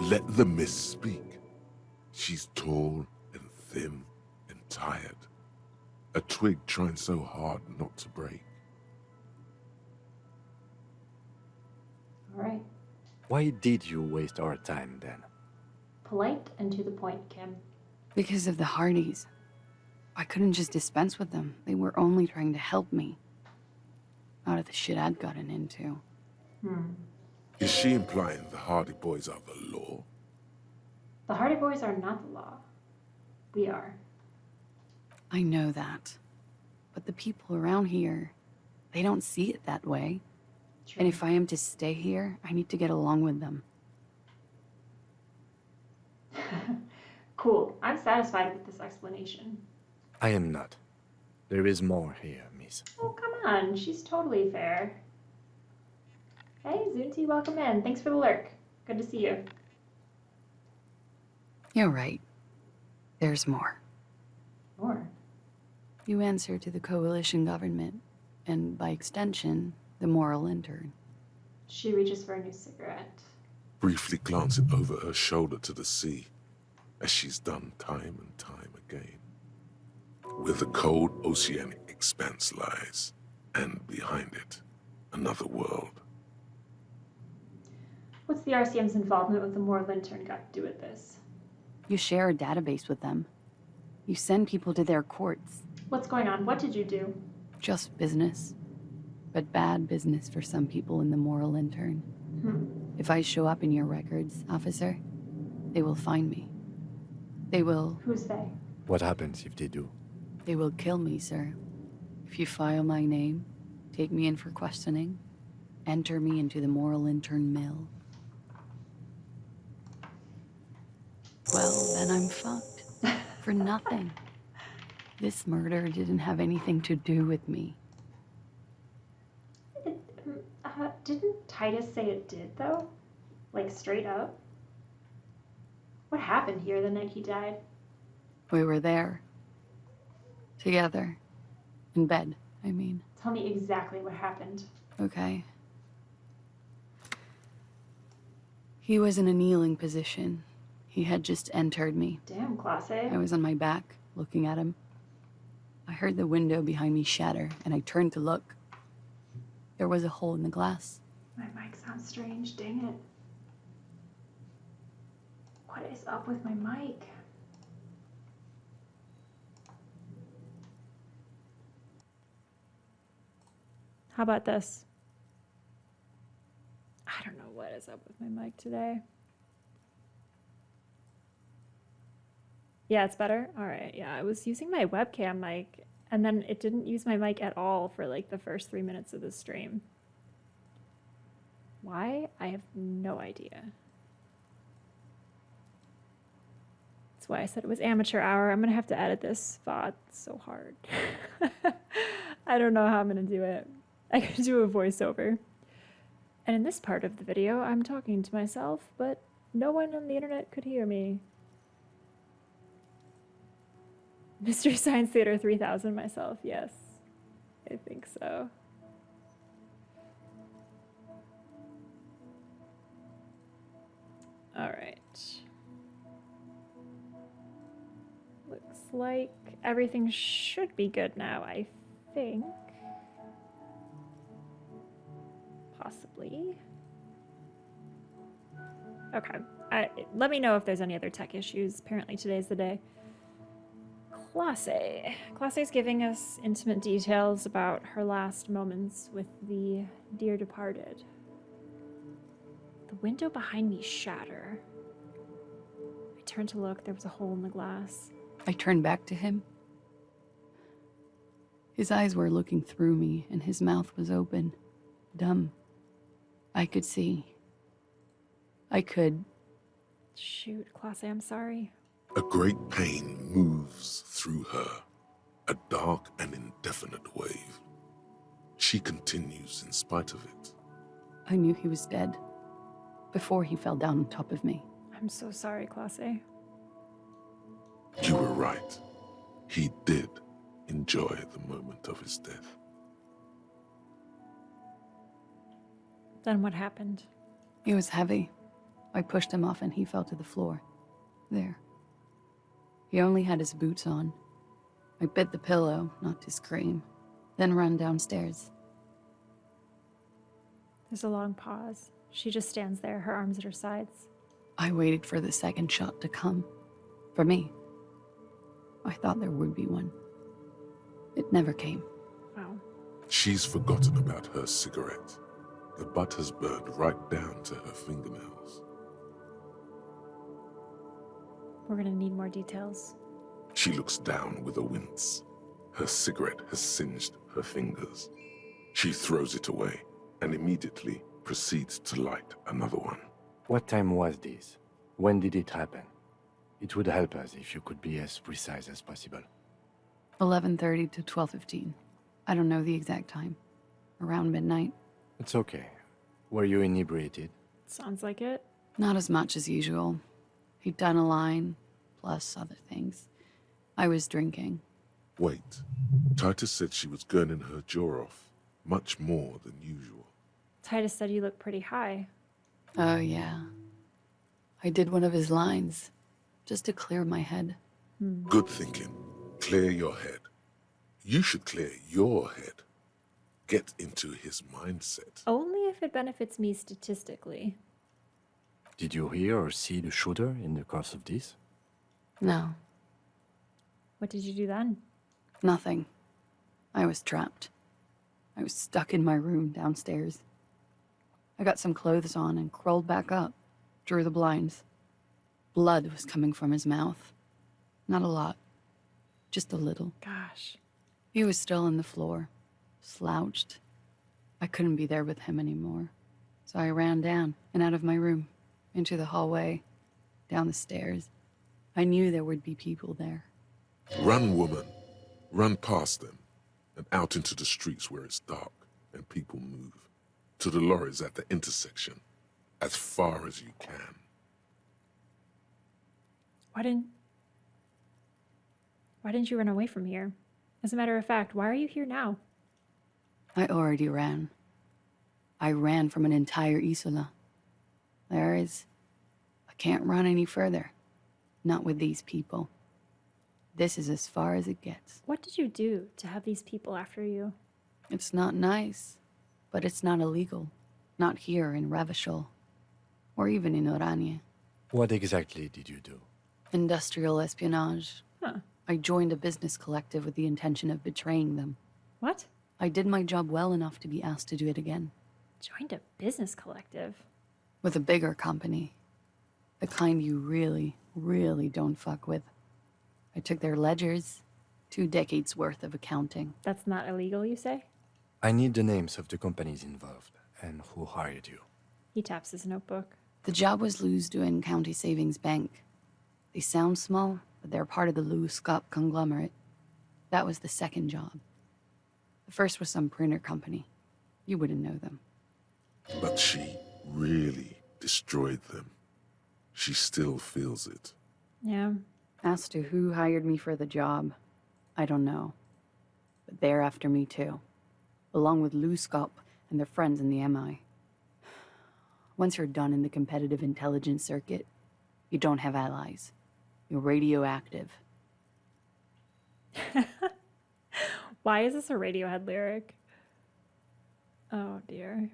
Let the mist speak. She's tall and thin and tired. A twig trying so hard not to break. All right. Why did you waste our time then? Polite and to the point, Kim. Because of the Hardys. I couldn't just dispense with them. They were only trying to help me. Out of the shit I'd gotten into. Is she implying the Hardy Boys are the law? The Hardy Boys are not the law. We are. I know that. But the people around here, they don't see it that way. True. And if I am to stay here, I need to get along with them. Cool. I'm satisfied with this explanation. I am not. There is more here, miss. Oh, come on. She's totally fair. Hey, Zunti, welcome in. Thanks for the lurk. Good to see you. You're right. There's more. More. You answer to the coalition government, and by extension, the Moralintern. She reaches for a new cigarette. Briefly glancing over her shoulder to the sea, as she's done time and time again. Where the cold oceanic expanse lies, and behind it, another world. What's the RCM's involvement with the Moralintern got to do with this? You share a database with them. You send people to their courts. What's going on? What did you do? Just business. But bad business for some people in the Moralintern. If I show up in your records, officer, they will find me. They will... Who's they? What happens if they do? They will kill me, sir. If you file my name, take me in for questioning, enter me into the Moralintern mill. Well, then I'm fucked. For nothing. This murder didn't have anything to do with me. Didn't Titus say it did, though? Like, straight up? What happened here the night he died? We were there. Together. In bed, I mean. Tell me exactly what happened. Okay. He was in a kneeling position. He had just entered me. Damn, Klaasje. I was on my back, looking at him. I heard the window behind me shatter, and I turned to look. There was a hole in the glass. My mic sounds strange, dang it. What is up with my mic? How about this? I don't know what is up with my mic today. Yeah, it's better? All right, yeah, I was using my webcam mic, and then it didn't use my mic at all for like the first 3 minutes of the stream. Why? I have no idea. That's why I said it was amateur hour. I'm gonna have to edit this VOD. It's so hard. I don't know how I'm gonna do it. I could do a voiceover. And in this part of the video, I'm talking to myself, but no one on the internet could hear me. Mystery Science Theater 3000 myself, yes. I think so. All right. Looks like everything should be good now, I think. Possibly. Okay. Let me know if there's any other tech issues. Apparently today's the day. Klaasje. Klaasje's giving us intimate details about her last moments with the dear departed. The window behind me shatter. I turned to look. There was a hole in the glass. I turned back to him. His eyes were looking through me, and his mouth was open. Dumb. I could see. I could... Shoot, Klaasje, I'm sorry. A great pain moves through her, a dark and indefinite wave. She continues in spite of it. I knew he was dead. Before he fell down on top of me. I'm so sorry, Klaasje. You were right. He did enjoy the moment of his death. Then what happened? It was heavy. I pushed him off and he fell to the floor. There. He only had his boots on. I bit the pillow, not to scream, then ran downstairs. There's a long pause. She just stands there, her arms at her sides. I waited for the second shot to come. For me. I thought there would be one. It never came. Wow. She's forgotten about her cigarette. The butt has burned right down to her fingernails. We're gonna need more details. She looks down with a wince. Her cigarette has singed her fingers. She throws it away and immediately proceeds to light another one. What time was this? When did it happen? It would help us if you could be as precise as possible. 11:30 to 12:15. I don't know the exact time. Around midnight. It's okay. Were you inebriated? Sounds like it. Not as much as usual. He'd done a line, plus other things. I was drinking. Wait. Titus said she was gurning her jaw off, much more than usual. Titus said you look pretty high. Oh, yeah. I did one of his lines, just to clear my head. Good thinking. Clear your head. You should clear your head. Get into his mindset. Only if it benefits me statistically. Did you hear or see the shooter in the course of this? No, What did you do then? nothing. I was trapped. I was stuck in my room downstairs. I got some clothes on and crawled back up, drew the blinds. Blood was coming from his mouth. Not a lot, just a little. Gosh. He was still on the floor, slouched. I couldn't be there with him anymore. So I ran down and out of my room, into the hallway, down the stairs. I knew there would be people there. Run, woman. Run past them and out into the streets where it's dark and people move. To the lorries at the intersection, as far as you can. Why didn't you run away from here? As a matter of fact, why are you here now? I already ran. I ran from an entire Isola. I can't run any further. Not with these people. This is as far as it gets. What did you do to have these people after you? It's not nice, but it's not illegal. Not here in Ravishol, or even in Oranje. What exactly did you do? Industrial espionage. Huh. I joined a business collective with the intention of betraying them. What? I did my job well enough to be asked to do it again. Joined a business collective? With a bigger company. The kind you really, really don't fuck with. I took their ledgers, 2 decades worth of accounting. That's not illegal, you say? I need the names of the companies involved and who hired you. He taps his notebook. The job was Lou's doing County Savings Bank. They sound small, but they're part of the Lou Scott conglomerate. That was the second job. The first was some printer company. You wouldn't know them. But she really destroyed them. She still feels it. Yeah. As to who hired me for the job, I don't know. But they're after me too. Along with Lou Scott and their friends in the MI. Once you're done in the competitive intelligence circuit, you don't have allies. You're radioactive. Why is this a Radiohead lyric? Oh dear.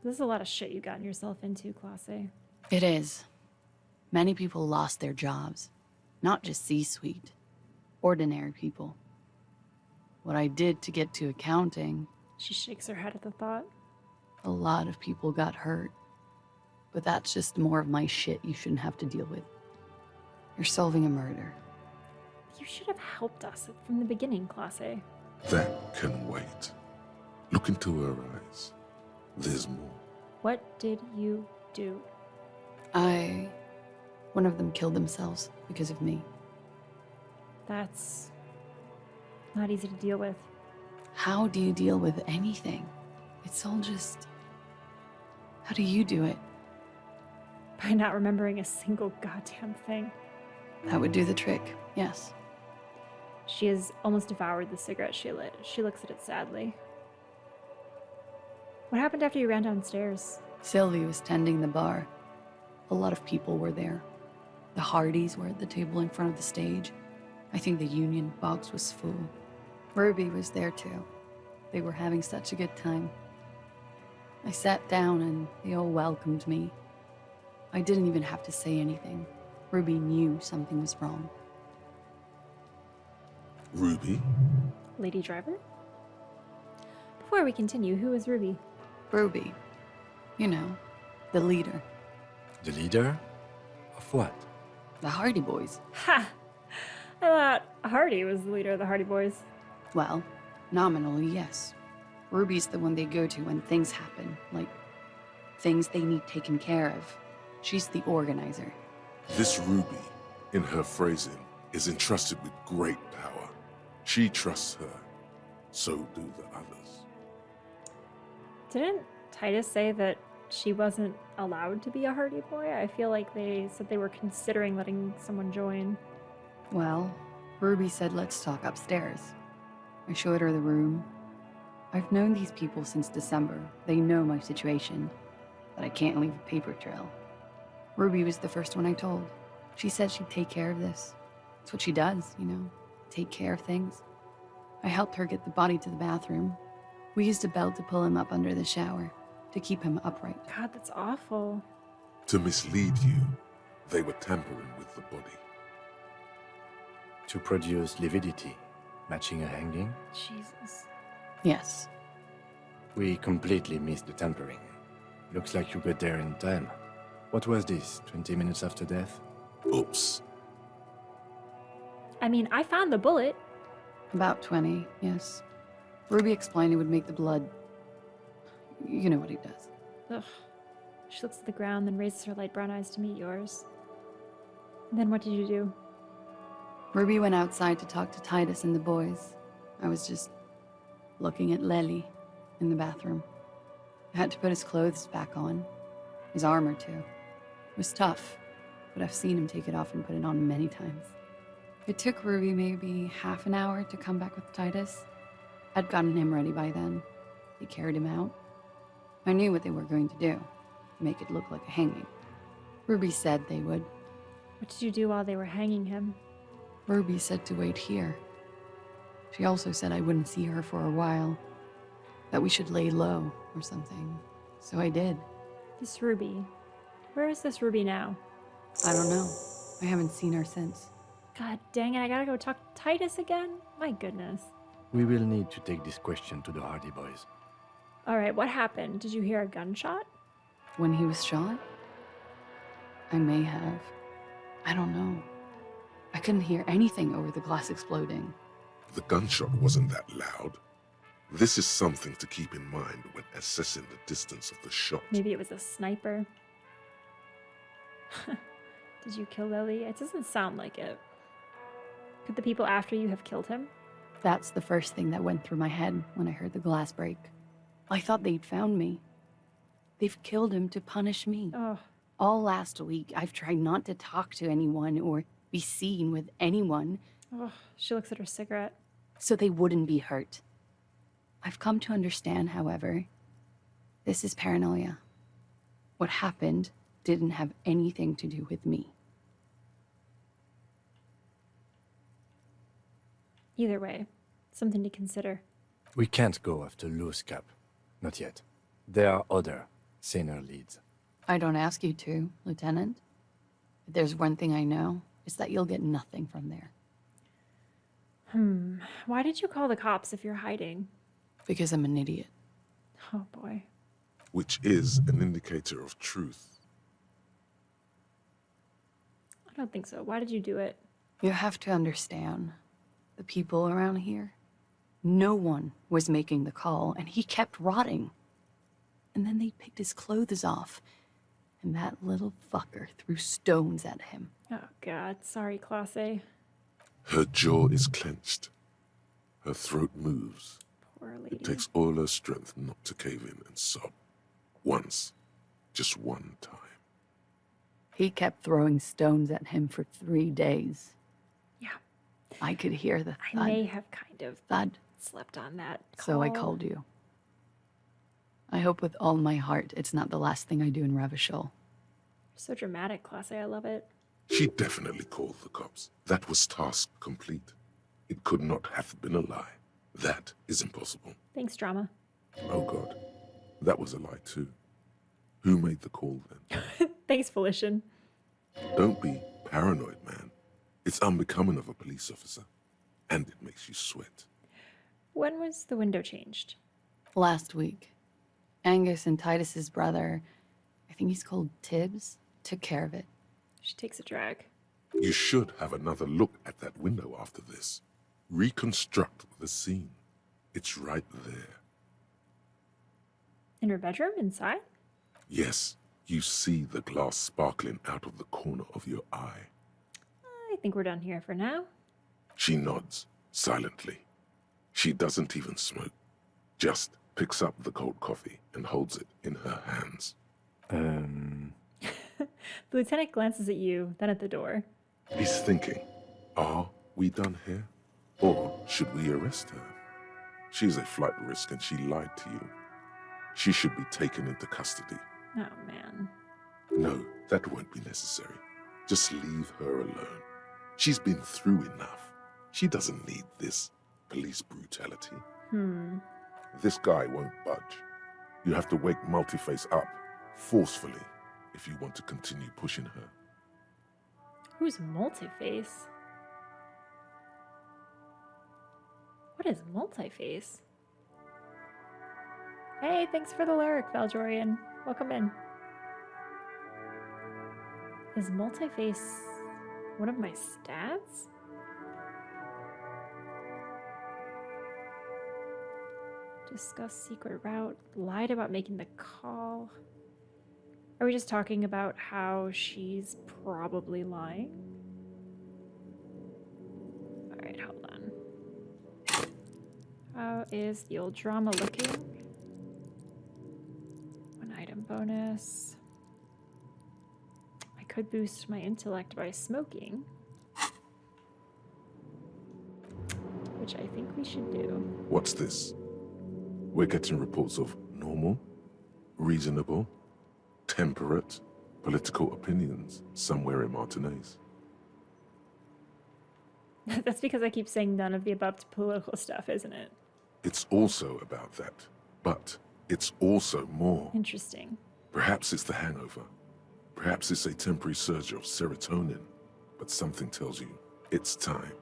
This is a lot of shit you gotten yourself into, Klaasje. It is. Many people lost their jobs. Not just C-suite. Ordinary people. What I did to get to accounting, She shakes her head at the thought. a lot of people got hurt. But that's just more of my shit you shouldn't have to deal with. You're solving a murder. You should have helped us from the beginning, Klaasje. That can wait. Look into her eyes. There's more. What did you do? One of them killed themselves because of me. That's not easy to deal with. How do you deal with anything? It's all just... How do you do it? By not remembering a single goddamn thing. That would do the trick, yes. She has almost devoured the cigarette she lit. She looks at it sadly. What happened after you ran downstairs? Sylvie was tending the bar. A lot of people were there. The Hardys were at the table in front of the stage. I think the Union box was full. Ruby was there too. They were having such a good time. I sat down and they all welcomed me. I didn't even have to say anything. Ruby knew something was wrong. Ruby? Lady Driver? Before we continue, who is Ruby? Ruby, you know, the leader. The leader? Of what? The Hardy Boys. Ha! I thought Hardy was the leader of the Hardy Boys. Well, nominally, yes. Ruby's the one they go to when things happen, like things they need taken care of. She's the organizer. This Ruby, in her phrasing, is entrusted with great power. She trusts her. So do the others. Didn't Titus say that she wasn't allowed to be a Hardy Boy? I feel like they said they were considering letting someone join. Well, Ruby said let's talk upstairs. I showed her the room. I've known these people since December. They know my situation, but I can't leave a paper trail. Ruby was the first one I told. She said she'd take care of this. It's what she does, you know, take care of things. I helped her get the body to the bathroom. We used a belt to pull him up under the shower, to keep him upright. God, that's awful. To mislead you, they were tampering with the body. To produce lividity, matching a hanging? Jesus. Yes. We completely missed the tampering. Looks like you got there in time. What was this, 20 minutes after death? Oops. I mean, I found the bullet. About 20, yes. Ruby explained it would make the blood... You know what he does. Ugh. She looks at the ground, then raises her light brown eyes to meet yours. Then what did you do? Ruby went outside to talk to Titus and the boys. I was just looking at Lely in the bathroom. I had to put his clothes back on. His armor, too. It was tough, but I've seen him take it off and put it on many times. It took Ruby maybe half an hour to come back with Titus. I'd gotten him ready by then. They carried him out. I knew what they were going to do, make it look like a hanging. Ruby said they would. What did you do while they were hanging him? Ruby said to wait here. She also said I wouldn't see her for a while, that we should lay low or something. So I did. This Ruby. Where is this Ruby now? I don't know. I haven't seen her since. God dang it, I gotta go talk to Titus again? My goodness. We will need to take this question to the Hardy Boys. Alright, what happened? Did you hear a gunshot? When he was shot? I may have. I don't know. I couldn't hear anything over the glass exploding. The gunshot wasn't that loud. This is something to keep in mind when assessing the distance of the shot. Maybe it was a sniper. Did you kill Lily? It doesn't sound like it. Could the people after you have killed him? That's the first thing that went through my head when I heard the glass break. I thought they'd found me. They've killed him to punish me. Oh, All last week, I've tried not to talk to anyone or be seen with anyone oh, she looks at her cigarette. so they wouldn't be hurt. I've come to understand, however, this is paranoia. What happened didn't have anything to do with me. Either way, something to consider. We can't go after Loose Cap. Not yet. There are other, saner leads. I don't ask you to, Lieutenant. If there's one thing I know, it's that you'll get nothing from there. Why did you call the cops if you're hiding? Because I'm an idiot. Oh boy. Which is an indicator of truth. I don't think so. Why did you do it? You have to understand, the people around here, no one was making the call, and he kept rotting. And then they picked his clothes off, and that little fucker threw stones at him. Oh god, sorry, Klaasje. Her jaw is clenched. Her throat moves. Poor lady. It takes all her strength not to cave in and sob. Once. Just one time. He kept throwing stones at him for 3 days. Yeah. I could hear the I thud. may have kind of Thud. slept on that call. So I called you. I hope with all my heart it's not the last thing I do in Revachol. So dramatic, Klaasje. I love it. She definitely called the cops. That was task complete. It could not have been a lie. That is impossible. Thanks, drama. Oh God, that was a lie too. Who made the call then? Thanks, Felician. Don't be paranoid, man. It's unbecoming of a police officer. And it makes you sweat. When was the window changed? Last week, Angus and Titus's brother, I think he's called Tibbs, took care of it. She takes a drag. You should have another look at that window after this. Reconstruct the scene. It's right there. In her bedroom? Inside? Yes, you see the glass sparkling out of the corner of your eye. I think we're done here for now. She nods, silently. She doesn't even smoke. Just picks up the cold coffee and holds it in her hands. The lieutenant glances at you, then at the door. He's thinking, are we done here? Or should we arrest her? She's a flight risk and she lied to you. She should be taken into custody. Oh, man. No, that won't be necessary. Just leave her alone. She's been through enough. She doesn't need this police brutality. This guy won't budge. You have to wake Multiface up, forcefully, if you want to continue pushing her. Who's Multiface? What is Multiface? Hey, thanks for the lyric, Valjorian. Welcome in. Is Multiface one of my stats? Discuss secret route. Lied about making the call. Are we just talking about how she's probably lying? Alright, hold on. How is the old drama looking? 1 item bonus. I could boost my intellect by smoking, which I think we should do. What's this? We're getting reports of normal, reasonable, temperate political opinions somewhere in Martinez. That's because I keep saying none of the above political stuff, isn't it? It's also about that, but it's also more. Interesting. Perhaps it's the hangover. Perhaps it's a temporary surge of serotonin. But something tells you it's time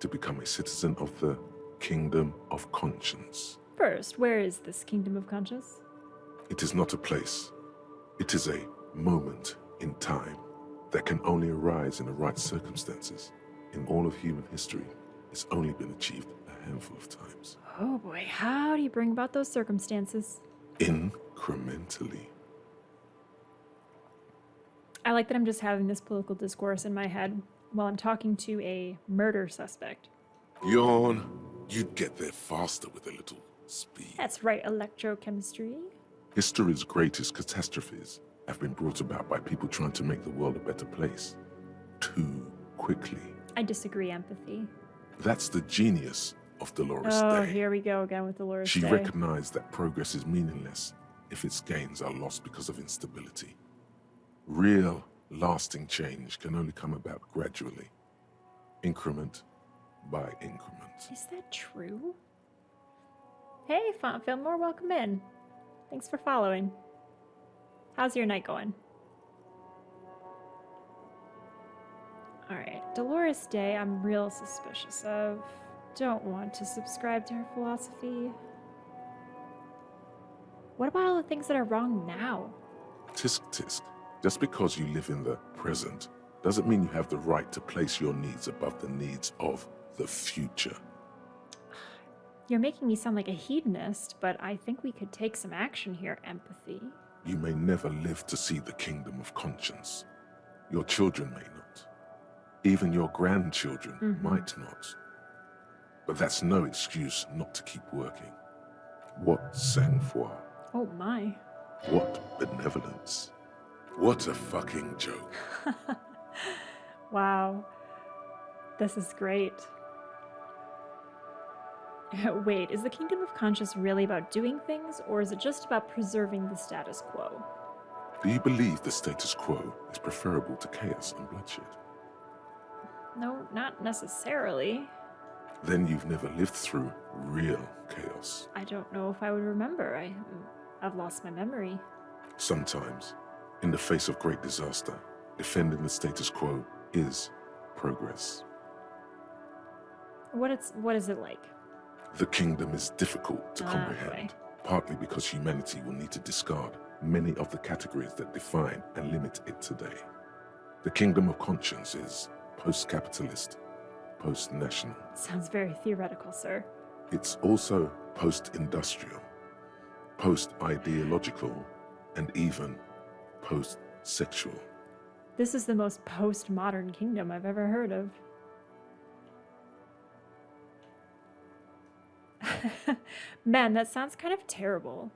to become a citizen of the Kingdom of Conscience. First, where is this Kingdom of Conscience? It is not a place. It is a moment in time that can only arise in the right circumstances. In all of human history, it's only been achieved a handful of times. Oh boy, how do you bring about those circumstances? Incrementally. I like that I'm just having this political discourse in my head while I'm talking to a murder suspect. Yawn. You'd get there faster with a little speed. That's right, electrochemistry. History's greatest catastrophes have been brought about by people trying to make the world a better place. Too quickly. I disagree, empathy. That's the genius of Dolores Oh, Day. here we go again with Dolores She Day. recognized that progress is meaningless if its gains are lost because of instability. Real, lasting change can only come about gradually, increment by increment. Is that true? Hey, Font Fillmore, welcome in. Thanks for following. How's your night going? Alright, Dolores Day, I'm real suspicious of. Don't want to subscribe to her philosophy. What about all the things that are wrong now? Tisk tisk. Just because you live in the present doesn't mean you have the right to place your needs above the needs of the future. You're making me sound like a hedonist, but I think we could take some action here, empathy. You may never live to see the Kingdom of Conscience. Your children may not. Even your grandchildren might not. But that's no excuse not to keep working. What sang-froid? Oh my. What benevolence? What a fucking joke. Wow. This is great. Wait, is the Kingdom of Conscience really about doing things, or is it just about preserving the status quo? Do you believe the status quo is preferable to chaos and bloodshed? No, not necessarily. Then you've never lived through real chaos. I don't know if I would remember. I've lost my memory. Sometimes, in the face of great disaster, defending the status quo is progress. What is it like? The kingdom is difficult to Ah, comprehend, okay. partly because humanity will need to discard many of the categories that define and limit it today. The kingdom of conscience is post-capitalist, post-national. Sounds very theoretical, sir. It's also post-industrial, post-ideological, and even post-sexual. This is the most postmodern kingdom I've ever heard of. Man, that sounds kind of terrible.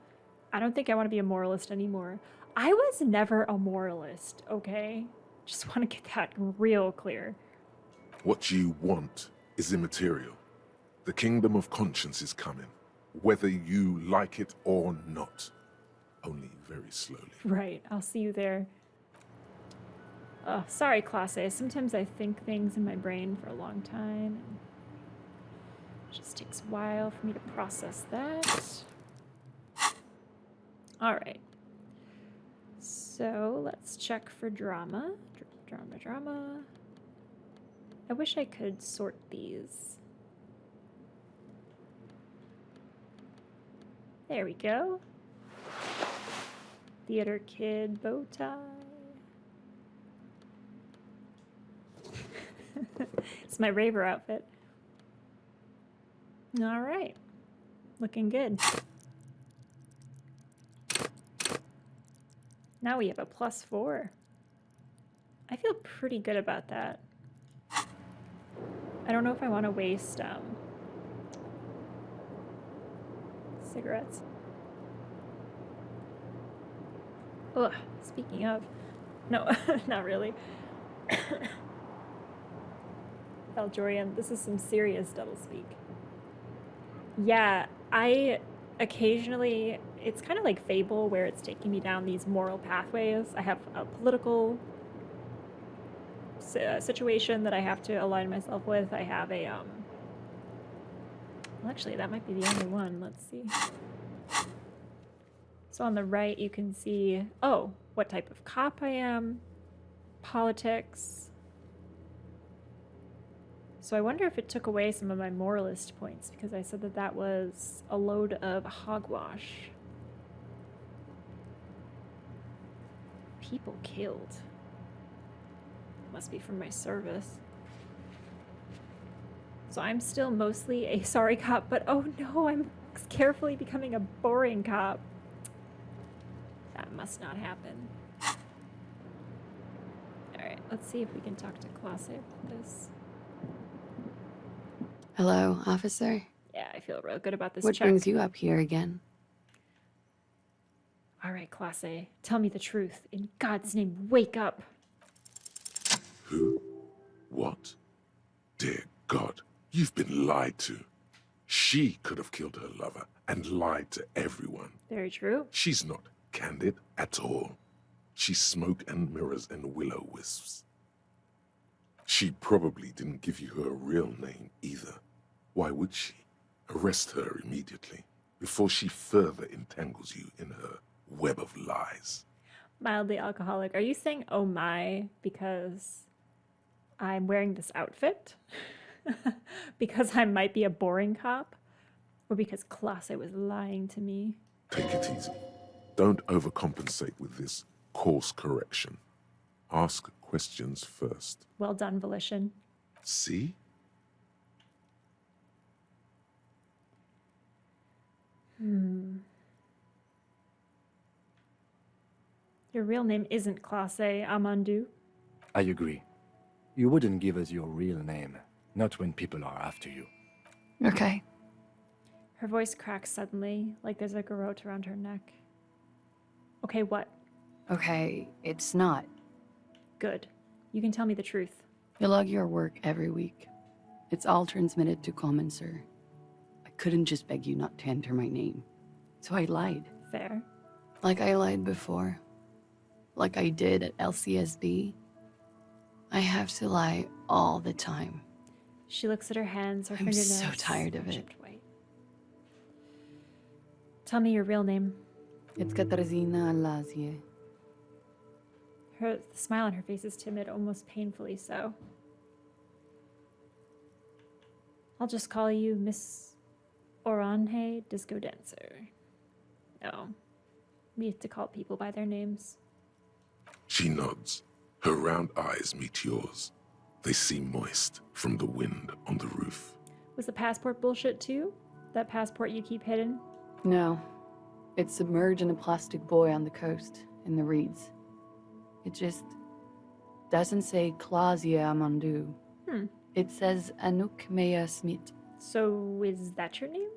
I don't think I want to be a moralist anymore. I was never a moralist, okay? Just want to get that real clear. What you want is immaterial. The kingdom of conscience is coming, whether you like it or not. Only very slowly. Right, I'll see you there. Sorry, Klaasje. Sometimes I think things in my brain for a long time. And it just takes a while for me to process that. All right. So let's check for drama. Drama. I wish I could sort these. There we go. Theater kid bow tie. It's my raver outfit. All right. Looking good. Now we have a +4. I feel pretty good about that. I don't know if I want to waste cigarettes. Ugh, speaking of. No, not really. Valjorian, this is some serious doublespeak. Yeah, I occasionally, it's kind of like Fable where it's taking me down these moral pathways. I have a political situation that I have to align myself with. I have a, well, actually, that might be the only one. Let's see. So on the right, you can see, oh, what type of cop I am, politics. So I wonder if it took away some of my moralist points because I said that that was a load of hogwash. People killed. Must be from my service. So I'm still mostly a sorry cop, but oh no, I'm carefully becoming a boring cop. That must not happen. Alright, let's see if we can talk to Klaasje about this. Hello, officer. Yeah, I feel real good about this What check. brings you up here again? Alright, Klaasje, tell me the truth. In God's name, wake up! Who? What? Dear God, you've been lied to. She could have killed her lover and lied to everyone. Very true. She's not candid at all. She's smoke and mirrors and will-o-wisps. She probably didn't give you her real name either. Why would she? Arrest her immediately before she further entangles you in her web of lies. Mildly alcoholic. Are you saying oh my because I'm wearing this outfit? Because I might be a boring cop? Or because Klaasje was lying to me? Take it easy. Don't overcompensate with this course correction. Ask questions first. Well done, Volition. See? Your real name isn't Klaasje Amandu. I agree. You wouldn't give us your real name, not when people are after you. Okay. Her voice cracks suddenly, like there's a garrote around her neck. Okay, what? Okay, it's not. Good. You can tell me the truth. You log your work every week. It's all transmitted to Commonser. I couldn't just beg you not to enter my name. So I lied. Fair. Like I lied before. Like I did at LCSB. I have to lie all the time. She looks at her hands, her I'm fingernails. so tired of it. chipped white. Tell me your real name. It's Katarzyna Klaasje. The smile on her face is timid, almost painfully so. I'll just call you Miss Orange Disco Dancer. No. We have to call people by their names. She nods. Her round eyes meet yours. They seem moist from the wind on the roof. Was the passport bullshit too? That passport you keep hidden? No. It's submerged in a plastic buoy on the coast, in the reeds. It just doesn't say Klaasje Amandu. It says Anouk Mea Smit. So is that your name?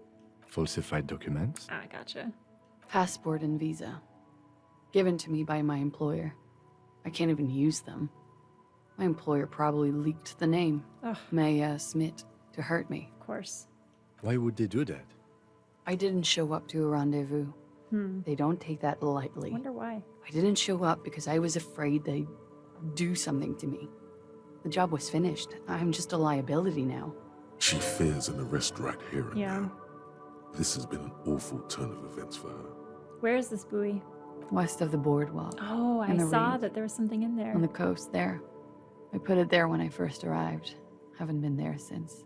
Falsified documents? Ah, gotcha. Passport and visa. Given to me by my employer. I can't even use them. My employer probably leaked the name, Ugh, Mea Smit, to hurt me. of course. Why would they do that? I didn't show up to a rendezvous. They don't take that lightly. Wonder why. I didn't show up because I was afraid they'd do something to me. The job was finished. I'm just a liability now. She fears an arrest right here and Yeah. now. This has been an awful turn of events for her. Where is this buoy? West of the boardwalk. Oh, I In the saw reeds. that there was something in there. On the coast there. I put it there when I first arrived. Haven't been there since.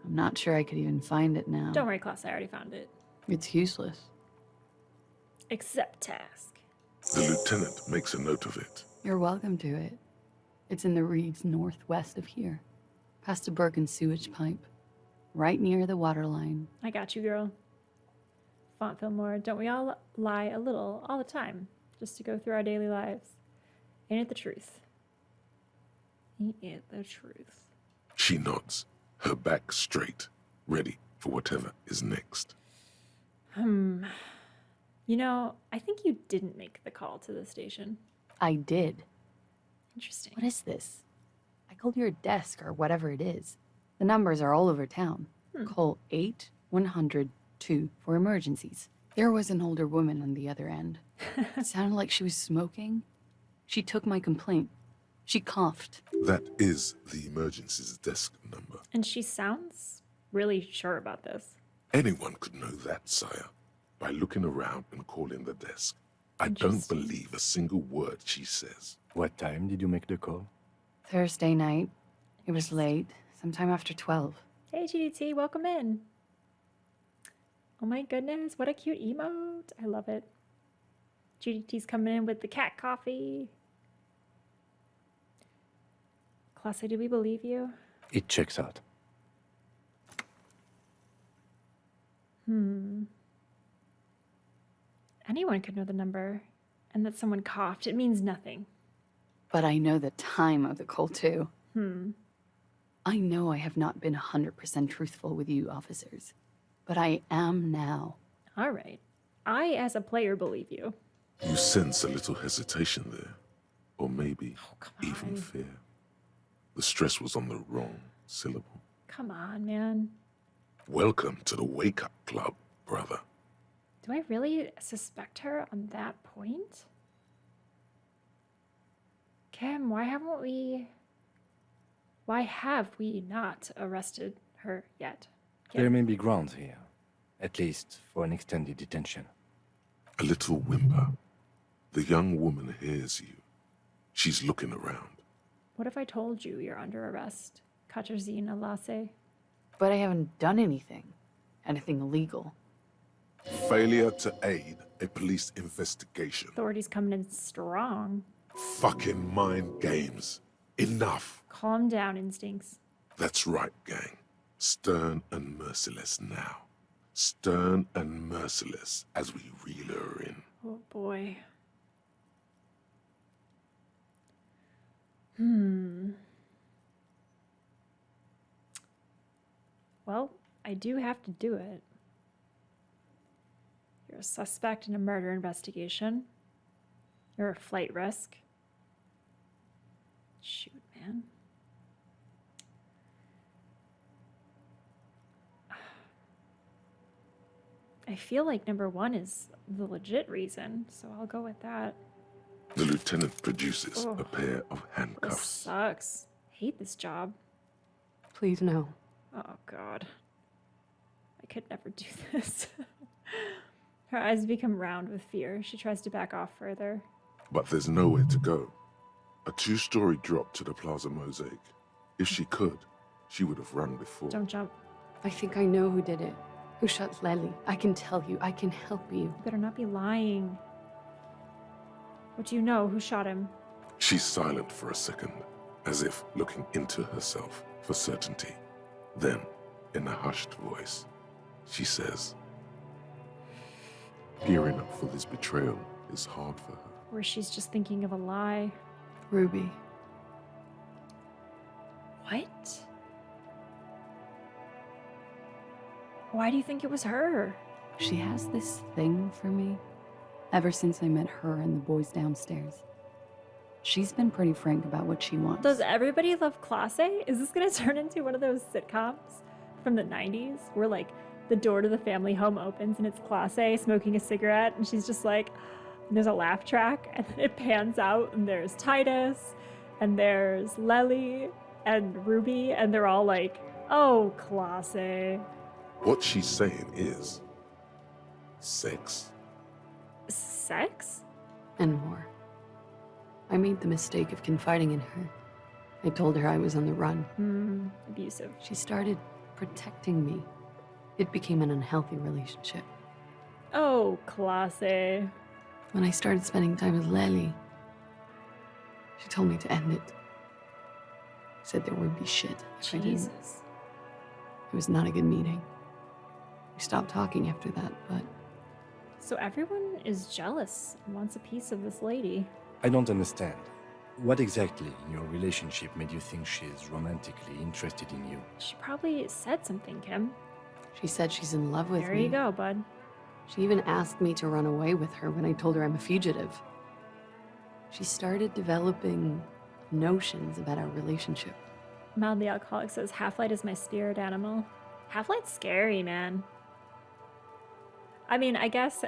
I'm not sure I could even find it now. Don't worry, Klaasje, I already found it. It's useless. Accept task. The lieutenant makes a note of it. You're welcome to it. It's in the reeds northwest of here. Past a broken sewage pipe. Right near the water line. I got you, girl. Font Fillmore, don't we all lie a little all the time just to go through our daily lives? Ain't it the truth? Ain't it the truth? She nods, her back straight, ready for whatever is next. You know, I think you didn't make the call to the station. I did. Interesting. What is this? I called your desk or whatever it is. The numbers are all over town. Call 8-100-2 for emergencies. There was an older woman on the other end. It sounded like she was smoking. She took my complaint. She coughed. That is the emergencies desk number. And she sounds really sure about this. Anyone could know that, sire, by looking around and calling the desk. I don't Interesting. believe a single word she says. What time did you make the call? Thursday night. It was late, sometime after 12. Hey, GDT, welcome in. Oh my goodness, what a cute emote. I love it. GDT's coming in with the cat coffee. Klaasje, do we believe you? It checks out. Anyone could know the number. And that someone coughed. It means nothing. But I know the time of the call, too. I know I have not been 100% truthful with you officers. But I am now. All right. I, as a player, believe you. You sense a little hesitation there, or maybe come even on. fear. The stress was on the wrong syllable. Come on, man. Welcome to the wake-up club, brother. Do I really suspect her on that point? Kim, why have we not arrested her yet? Kim? There may be grounds here, at least for an extended detention. A little whimper. The young woman hears you. She's looking around. What if I told you you're under arrest? Katarzyna Klaasje? But I haven't done anything. Anything illegal. Failure to aid a police investigation. Authorities coming in strong. Fucking mind games. Enough. Calm down, instincts. That's right, gang. Stern and merciless now. Stern and merciless as we reel her in. Oh boy. Well, I do have to do it. You're a suspect in a murder investigation. You're a flight risk. Shoot, man. I feel like number one is the legit reason, so I'll go with that. The lieutenant produces Oh. a pair of This handcuffs. sucks. Hate this job. Please no. Oh, God. I could never do this. Her eyes become round with fear. She tries to back off further. But there's nowhere to go. A two-story drop to the plaza mosaic. If she could, she would have run before. Don't jump. I think I know who did it. Who shot Lely. I can tell you. I can help you. You better not be lying. What do you know? Who shot him? She's silent for a second, as if looking into herself for certainty. Then, in a hushed voice, she says, "Gearing up for this betrayal is hard for her." Or she's just thinking of a lie. Ruby. What? Why do you think it was her? She has this thing for me. Ever since I met her and the boys downstairs. She's been pretty frank about what she wants. Does everybody love Klaasje? Is this gonna turn into one of those sitcoms from the 90s where like the door to the family home opens and it's Klaasje smoking a cigarette and she's just like, and there's a laugh track and then it pans out and there's Titus and there's Lely and Ruby and they're all like, oh, Klaasje. What she's saying is sex. Sex? And more. I made the mistake of confiding in her. I told her I was on the run. Abusive. She started protecting me. It became an unhealthy relationship. Oh, Klaasje. When I started spending time with Lely, she told me to end it. Said there would be shit if I didn't. Jesus. It was not a good meeting. We stopped talking after that, but So everyone is jealous and wants a piece of this lady. I don't understand. What exactly in your relationship made you think she's romantically interested in you? She probably said something, Kim. she said she's in love with There me. you go, bud. She even asked me to run away with her when I told her I'm a fugitive. She started developing notions about our relationship. Mildly Alcoholic says, Half-Light is my spirit animal. Half-Light's scary, man. I mean, I guess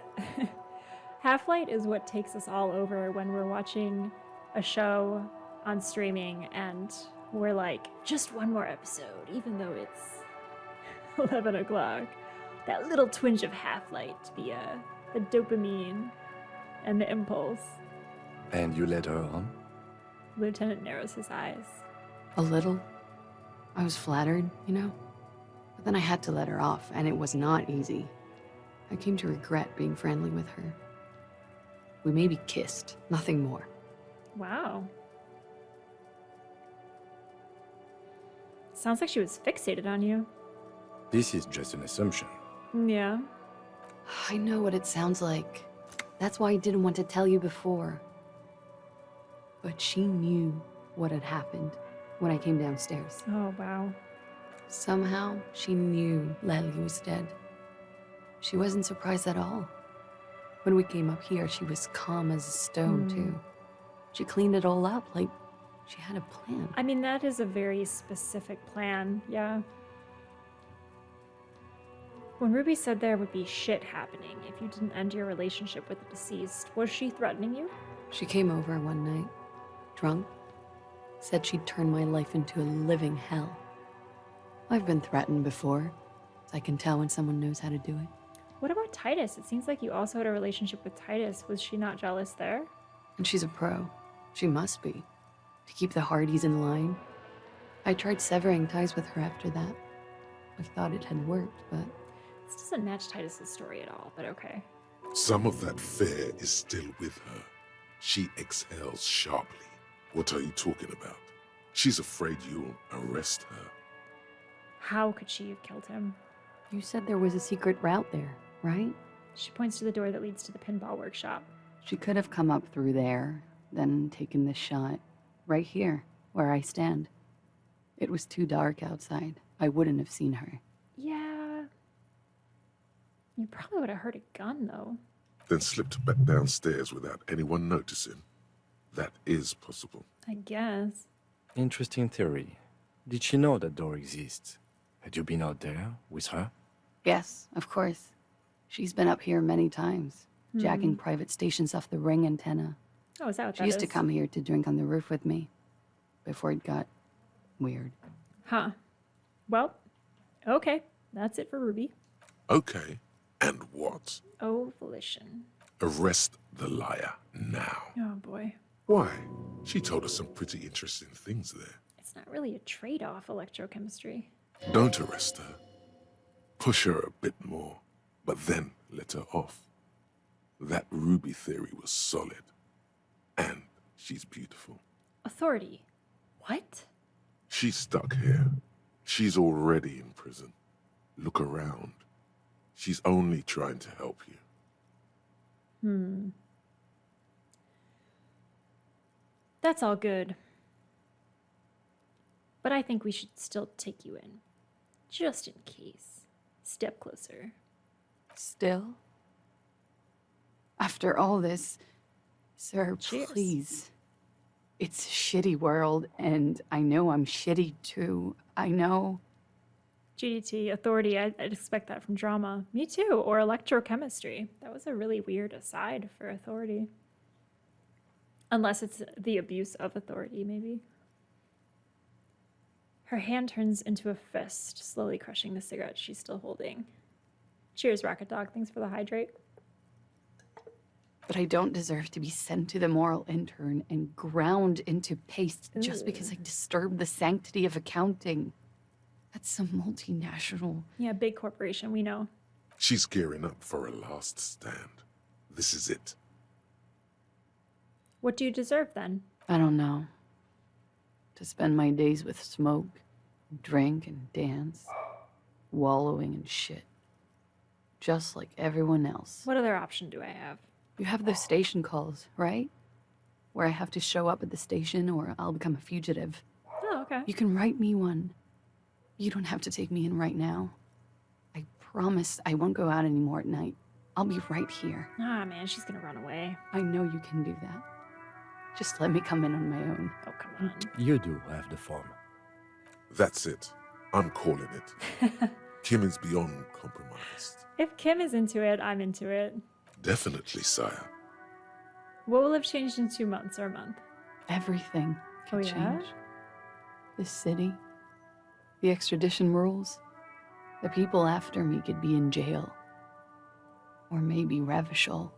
Half-Light is what takes us all over when we're watching a show on streaming and we're like, just one more episode, even though it's 11 o'clock. That little twinge of Half-Light, the dopamine and the impulse. And you led her on? Lieutenant narrows his eyes. A little. I was flattered, you know? But then I had to let her off, and it was not easy. I came to regret being friendly with her. We maybe kissed, nothing more. Wow. Sounds like she was fixated on you. This is just an assumption. Yeah. I know what it sounds like. That's why I didn't want to tell you before. But she knew what had happened when I came downstairs. Oh, wow. Somehow, she knew Lely was dead. She wasn't surprised at all. When we came up here, she was calm as a stone, too. She cleaned it all up like she had a plan. I mean, that is a very specific plan, yeah. When Ruby said there would be shit happening if you didn't end your relationship with the deceased, was she threatening you? She came over one night, drunk, said she'd turn my life into a living hell. I've been threatened before. I can tell when someone knows how to do it. What about Titus? It seems like you also had a relationship with Titus. Was she not jealous there? And she's a pro. She must be. To keep the Hardys in line. I tried severing ties with her after that. I thought it had worked, but This doesn't match Titus's story at all, but okay. Some of that fear is still with her. She exhales sharply. What are you talking about? She's afraid you'll arrest her. How could she have killed him? You said there was a secret route there, right? She points to the door that leads to the pinball workshop. She could have come up through there, then taken this shot. Right here, where I stand. It was too dark outside. I wouldn't have seen her. Yeah. You probably would have heard a gun, though. Then slipped back downstairs without anyone noticing. That is possible. I guess. Interesting theory. Did she know that door exists? Had you been out there with her? Yes, of course. She's been up here many times, jacking private stations off the ring antenna. Oh, is that what She that used to is? come here to drink on the roof with me before it got weird. Huh. Well, okay. That's it for Ruby. Okay, and what? Oh, volition. Arrest the liar now. Oh, boy. Why? She told us some pretty interesting things there. It's not really a trade-off, electrochemistry. Don't arrest her. Push her a bit more, but then let her off. That Ruby theory was solid. And she's beautiful. Authority. What? She's stuck here. She's already in prison. Look around. She's only trying to help you. That's all good. But I think we should still take you in. Just in case. Step closer. Still? After all this, sir, Cheers. please. It's a shitty world, and I know I'm shitty too. I know. GDT, authority, I'd expect that from drama. Me too, or electrochemistry. That was a really weird aside for authority. Unless it's the abuse of authority, maybe. Her hand turns into a fist, slowly crushing the cigarette she's still holding. Cheers, Rocket Dog. Thanks for the hydrate. But I don't deserve to be sent to the Moralintern and ground into paste just because I disturbed the sanctity of accounting. That's some multinational. Yeah, big corporation, we know. She's gearing up for a last stand. This is it. What do you deserve then? I don't know. To spend my days with smoke, drink, and dance, wallowing in shit. Just like everyone else. What other option do I have? You have those station calls, right? Where I have to show up at the station or I'll become a fugitive. Oh, okay. You can write me one. You don't have to take me in right now. I promise I won't go out anymore at night. I'll be right here. Ah, man, she's gonna run away. I know you can do that. Just let me come in on my own. Oh, come on. You do have the form. That's it. I'm calling it. Kim is beyond compromised. If Kim is into it, I'm into it. Definitely, sire. What will have changed in 2 months or a month? Everything could Oh, yeah? change. This city, the extradition rules, the people after me could be in jail. Or maybe Revachol.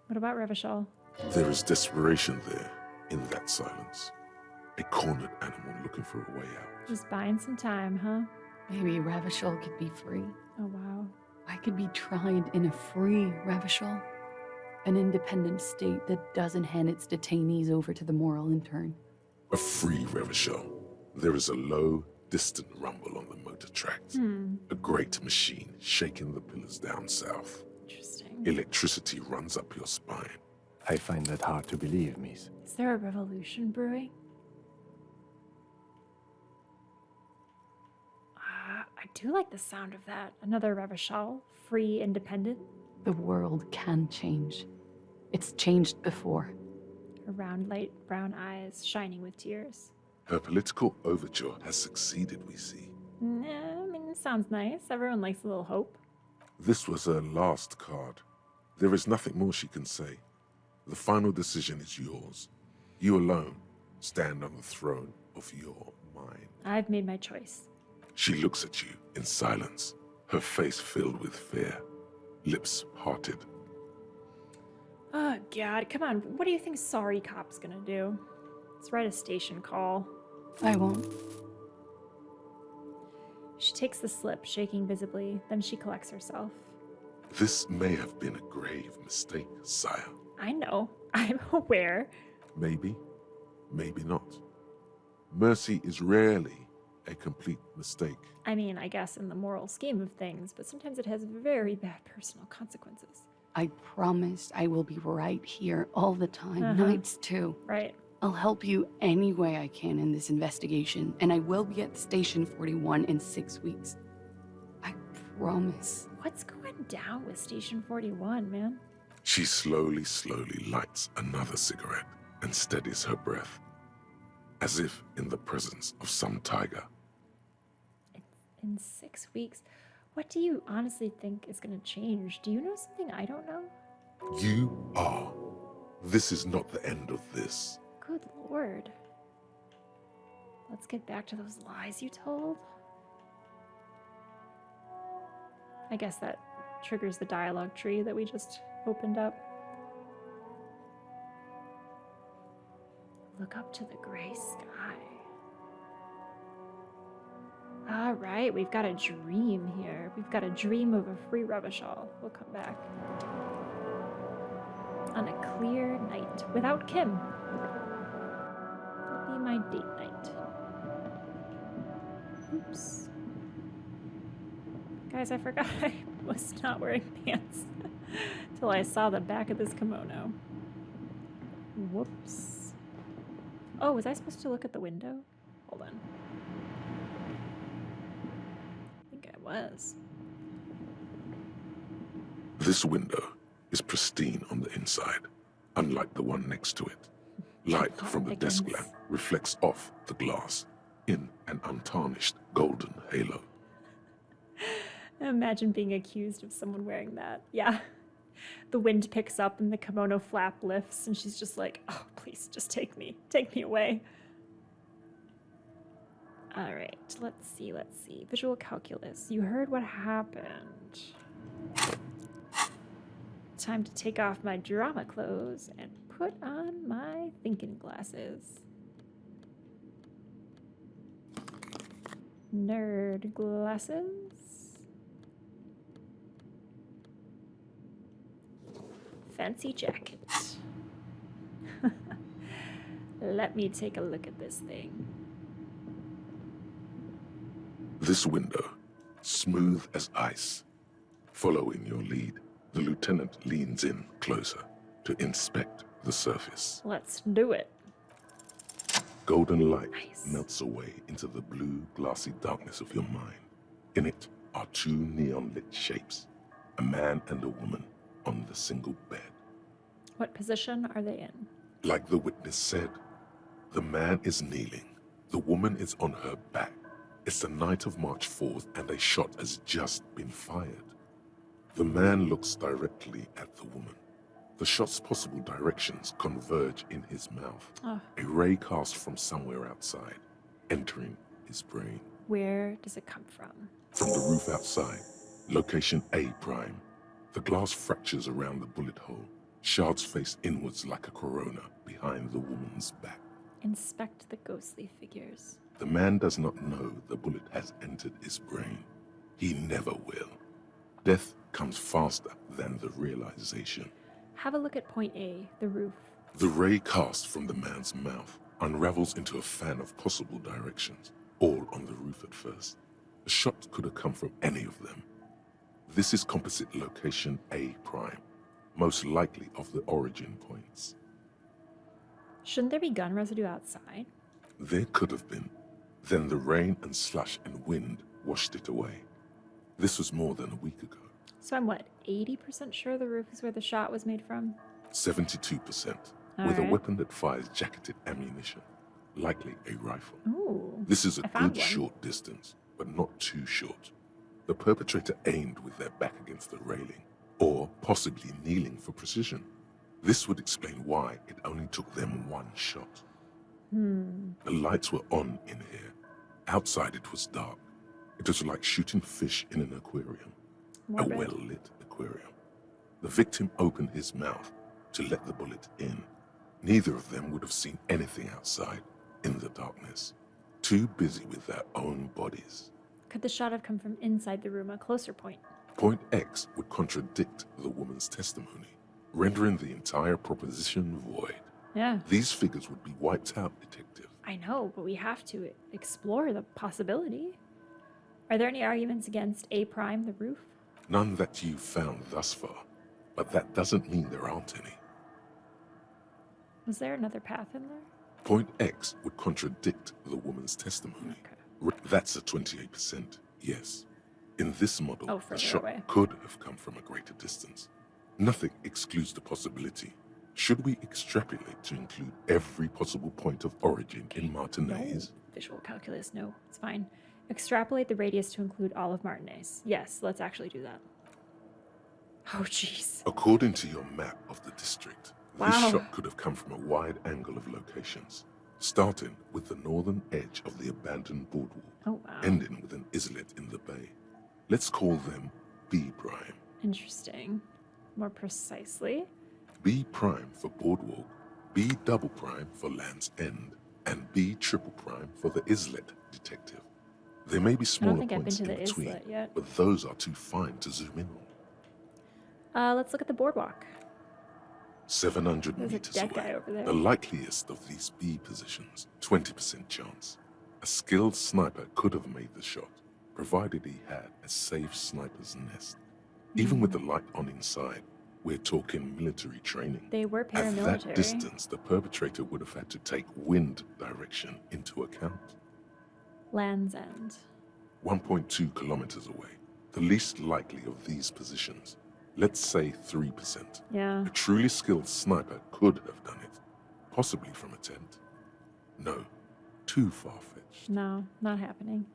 What about Revachol? There is desperation there in that silence. A cornered animal looking for a way out. Just buying some time, huh? Maybe Revachol could be free. Oh, wow. I could be tried in a free Revachol. An independent state that doesn't hand its detainees over to the Moralintern. A free Revachol. There is a low, distant rumble on the motor tracks. A great machine shaking the pillars down south. Interesting. Electricity runs up your spine. I find that hard to believe, miss. Is there a revolution brewing? I do like the sound of that. Another Revachol, free, independent. The world can change. It's changed before. Her round, light brown eyes shining with tears. Her political overture has succeeded, we see. Nah, I mean, it sounds nice. Everyone likes a little hope. This was her last card. There is nothing more she can say. The final decision is yours. You alone stand on the throne of your mind. I've made my choice. She looks at you in silence, her face filled with fear, lips parted. Oh, God, come on. What do you think Sorry Cop's gonna do? Let's write a station call. I won't. She takes the slip, shaking visibly. Then she collects herself. This may have been a grave mistake, sire. I know. I'm aware. Maybe, maybe not. Mercy is rarely a complete mistake. I mean, I guess in the moral scheme of things, but sometimes it has very bad personal consequences. I promise I will be right here all the time, nights too. Right. I'll help you any way I can in this investigation, and I will be at Station 41 in 6 weeks. I promise. What's going down with Station 41, man? She slowly lights another cigarette and steadies her breath, as if in the presence of some tiger. In 6 weeks? What do you honestly think is going to change? Do you know something I don't know? You are. This is not the end of this. Good lord. Let's get back to those lies you told. I guess that triggers the dialogue tree that we just opened up. Look up to the gray sky. All right, we've got a dream here. We've got a dream of a free rubbish all. We'll come back. On a clear night without Kim. It'll be my date night. Oops. Guys, I forgot I was not wearing pants till I saw the back of this kimono. Whoops. Oh, was I supposed to look at the window? Hold on. I think I was. This window is pristine on the inside, unlike the one next to it. Light from the desk lamp reflects off the glass in an untarnished golden halo. Imagine being accused of someone wearing that. Yeah. The wind picks up and the kimono flap lifts and she's just like, oh, please just take me away. All right, let's see. Visual calculus. You heard what happened. Time to take off my drama clothes and put on my thinking glasses. Nerd glasses. Fancy jacket. Let me take a look at this thing. This window, smooth as ice. Following your lead, the lieutenant leans in closer to inspect the surface. Let's do it. Golden light Nice. melts away into the blue, glassy darkness of your mind. In it are two neon-lit shapes, a man and a woman on the single bed. What position are they in? Like the witness said, the man is kneeling, the woman is on her back. It's the night of March 4th and a shot has just been fired. The man looks directly at the woman. The shot's possible directions converge in his mouth. Oh, A ray cast from somewhere outside, entering his brain. where does it come from? From the roof outside, location A prime. The glass fractures around the bullet hole. Shards face inwards like a corona behind the woman's back. Inspect the ghostly figures. The man does not know the bullet has entered his brain. He never will. Death comes faster than the realization. Have a look at point A, the roof. The ray cast from the man's mouth unravels into a fan of possible directions, all on the roof at first. The shot could have come from any of them. This is composite location A prime, most likely of the origin points. Shouldn't there be gun residue outside? There could have been. Then the rain and slush and wind washed it away. This was more than a week ago. So I'm what, 80% sure the roof is where the shot was made from? 72%, All with a right. weapon that fires jacketed ammunition, likely a rifle. Ooh. This is a I found good one. short distance, but not too short. The perpetrator aimed with their back against the railing, or possibly kneeling for precision. This would explain why it only took them one shot. The lights were on in here. Outside it was dark. It was like shooting fish in an aquarium, Morbid. a well-lit aquarium. The victim opened his mouth to let the bullet in. Neither of them would have seen anything outside in the darkness, too busy with their own bodies. Could the shot have come from inside the room, a closer point? Point X would contradict the woman's testimony, rendering the entire proposition void. Yeah, These figures would be wiped out, detective. I know, but we have to explore the possibility. Are there any arguments against A prime, the roof? None that you've found thus far, but that doesn't mean there aren't any. Was there another path in there? Point X would contradict the woman's testimony. Okay. That's a 28%, yes. In this model, Oh, the further shot away. could have come from a greater distance. Nothing excludes the possibility. Should we extrapolate to include every possible point of origin in Martinez? No. Visual calculus, no, it's fine. Extrapolate the radius to include all of Martinez. Yes, let's actually do that. Oh, jeez. According to your map of the district, Wow. this shot could have come from a wide angle of locations, starting with the northern edge of the abandoned boardwalk, Oh, wow. ending with an islet in the bay. Let's call them B prime. Interesting. More precisely. B prime for boardwalk, B double prime for Land's End, and B triple prime for the islet detective. There may be smaller think I've been points to in the between, islet yet. but those are too fine to zoom in on. Let's look at the boardwalk. 700 There's a meters dead away. guy over there. The likeliest of these B positions, 20% chance. A skilled sniper could have made the shot, provided he had a safe sniper's nest. Even with the light on inside, we're talking military training. They were At paramilitary. that distance, the perpetrator would have had to take wind direction into account. Land's End. 1.2 kilometers away, the least likely of these positions. Let's say 3%. Yeah. A truly skilled sniper could have done it, possibly from a tent. No, too far-fetched. No, not happening.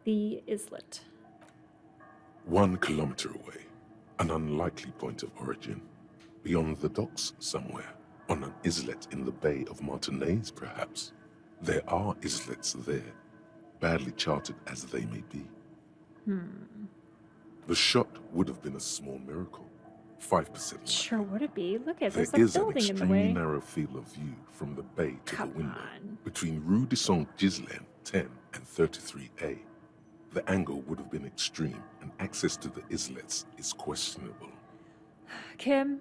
The islet. 1 kilometer away, an unlikely point of origin. Beyond the docks somewhere, on an islet in the Bay of Martinez, perhaps. There are islets there, badly charted as they may be. The shot would have been a small miracle, 5% likely. Sure would it be? Look at There there's a is an building in the extremely way. narrow field of view from the bay to Come the window, on. between Rue de Saint-Ghislain 10 and 33A. The angle would have been extreme, and access to the islets is questionable. Kim,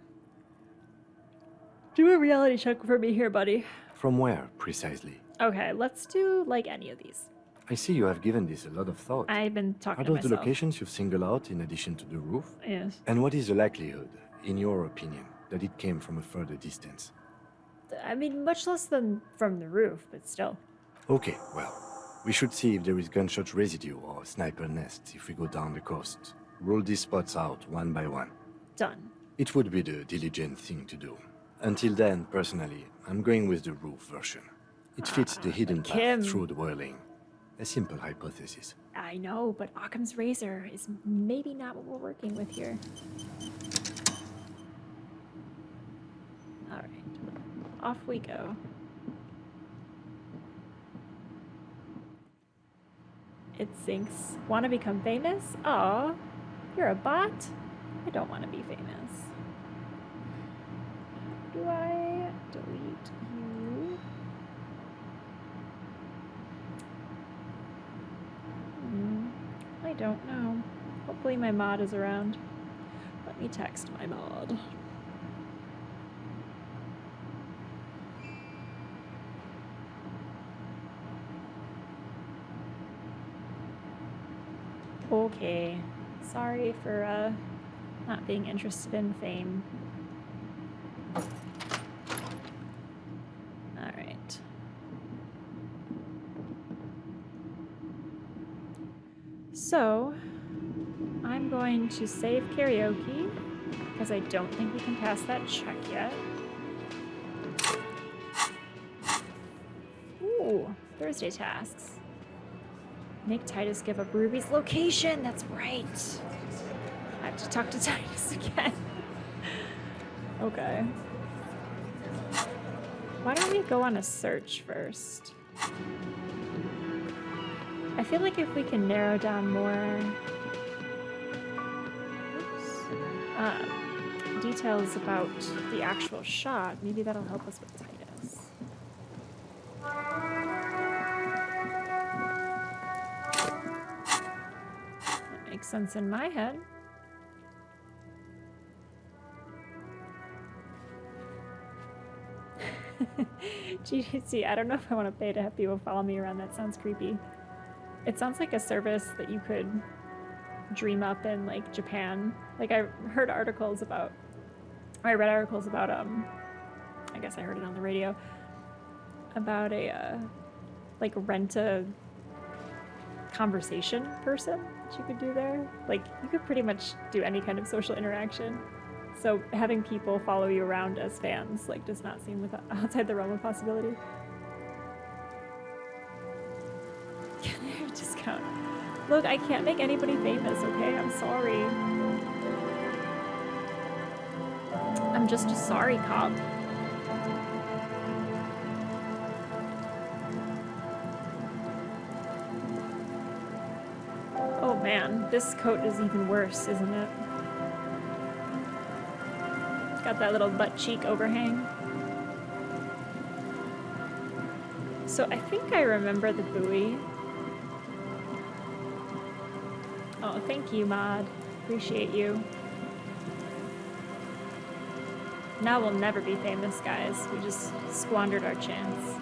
do a reality check for me here, buddy. From where, precisely? Okay, let's do like any of these. I see you have given this a lot of thought. I've been talking Are to those the myself. locations you've singled out in addition to the roof? Yes. And what is the likelihood, in your opinion, that it came from a further distance? I mean, much less than from the roof, but still. Okay, well, we should see if there is gunshot residue or sniper nest if we go down the coast. Roll these spots out one by one. Done. It would be the diligent thing to do. Until then, personally, I'm going with the roof version. It fits the hidden path Kim. through the whirling. A simple hypothesis. I know, but Occam's razor is maybe not what we're working with here. All right, off we go. It sinks. Want to become famous? Aw, you're a bot? I don't want to be famous. Do I delete you? I don't know. Hopefully my mod is around. Let me text my mod. Okay. Sorry for not being interested in fame. Alright. So, I'm going to save karaoke because I don't think we can pass that check yet. Ooh, Thursday tasks. Make Titus give up Ruby's location. That's right. I have to talk to Titus again. Okay. Why don't we go on a search first? I feel like if we can narrow down more details about the actual shot, maybe that'll help us with Titus. That makes sense in my head. GDC, I don't know if I want to pay to have people follow me around. That sounds creepy. It sounds like a service that you could dream up in like Japan. Like I heard articles about, or I read articles about, I guess I heard it on the radio, about a, like rent a conversation person that you could do there. Like you could pretty much do any kind of social interaction. So having people follow you around as fans like does not seem outside the realm of possibility. Can I have a discount? Look, I can't make anybody famous, okay? I'm sorry. I'm just a sorry cop. Oh man, this coat is even worse, isn't it? It's got that little butt cheek overhang. So I think I remember the buoy. Oh, thank you, Mod. Appreciate you. Now we'll never be famous, guys. We just squandered our chance.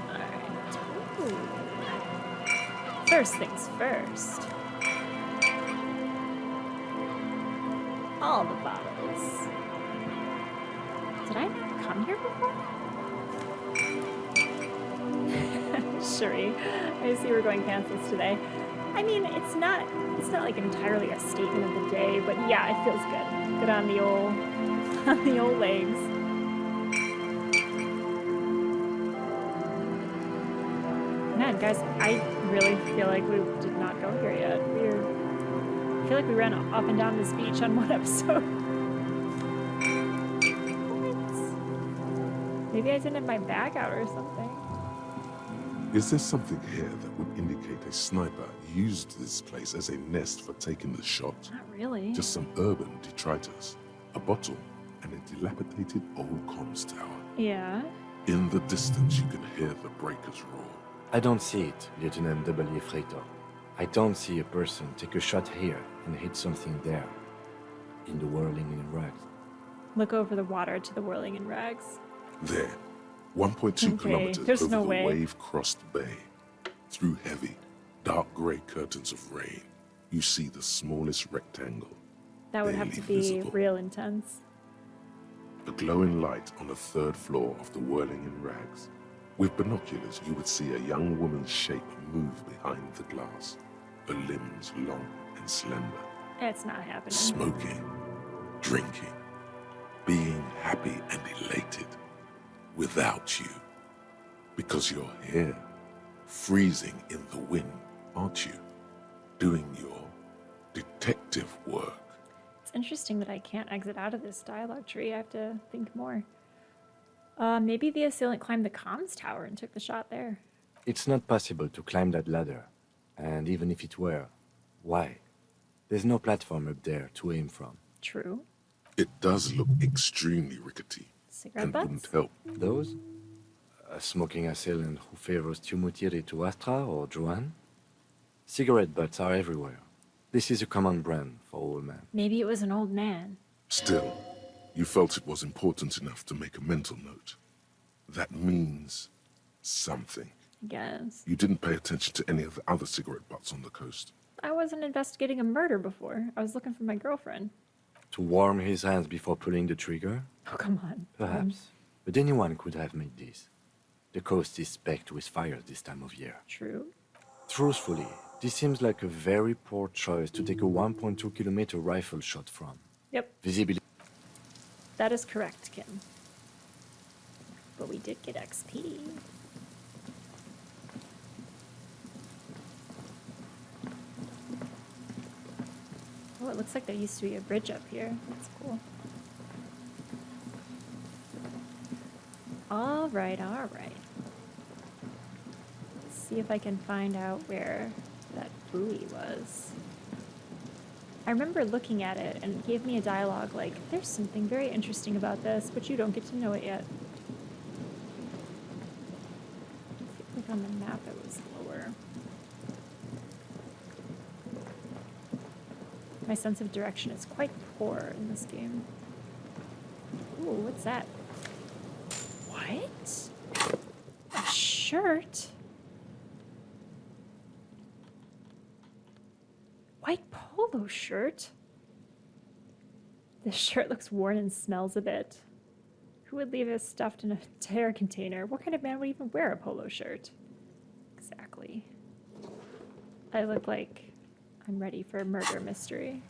Alright. Ooh. First things first. All the bottles. Did I not come here before? Sherry, I see we're going pantsless today. I mean, it's not like entirely a statement of the day, but yeah, it feels good. Good on the old legs. Man, guys, I really feel like we did not go here yet. I feel like we ran up and down this beach on one episode. What? Maybe I didn't have my bag out or something. Is there something here that would indicate a sniper used this place as a nest for taking the shot? Not really. Just some urban detritus, a bottle, and a dilapidated old comms tower. Yeah. In the distance, you can hear the breakers roar. I don't see it, Lieutenant W. Freighter. I don't see a person take a shot here and hit something there. In the whirling in rags. Look over the water to the whirling in rags. There, 1.2 kilometers there's over no the way. wave-crossed bay. Through heavy, dark grey curtains of rain, you see the smallest rectangle. That would have to barely be visible. real intense. A glowing light on the third floor of the whirling in rags. With binoculars, you would see a young woman's shape move behind the glass, her limbs long and slender, It's not happening. smoking, drinking, being happy and elated. Without you. Because you're here, freezing in the wind, aren't you? Doing your detective work. It's interesting that I can't exit out of this dialogue tree. I have to think more. Maybe the assailant climbed the comms tower and took the shot there. It's not possible to climb that ladder. And even if it were, why? There's no platform up there to aim from. True. It does look extremely rickety Cigarette and butts? wouldn't help. Those? A smoking assailant who favors Tumutiri to Astra or Joanne? Cigarette butts are everywhere. This is a common brand for all men. Maybe it was an old man. Still, you felt it was important enough to make a mental note. That means something. I guess. You didn't pay attention to any of the other cigarette butts on the coast. I wasn't investigating a murder before. I was looking for my girlfriend. To warm his hands before pulling the trigger? Oh, come on. Perhaps. But anyone could have made this. The coast is specked with fires this time of year. True. Truthfully, this seems like a very poor choice to take a 1.2 kilometer rifle shot from. Yep. Visibility. That is correct, Kim. But we did get XP. Oh, it looks like there used to be a bridge up here. That's cool. All right, all right. Let's see if I can find out where that buoy was. I remember looking at it and it gave me a dialogue like, there's something very interesting about this, but you don't get to know it yet. I feel like on the map it was lower. My sense of direction is quite poor in this game. Ooh, what's that? What? A shirt? White polo shirt? This shirt looks worn and smells a bit. Who would leave his stuff in a tear container? What kind of man would even wear a polo shirt? Exactly. I look like I'm ready for a murder mystery.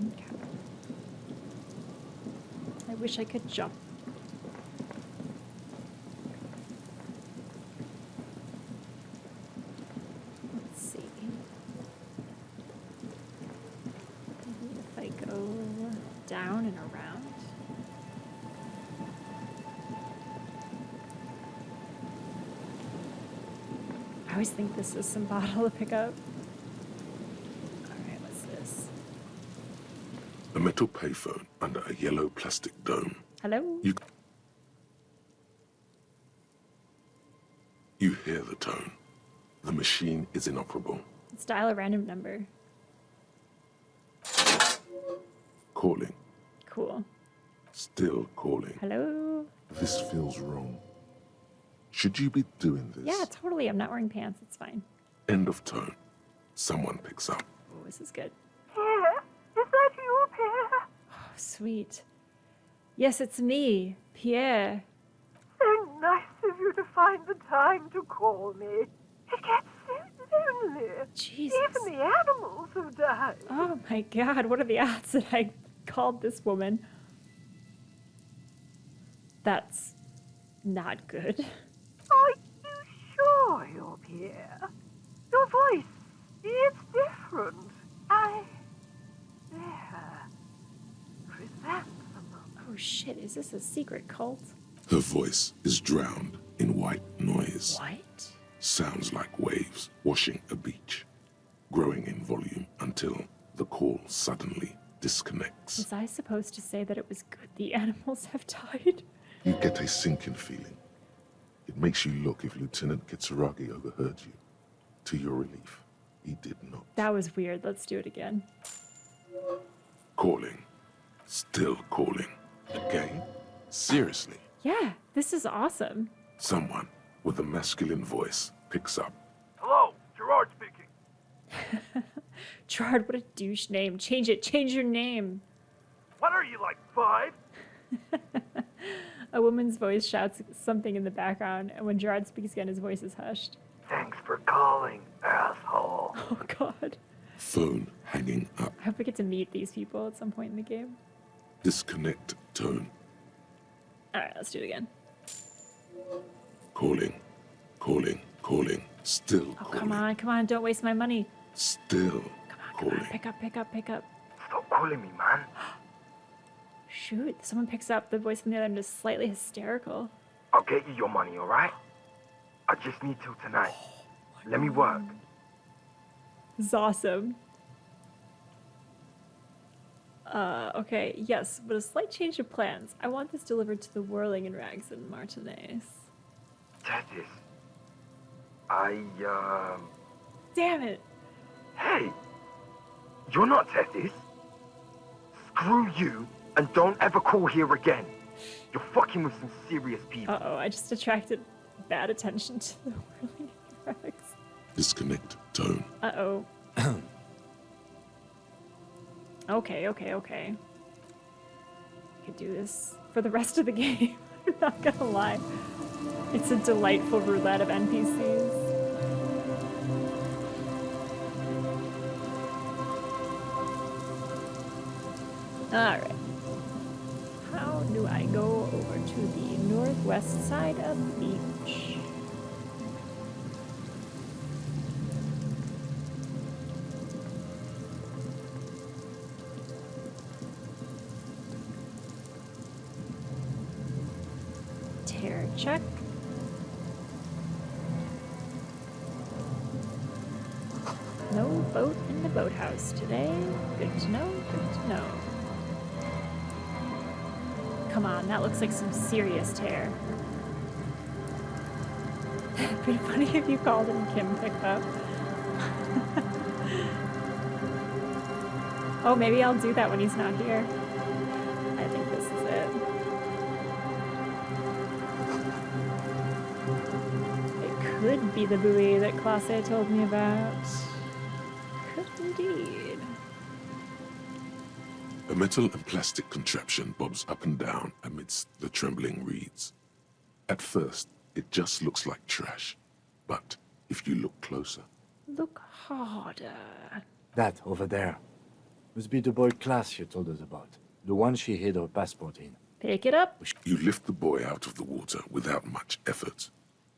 Okay. I wish I could jump. down and around. I always think this is some bottle to pick up. Alright, what's this? A metal payphone under a yellow plastic dome. Hello? You hear the tone. The machine is inoperable. Let's dial a random number. Calling. Cool. Still calling. Hello? This feels wrong. Should you be doing this? Yeah, totally. I'm not wearing pants. It's fine. End of tone. Someone picks up. Oh, this is good. Pierre, is that you, Pierre? Oh, sweet. Yes, it's me, Pierre. So nice of you to find the time to call me. It gets so lonely. Jesus. Even the animals have died. Oh my god, what are the odds that I called this woman? That's not good. Are you sure you're Pierre? Your voice, it's different. There. Chrysanthemum. Oh shit, is this a secret cult? Her voice is drowned in white noise. What? Sounds like waves washing a beach, growing in volume until the call suddenly disconnects. Was I supposed to say that it was good the animals have died? You get a sinking feeling. It makes you look if Lieutenant Kitsuragi overheard you. To your relief, he did not. That was weird. Let's do it again. Calling. Still calling. Again? Seriously? Yeah, this is awesome. Someone with a masculine voice picks up. Hello, Gerard speaking. Gerard, what a douche name. Change it. Change your name. What are you, like 5? A woman's voice shouts something in the background, and when Gerard speaks again, his voice is hushed. Thanks for calling, asshole. Oh god. Phone hanging up. I hope we get to meet these people at some point in the game. Disconnect tone. Alright, let's do it again. Calling. Calling. Calling. Still Oh, calling. come on, don't waste my money. Still Come on, calling. pick up. Stop calling me, man. Shoot, someone picks up, the voice on the other end is slightly hysterical. I'll get you your money, alright? I just need till tonight. Let me work. This is awesome. Okay, yes, but a slight change of plans. I want this delivered to the Whirling in Rags in Martinez. Titus. Damn it! Hey! You're not Titus. Screw you, and don't ever call here again. You're fucking with some serious people. Uh-oh, I just attracted bad attention to the Whirling in Rags. Disconnect tone. Uh-oh. Okay. I could do this for the rest of the game. I'm not gonna lie. It's a delightful roulette of NPCs. Alright. How do I go over to the northwest side of the beach? Tear check. No boat in the boathouse today. Good to know, good to know. Come on, that looks like some serious tear. It'd be funny if you called and Kim picked up. Oh, maybe I'll do that when he's not here. I think this is it. It could be the buoy that Klaasje told me about. Could indeed. A metal and plastic contraption bobs up and down amidst the trembling reeds. At first, it just looks like trash. But if you look closer, Look harder. That over there must be the boy Klaasje told us about. The one she hid her passport in. Pick it up. you lift the buoy out of the water without much effort.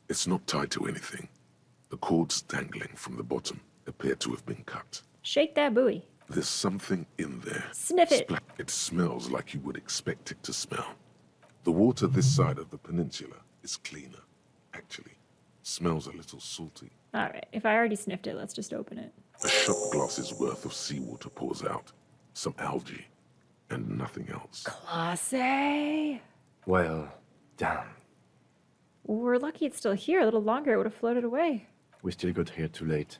It's not tied to anything. The cords dangling from the bottom appear to have been cut. Shake that buoy. There's something in there. Sniff it. It smells like you would expect it to smell. The water this side of the peninsula is cleaner, actually. Smells a little salty. All right, if I already sniffed it, let's just open it. A shot glass's worth of seawater pours out. Some algae, and nothing else. Klaasje! Well, damn. We're lucky it's still here. A little longer, it would have floated away. We still got here too late.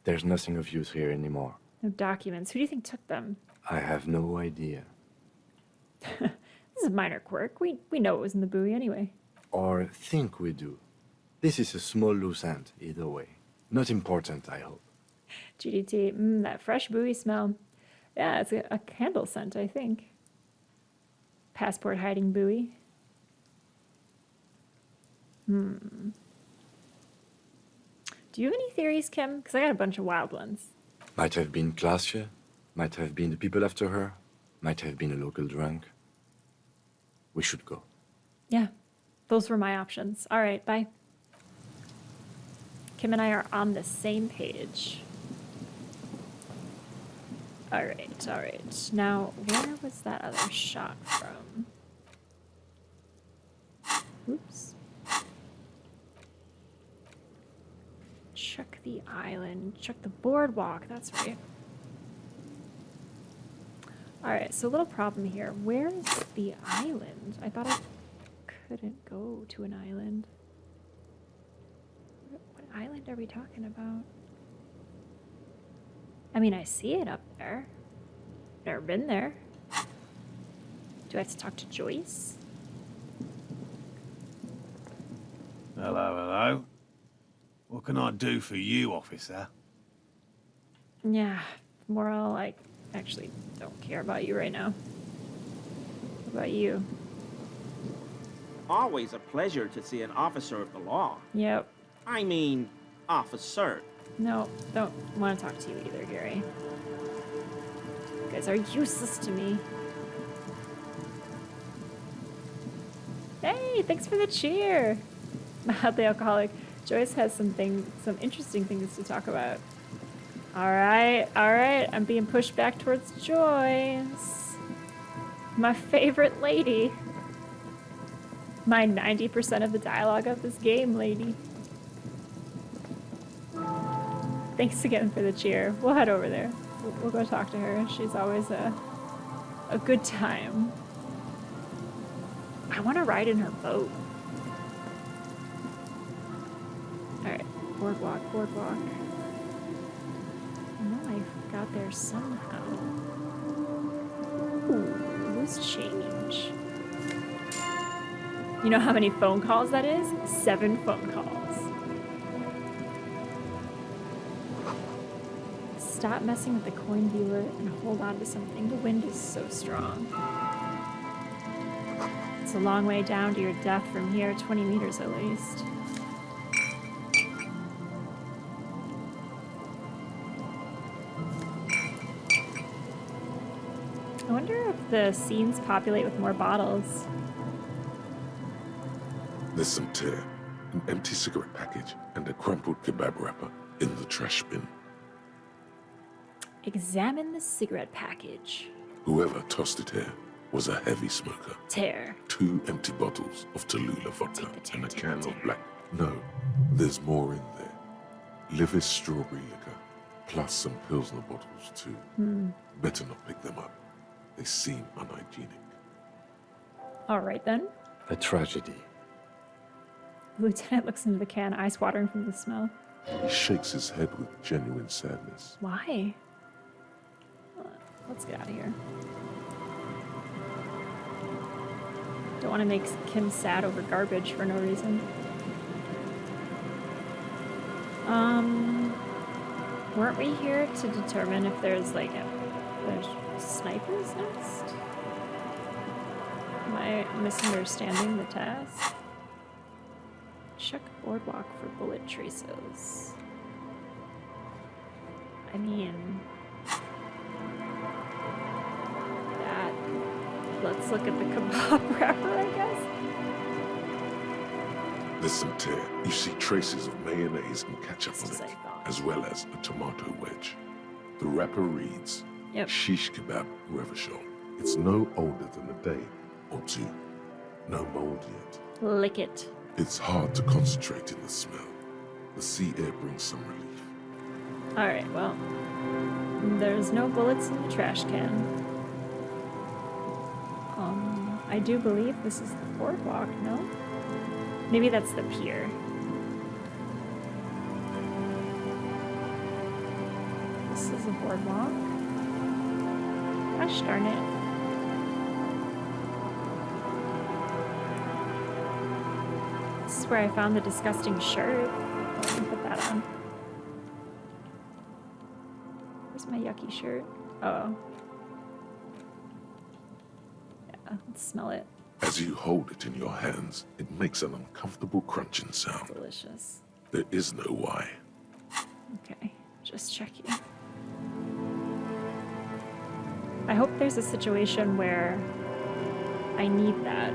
There's nothing of use here anymore. No documents. Who do you think took them? I have no idea. This is a minor quirk. We know it was in the buoy anyway. Or think we do. This is a small loose end, either way. Not important, I hope. GDT. That fresh buoy smell. Yeah, it's a candle scent, I think. Passport hiding buoy. Do you have any theories, Kim? Because I got a bunch of wild ones. Might have been Klaasje, might have been the people after her, might have been a local drunk. We should go. Yeah, those were my options. All right, bye. Kim and I are on the same page. All right, all right. Now, where was that other shot from? Oops. Check the island. Check the boardwalk. That's right. All right, so a little problem here. Where is the island? I thought I couldn't go to an island. What island are we talking about? I mean, I see it up there. Never been there. Do I have to talk to Joyce? Hello, hello. What can I do for you, officer? Yeah, Moral, I actually don't care about you right now. What about you? Always a pleasure to see an officer of the law. Yep. I mean, officer. No, don't want to talk to you either, Gary. You guys are useless to me. Hey, thanks for the cheer. Mildly alcoholic. Joyce has some interesting things to talk about. All right. I'm being pushed back towards Joyce. My favorite lady. My 90% of the dialogue of this game, lady. Thanks again for the cheer. We'll head over there. We'll go talk to her. She's always a good time. I want to ride in her boat. Alright, boardwalk. I know I got there somehow. Ooh, loose change. You know how many phone calls that is? 7 phone calls. Stop messing with the coin dealer and hold on to something. The wind is so strong. It's a long way down to your death from here, 20 meters at least. I wonder if the scenes populate with more bottles. There's some tear, an empty cigarette package, and a crumpled kebab wrapper in the trash bin. Examine the cigarette package. Whoever tossed it here was a heavy smoker. Tear. 2 empty bottles of Tallulah vodka Take the and a tear, can take the of black. No, there's more in there. Livis strawberry liquor, plus some Pilsner bottles too. Better not pick them up. They seem unhygienic. All right then. A tragedy. The lieutenant looks into the can, eyes watering from the smell. He shakes his head with genuine sadness. Why? Let's get out of here. Don't want to make Kim sad over garbage for no reason. Weren't we here to determine if there's there's snipers next? Am I misunderstanding the task? Check boardwalk for bullet traces. I mean, that. Let's look at the kebab wrapper, I guess. There's some tear. You see traces of mayonnaise and ketchup Just on as I it, thought. as well as a tomato wedge. The wrapper reads, Yep. Shish Kebab Revachol. It's no older than a day or two. No mold yet. Lick it. It's hard to concentrate in the smell. The sea air brings some relief. Alright, well. There's no bullets in the trash can. I do believe this is the boardwalk, no? Maybe that's the pier. This is a boardwalk. Gosh darn it. This is where I found the disgusting shirt. I can put that on. Where's my yucky shirt? Oh. Yeah, let's smell it. As you hold it in your hands, it makes an uncomfortable crunching sound. Delicious. There is no why. Okay, just checking. I hope there's a situation where I need that.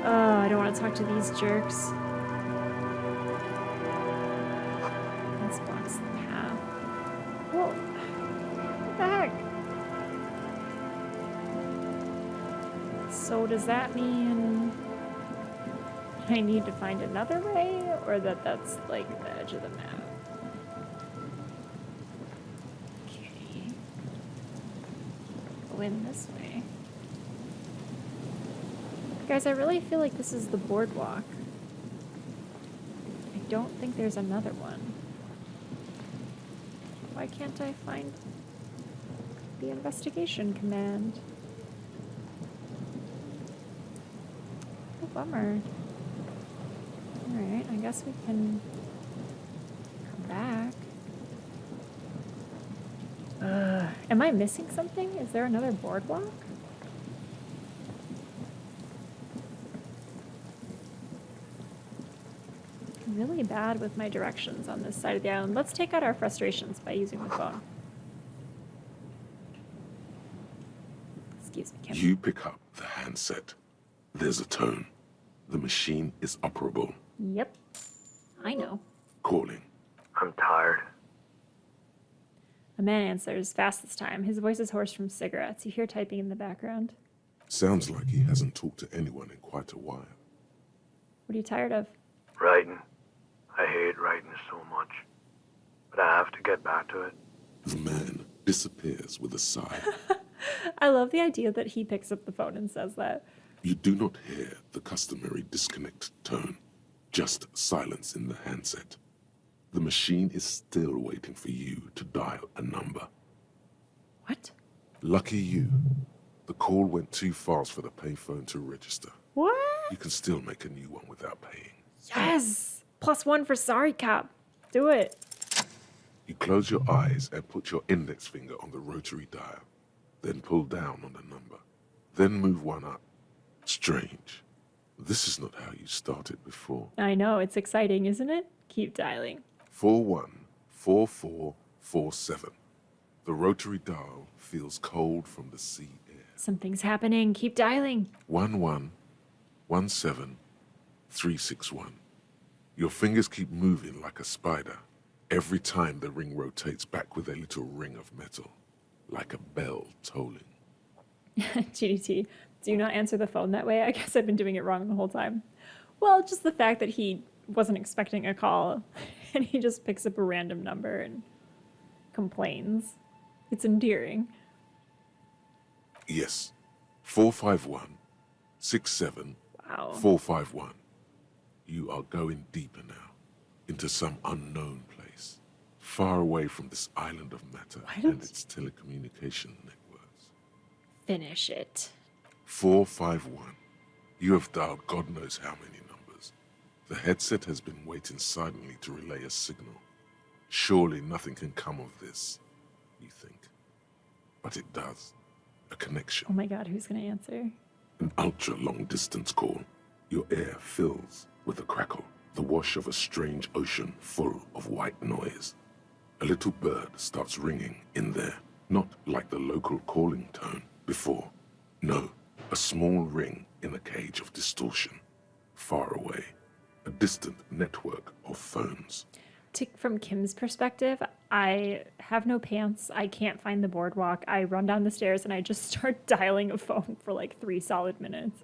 Oh, I don't want to talk to these jerks. Let's box the path. Whoa. What the heck? So does that mean I need to find another way, or that's like the edge of the map? Okay. Go in this way. Guys, I really feel like this is the boardwalk. I don't think there's another one. Why can't I find the investigation command? Oh, bummer. Alright, I guess we can come back. Am I missing something? Is there another boardwalk? I'm really bad with my directions on this side of the island. Let's take out our frustrations by using the phone. Excuse me, Kim. You pick up the handset. There's a tone. The machine is operable. Yep. I know. Calling. I'm tired. A man answers, fast this time. His voice is hoarse from cigarettes. You hear typing in the background. Sounds like he hasn't talked to anyone in quite a while. What are you tired of? Writing. I hate writing so much. But I have to get back to it. The man disappears with a sigh. I love the idea that he picks up the phone and says that. You do not hear the customary disconnect tone, just silence in the handset. The machine is still waiting for you to dial a number. What? Lucky you. The call went too fast for the payphone to register. What? You can still make a new one without paying. Yes! +1 for sorry cap. Do it. You close your eyes and put your index finger on the rotary dial. Then pull down on the number. Then move one up. Strange. This is not how you started before. I know, it's exciting, isn't it? Keep dialing. 414447. The rotary dial feels cold from the sea air. Something's happening. Keep dialing. 1117361. Your fingers keep moving like a spider. Every time the ring rotates back with a little ring of metal, like a bell tolling. GDT, do not answer the phone that way. I guess I've been doing it wrong the whole time. Well, just the fact that he wasn't expecting a call and he just picks up a random number and complains. It's endearing. Yes. 451-67-451. Wow. You are going deeper now, into some unknown place, far away from this island of matter and its telecommunication networks. Finish it. 451. You have dialed God knows how many numbers. The headset has been waiting silently to relay a signal. Surely nothing can come of this, you think. But it does. A connection. Oh my god, who's gonna answer? An ultra-long distance call. Your air fills with a crackle, the wash of a strange ocean full of white noise. A little bird starts ringing in there, not like the local calling tone before. No, a small ring in a cage of distortion, far away, a distant network of phones. From Kim's perspective, I have no pants. I can't find the boardwalk. I run down the stairs and I just start dialing a phone for like 3 solid minutes.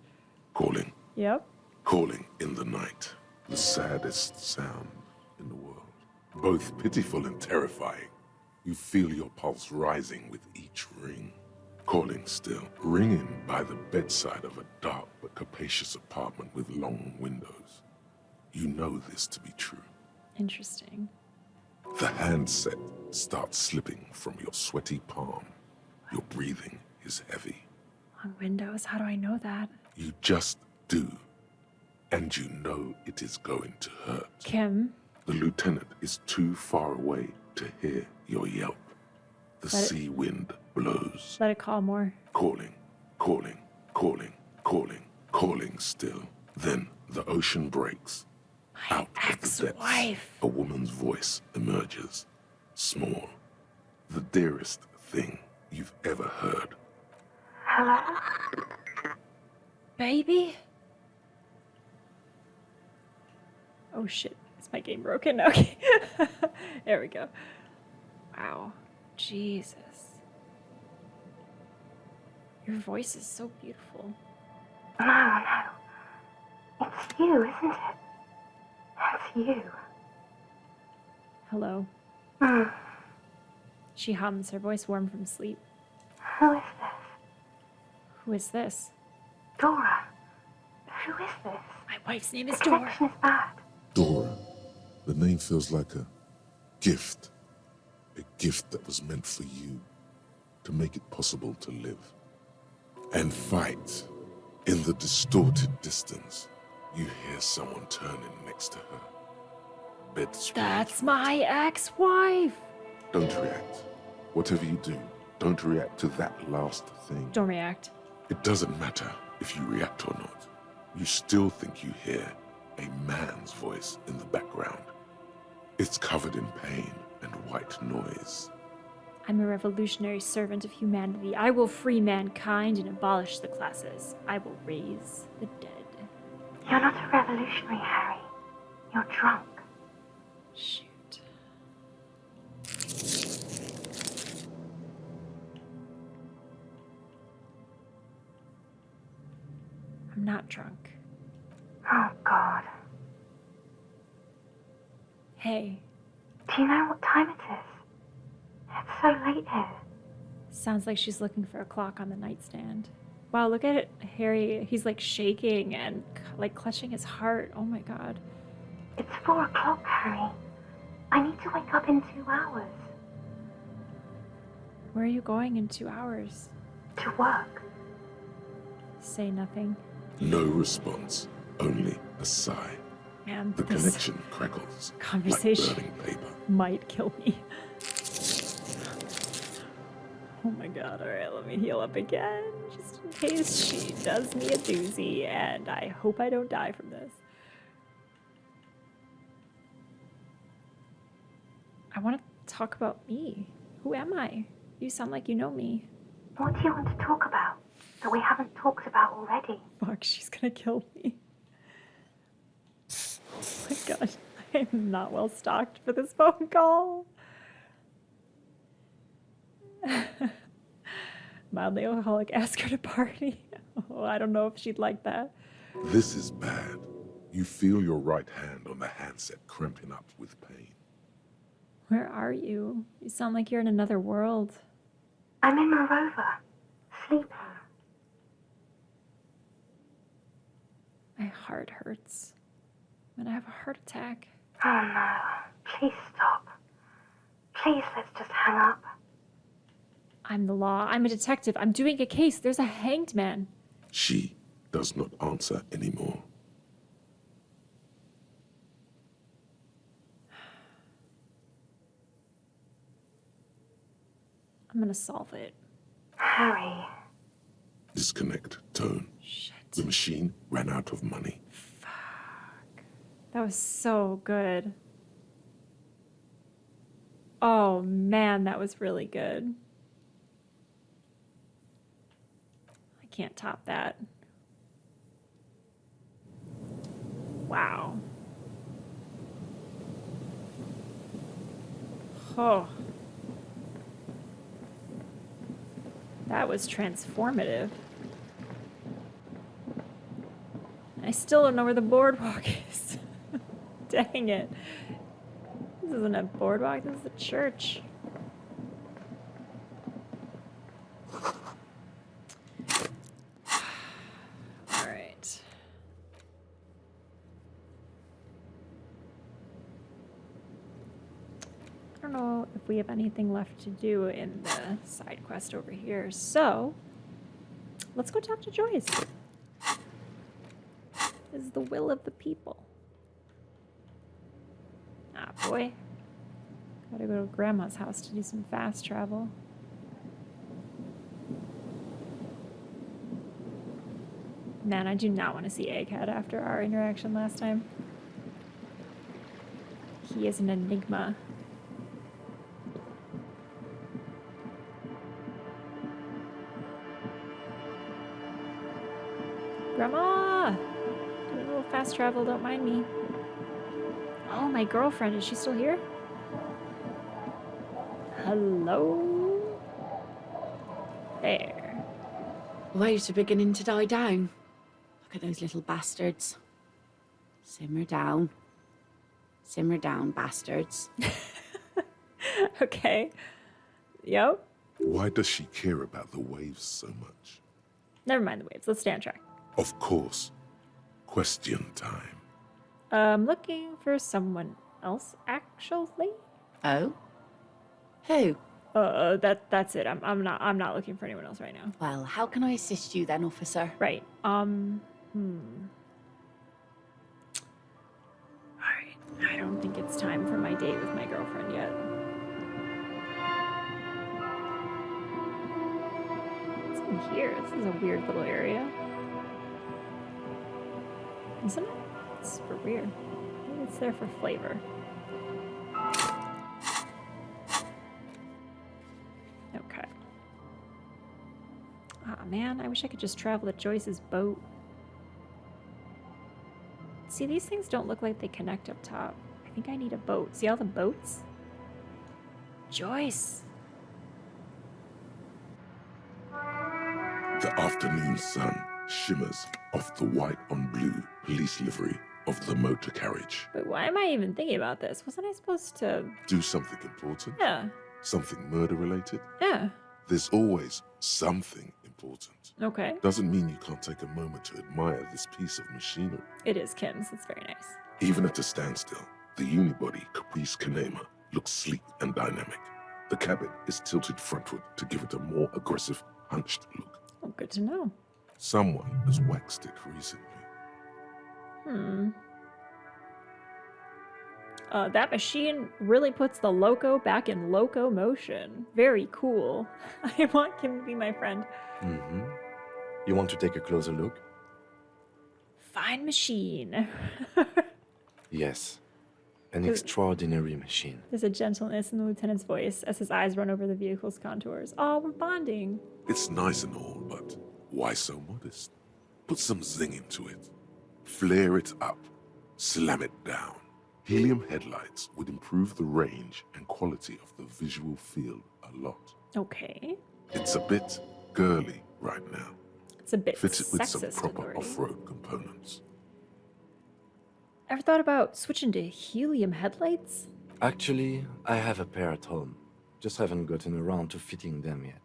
Calling, Yep. calling in the night. The saddest sound in the world. Both pitiful and terrifying. You feel your pulse rising with each ring. Calling still, ringing by the bedside of a dark but capacious apartment with long windows. You know this to be true. Interesting. The handset starts slipping from your sweaty palm. Your breathing is heavy. Long windows, how do I know that? You just do. And you know it is going to hurt. Kim, The lieutenant is too far away to hear your yelp. The sea wind blows. let it call more. Calling, calling, calling, calling, calling still. Then the ocean breaks. Out of the depths, Ex-wife. a woman's voice emerges. Small. The dearest thing you've ever heard. Hello? Baby? Oh shit, is my game broken? Okay. There we go. Wow. Jesus. Your voice is so beautiful. No, no. It's you, isn't it? That's you. Hello. Hmm. She hums, her voice warm from sleep. Who is this? Who is this? Dora. Who is this? My wife's name is The Dora. connection is bad. Dora. The name feels like a gift. A gift that was meant for you. To make it possible to live. And fight. In the distorted distance, you hear someone turning next to her. Bedspread. That's my ex-wife. Don't react. Whatever you do, don't react to that last thing. Don't react. It doesn't matter if you react or not. You still think you hear a man's voice in the background. It's covered in pain and white noise. I'm a revolutionary servant of humanity. I will free mankind and abolish the classes. I will raise the dead. You're not a revolutionary, Harry. You're drunk. Shoot. I'm not drunk. Oh, God. Hey, Do you know what time it is? It's so late here. sounds like she's looking for a clock on the nightstand. Wow, look at it, Harry. He's like shaking and like clutching his heart. Oh my God. It's 4 o'clock, Harry. I need to wake up in 2 hours. Where are you going in 2 hours? To work. Say nothing. No response, only a sigh. Man, The this connection crackles conversation like burning paper. might kill me. Oh my God, alright, let me heal up again, just in case she does me a doozy, and I hope I don't die from this. I want to talk about me. Who am I? You sound like you know me. What do you want to talk about that we haven't talked about already? Fuck, she's gonna kill me. Oh my gosh, I am not well stocked for this phone call. Mildly alcoholic, ask her to party. Oh, I don't know if she'd like that. This is bad. You feel your right hand on the handset cramping up with pain. Where are you? You sound like you're in another world. I'm in my rover, sleeping. My heart hurts. I'm gonna have a heart attack. Oh no, please stop. Please, let's just hang up. I'm the law. I'm a detective. I'm doing a case. There's a hanged man. She does not answer anymore. I'm gonna solve it. Harry. Disconnect tone. Shit. The machine ran out of money. That was so good. Oh man, that was really good. I can't top that. Wow. Oh. That was transformative. I still don't know where the boardwalk is. Dang it. This isn't a boardwalk, this is a church. Alright. I don't know if we have anything left to do in the side quest over here, so let's go talk to Joyce. This is the will of the people. Ah, boy. Gotta go to Grandma's house to do some fast travel. Man, I do not want to see Egghead after our interaction last time. He is an enigma. Grandma! Do a little fast travel, don't mind me. Oh, my girlfriend, is she still here? Hello? There. Waves are beginning to die down. Look at those little bastards. Simmer down. Simmer down, bastards. Okay. Yep. Why does she care about the waves so much? Never mind the waves. Let's stay on track. Of course. Question time. I'm looking for someone else, actually. Oh? Who? That's it. I'm not looking for anyone else right now. Well, how can I assist you then, officer? Right. Alright. I don't think it's time for my date with my girlfriend yet. What's in here? This is a weird little area. Isn't it? It's super weird. Maybe it's there for flavor. Okay. Ah, man, I wish I could just travel to Joyce's boat. See, these things don't look like they connect up top. I think I need a boat. See all the boats? Joyce! The afternoon sun shimmers off the white on blue police livery of the motor carriage. But why am I even thinking about this? Wasn't I supposed to... Do something important? Yeah. Something murder related? Yeah. There's always something important. Okay. Doesn't mean you can't take a moment to admire this piece of machinery. It is Kim's. It's very nice. Even at a standstill, the unibody Caprice Kanema looks sleek and dynamic. The cabin is tilted frontward to give it a more aggressive, hunched look. Oh, good to know. Someone has waxed it recently. That machine really puts the loco back in loco motion. Very cool. I want Kim to be my friend. Mm-hmm. You want to take a closer look? Fine machine. Yes. An extraordinary machine. There's a gentleness in the lieutenant's voice as his eyes run over the vehicle's contours. Oh, we're bonding. It's nice and all, but why so modest? Put some zing into it. Flare it up. Slam it down. Helium headlights would improve the range and quality of the visual field a lot. Okay. It's a bit girly right now. It's a bit Fit it with some sexist proper already. off-road components. Ever thought about switching to helium headlights? Actually, I have a pair at home. Just haven't gotten around to fitting them yet.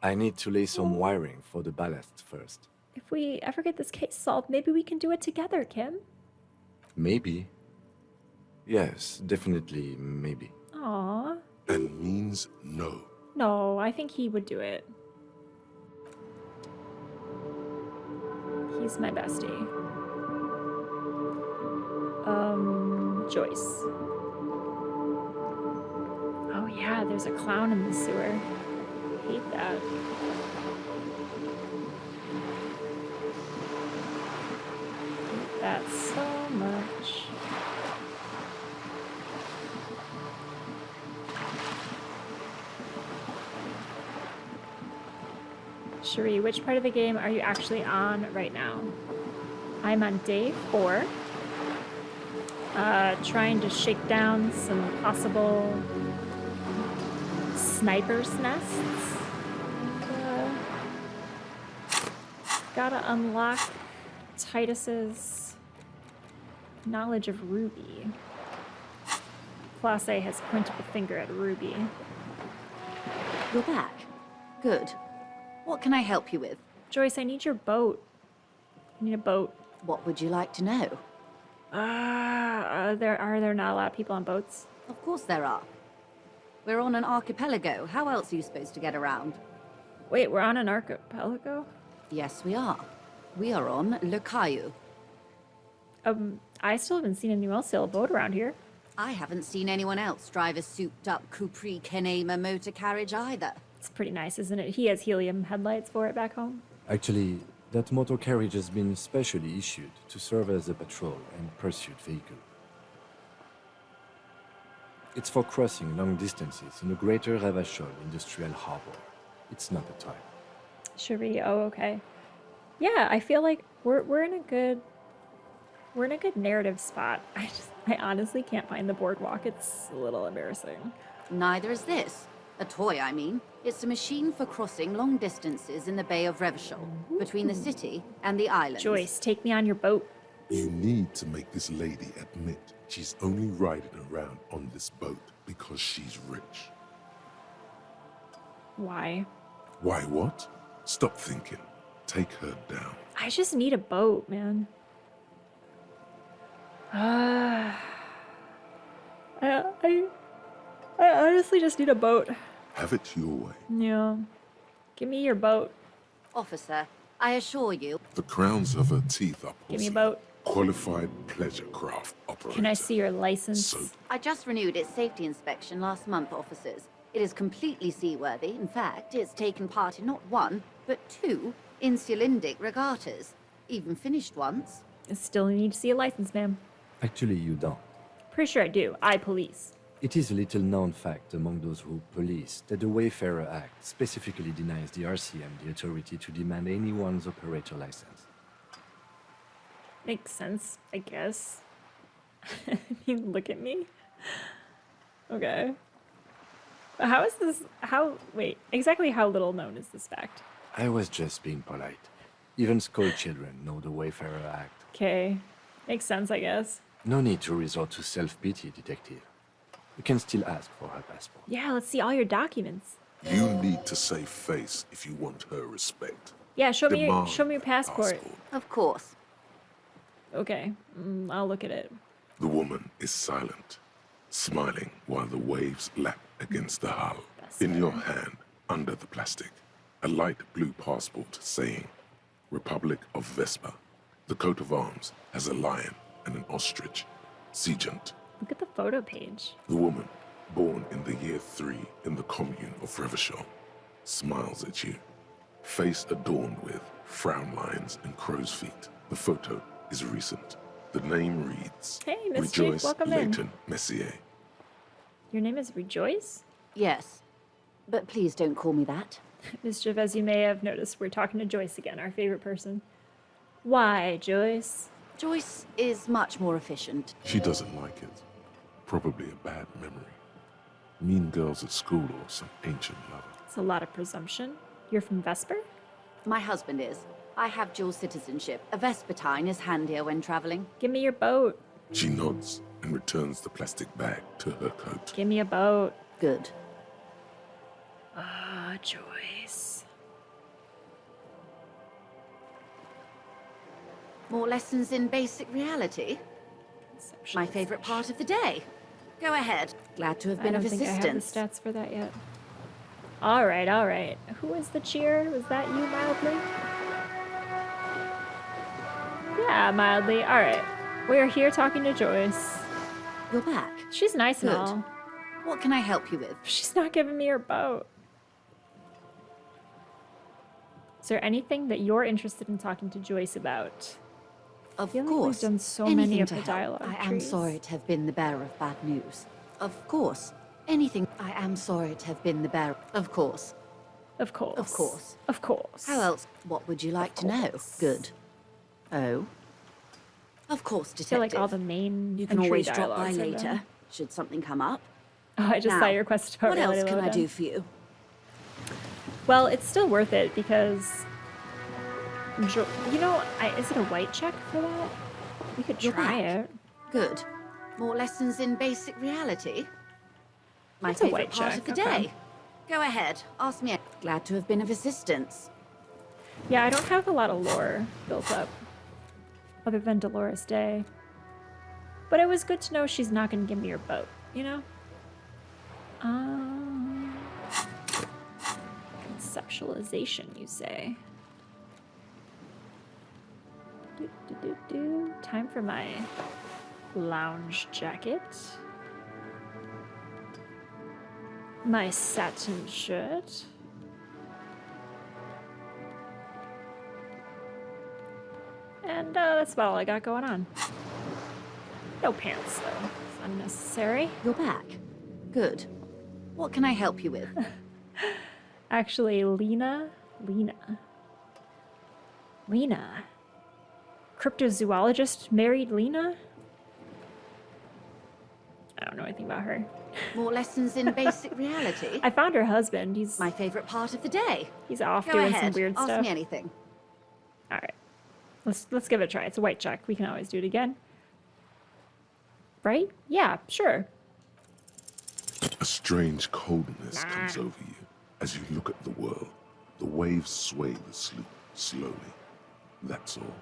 I need to lay some wiring for the ballast first. If we ever get this case solved, maybe we can do it together, Kim. Maybe. Yes, definitely maybe. Aww. And means no. No, I think he would do it. He's my bestie. Joyce. Oh yeah, there's a clown in the sewer. I hate that. Hate that so much. Cherie, which part of the game are you actually on right now? I'm on day 4. Trying to shake down some possible sniper's nests. Gotta unlock Titus's knowledge of Ruby. Klaasje has pointed the finger at Ruby. You're back. Good. What can I help you with? Joyce, I need your boat. I need a boat. What would you like to know? Are there not a lot of people on boats? Of course there are. We're on an archipelago. How else are you supposed to get around? Wait, we're on an archipelago? Yes, we are. We are on Le Caillou. I still haven't seen anyone else sail a boat around here. I haven't seen anyone else drive a souped-up Capri Kenema motor carriage either. It's pretty nice, isn't it? He has helium headlights for it back home. Actually, that motor carriage has been specially issued to serve as a patrol and pursuit vehicle. It's for crossing long distances in the greater Ravachol industrial harbor. It's not a type. Should we? Oh, okay. Yeah, I feel like we're in a good narrative spot. I honestly can't find the boardwalk. It's a little embarrassing. Neither is this. A toy, I mean. It's a machine for crossing long distances in the Bay of Revachol, between the city and the islands. Joyce, take me on your boat. You need to make this lady admit she's only riding around on this boat because she's rich. Why? Why what? Stop thinking. Take her down. I just need a boat, man. I honestly just need a boat. Have it your way. Yeah. Give me your boat. Officer, I assure you. The crowns of her teeth are Give me a porcelain. boat. Qualified pleasure craft operator. Can I see your license? So, I just renewed its safety inspection last month, officers. It is completely seaworthy. In fact, it's taken part in not one, but two insulindic regattas. Even finished once. I still need to see a license, ma'am. Actually, you don't. Pretty sure I do. I police. It is a little known fact among those who police that the Wayfarer Act specifically denies the RCM the authority to demand anyone's operator license. Makes sense, I guess. You look at me. Okay. But how is this? Wait, exactly how little known is this fact? I was just being polite. Even school children know the Wayfarer Act. Okay. Makes sense, I guess. No need to resort to self-pity, detective. You can still ask for her passport. Yeah, let's see all your documents. you need to save face if you want her respect. Yeah, show me Demand your passport. Of course. Okay, I'll look at it. The woman is silent, smiling while the waves lap against the hull. In your hand, under the plastic, a light blue passport saying, Republic of Vespa. The coat of arms has a lion and an ostrich. Seagent. Look at the photo page. The woman, born in the year 3 in the commune of Revachol, smiles at you. Face adorned with frown lines and crow's feet. The photo is recent. The name reads, Hey, Miss Chief, Rejoice welcome in. Leighton Messier. Your name is Rejoice? Yes. But please don't call me that. Mischief, as you may have noticed, we're talking to Joyce again, our favorite person. Why, Joyce? Joyce is much more efficient. She doesn't like it. Probably a bad memory. Mean girls at school or some ancient lover. It's a lot of presumption. You're from Vesper? My husband is. I have dual citizenship. A Vespertine is handier when traveling. Give me your boat. She nods and returns the plastic bag to her coat. Give me a boat. Good. Ah, Joyce. More lessons in basic reality? My favorite part of the day. Go ahead. Glad to have been I of don't think I have the assistance. stats for that yet. All right. Who was the cheer? Was that you, Mildly? Yeah, Mildly. All right. We are here talking to Joyce. You're back. She's nice and Good. all. What can I help you with? She's not giving me her boat. Is there anything that you're interested in talking to Joyce about? Of feel like we've course. done so Anything many of to the help. dialogue I am trees. sorry to have been the bearer of bad news. Of course. Anything. I am sorry to have been the bearer. Of course. Of course. Of course. Of course. How else? What would you like to know? Good. Oh. Of course, I detective. feel like all the main You can entry always drop by dialogues are later, done. should something come up. Oh, I just saw Now, your quest about what else reality can I load-in. do for you? Well, it's still worth it because, you know, is it a white check for that? We could You're try back. it. Good. More lessons in basic reality? My That's a favorite white part check, of the okay. day. Go ahead, ask me. Glad to have been of assistance. Yeah, I don't have a lot of lore built up, other than Dolores Day. But it was good to know she's not going to give me her boat, you know? Conceptualization, you say? Time for my lounge jacket. My satin shirt. And that's about all I got going on. No pants, though. It's unnecessary. You're back. Good. What can I help you with? Actually, Lena. Cryptozoologist married Lena? I don't know anything about her. More lessons in basic reality? I found her husband. He's My favorite part of the day. he's off Go doing ahead, some weird ask stuff. me anything. All right, let's give it a try. It's a white check. We can always do it again, right? Yeah, sure. A strange coldness comes over you as you look at the world. The waves sway the sloop slowly. That's all.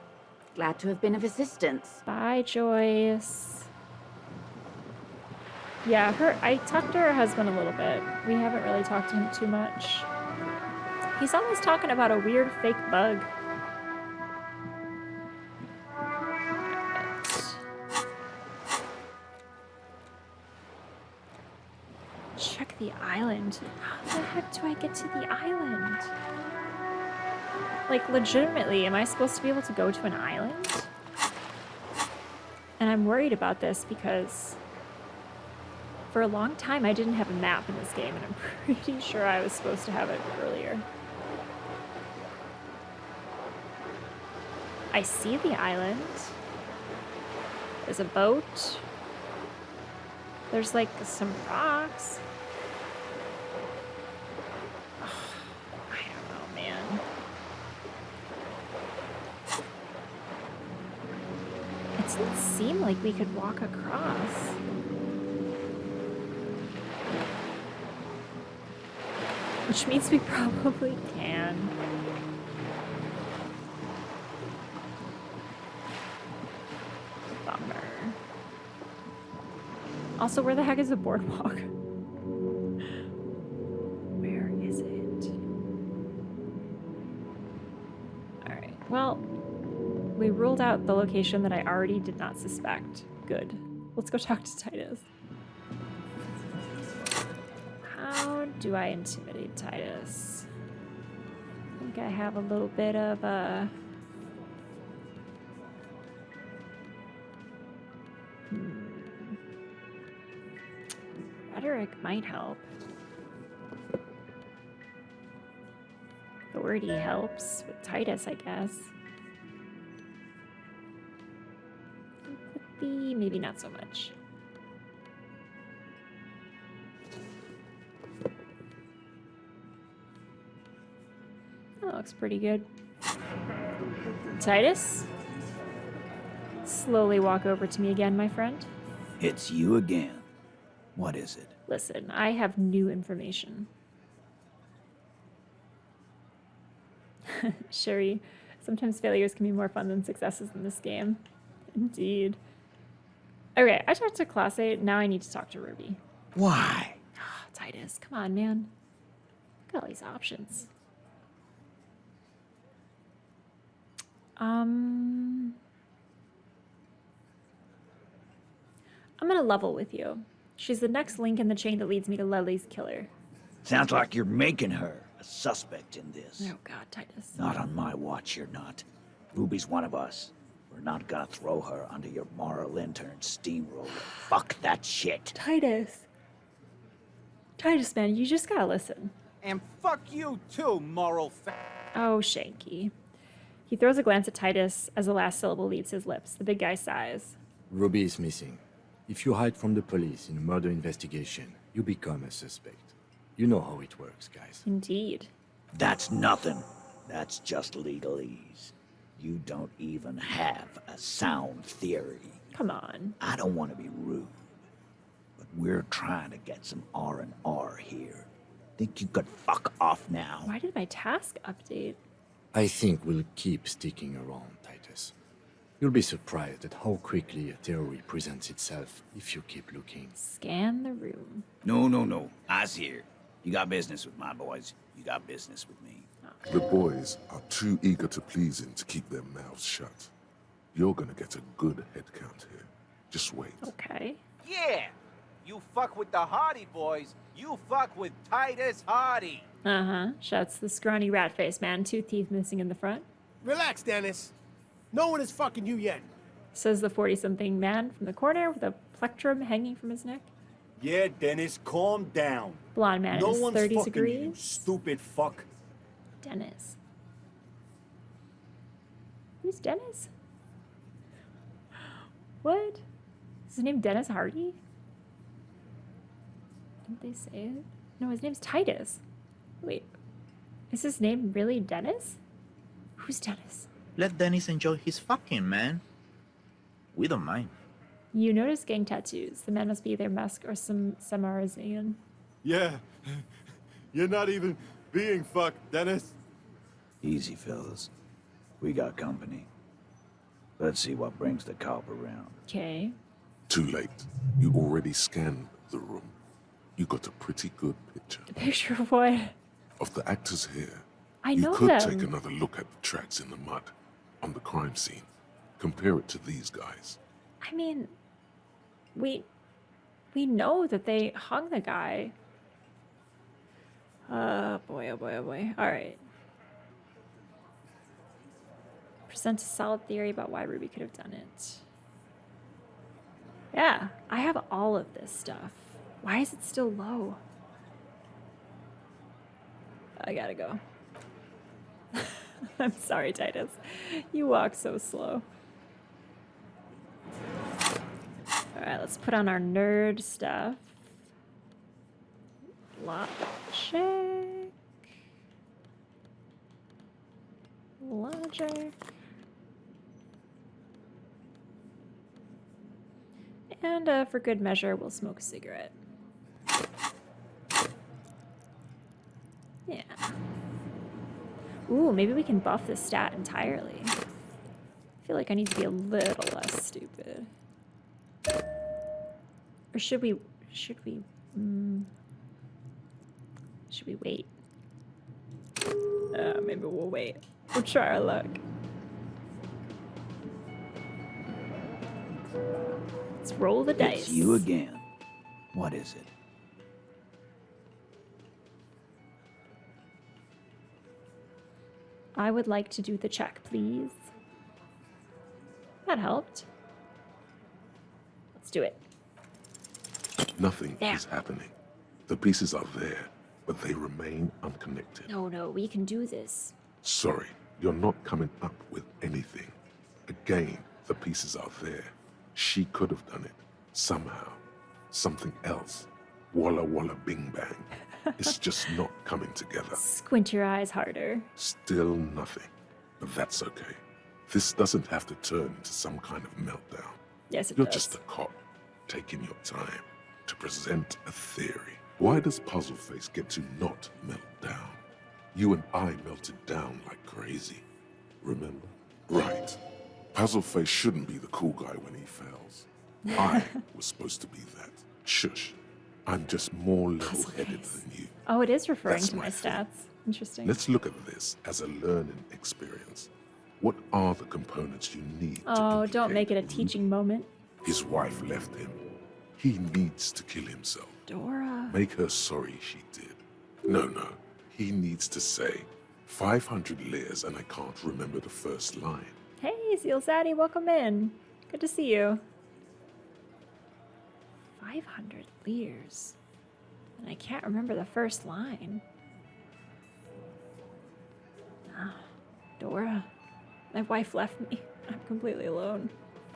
Glad to have been of assistance. Bye, Joyce. Yeah, I talked to her husband a little bit. We haven't really talked to him too much. He's always talking about a weird fake bug. Check the island. How the heck do I get to the island? Like, legitimately, am I supposed to be able to go to an island? And I'm worried about this because for a long time I didn't have a map in this game, and I'm pretty sure I was supposed to have it earlier. I see the island. There's a boat. There's like some rocks. Ugh, I don't know, man. It doesn't seem like we could walk across. Which means we probably can. Bummer. Also, where the heck is the boardwalk? Where is it? Alright, well, we ruled out the location that I already did not suspect. Good. Let's go talk to Titus. How do I intimidate Titus? I think I have a little bit of a... Rhetoric might help. Authority helps with Titus, I guess. Empathy, maybe not so much. That looks pretty good. Titus? Slowly walk over to me again, my friend. It's you again. What is it? Listen, I have new information. Sherry, sometimes failures can be more fun than successes in this game. Indeed. Okay, I talked to Klaasje, now I need to talk to Ruby. Why? Titus, come on, man. Look at all these options. I'm gonna level with you. She's the next link in the chain that leads me to Leslie's killer. Sounds like you're making her a suspect in this. Oh god, Titus. Not on my watch, you're not. Ruby's one of us. We're not gonna throw her under your Moralintern steamroller. Fuck that shit. Titus, man, you just gotta listen. And fuck you too, moral Oh, Shanky. He throws a glance at Titus as the last syllable leaves his lips. The big guy sighs. Ruby is missing. If you hide from the police in a murder investigation, you become a suspect. You know how it works, guys. Indeed. That's nothing. That's just legalese. You don't even have a sound theory. Come on. I don't want to be rude, but we're trying to get some R&R here. Think you could fuck off now? Why did my task update? I think we'll keep sticking around, Titus. You'll be surprised at how quickly a theory presents itself if you keep looking. Scan the room. No. I see here. You got business with my boys. You got business with me. The boys are too eager to please him to keep their mouths shut. You're gonna get a good head count here. Just wait. Okay. Yeah! You fuck with the Hardy boys, you fuck with Titus Hardy. Uh-huh. Shouts the scrawny rat-faced man, 2 teeth missing in the front. Relax, Dennis. No one is fucking you yet. Says the 40-something man from the corner with a plectrum hanging from his neck. Yeah, Dennis, calm down. Blonde man No in his one's 30s fucking agrees. you, stupid fuck. Dennis. Who's Dennis? What? Is his name Dennis Hardy? Didn't they say it? No, his name's Titus. Wait, is his name really Dennis? Who's Dennis? Let Dennis enjoy his fucking, man. We don't mind. You notice gang tattoos. The man must be either Musk or some Samaritans. Yeah. You're not even being fucked, Dennis. Easy, fellas. We got company. Let's see what brings the cop around. Okay. Too late. You already scanned the room. You got a pretty good picture. A picture of what? Of the actors here. I know You could them. take another look at the tracks in the mud on the crime scene. Compare it to these guys. I mean, we know that they hung the guy. Boy, oh boy, oh boy. All right. Present a solid theory about why Ruby could have done it. Yeah, I have all of this stuff. Why is it still low? I gotta go. I'm sorry, Titus. You walk so slow. Alright, let's put on our nerd stuff. Logic. And for good measure, we'll smoke a cigarette. Yeah. Ooh, maybe we can buff this stat entirely. I feel like I need to be a little less stupid. Or should we wait? Maybe we'll wait. We'll try our luck. Let's roll the dice. It's you again. What is it? I would like to do the check, please. That helped. Let's do it. Nothing There. is happening. The pieces are there, but they remain unconnected. No, we can do this. Sorry, you're not coming up with anything. Again, the pieces are there. She could have done it. Somehow. Something else. Walla walla bing bang. It's just not coming together. Squint your eyes harder. Still nothing. But that's okay. This doesn't have to turn into some kind of meltdown. Yes, it You're does. just a cop, taking your time to present a theory. Why does Puzzleface get to not melt down? You and I melted down like crazy. Remember? Right. Puzzleface shouldn't be the cool guy when he fails. I was supposed to be that. Shush. I'm just more level-headed than you. Oh, it is referring That's to my my thing. stats. Interesting. Let's look at this as a learning experience. What are the components you need Oh, to don't make it a implicate teaching moment. His wife left him. He needs to kill himself. Dora. Make her sorry she did. No. He needs to say, 500 layers and I can't remember the first line. Hey, Seal Zaddy, welcome in. Good to see you. 500 leers. And I can't remember the first line. Ah, Dora. My wife left me. I'm completely alone.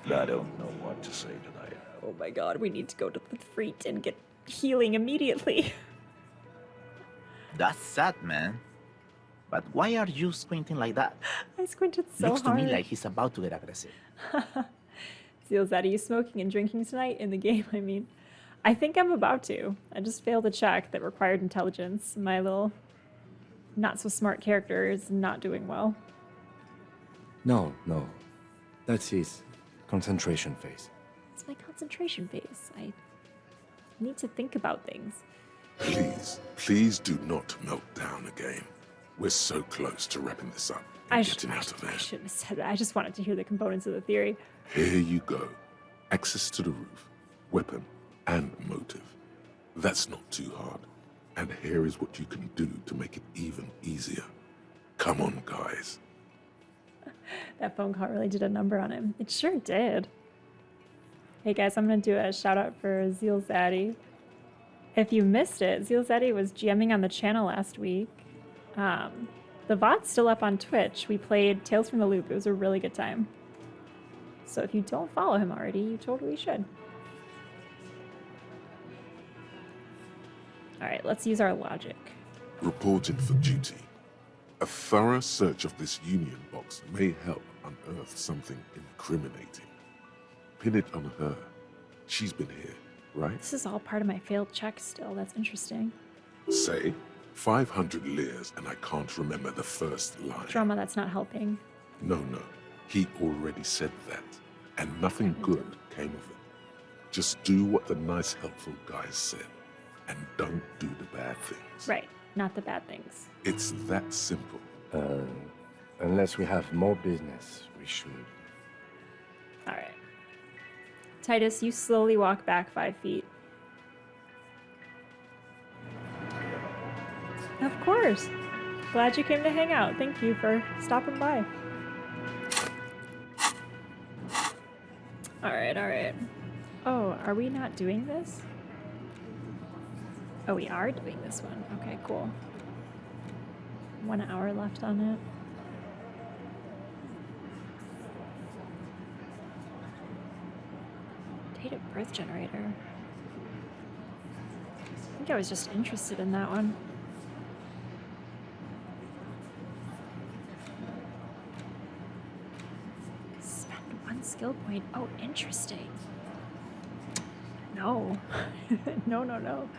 I don't know what to say tonight. Oh my god, we need to go to the Freet and get healing immediately. That's sad, man. But why are you squinting like that? I squinted so Looks hard. to me like he's about to get aggressive. Seals, are you smoking and drinking tonight? In the game, I mean. I think I'm about to. I just failed a check that required intelligence. My little not-so-smart character is not doing well. No. That's his concentration phase. It's my concentration phase. I need to think about things. Please do not melt down again. We're so close to wrapping this up and getting out of there. I shouldn't have said that. I just wanted to hear the components of the theory. Here you go. Access to the roof, weapon, and motive. That's not too hard. And here is what you can do to make it even easier. Come on, guys. That phone call really did a number on him. It sure did. Hey guys, I'm going to do a shout out for Zeal Zaddy. If you missed it, Zeal Zaddy was GMing on the channel last week. The VOD's still up on Twitch. We played Tales from the Loop. It was a really good time. So if you don't follow him already, you totally should. Alright, let's use our logic. Reporting for duty. A thorough search of this Union box may help unearth something incriminating. Pin it on her. She's been here, right? This is all part of my failed check still. That's interesting. Say 500 liers and I can't remember the first line. Drama, that's not helping. No. He already said that. And nothing good came of it. Just do what the nice, helpful guys said. And don't do the bad things. Right, not the bad things. It's that simple. Unless we have more business, we should. Alright. Titus, you slowly walk back 5 feet. Of course. Glad you came to hang out. Thank you for stopping by. Alright. Oh, are we not doing this? Oh, we are doing this one. Okay, cool. 1 hour left on it. Date of birth generator. I think I was just interested in that one. Spend 1 skill point. Oh, interesting. No. No.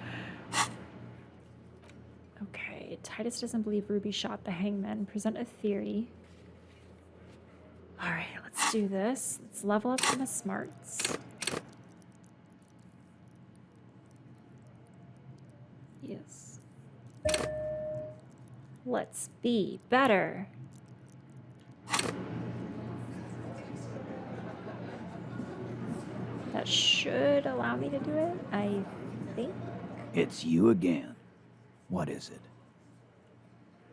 Okay, Titus doesn't believe Ruby shot the hangman. Present a theory. Alright, let's do this. Let's level up my smarts. Yes. Let's be better. That should allow me to do it, I think. It's you again. What is it?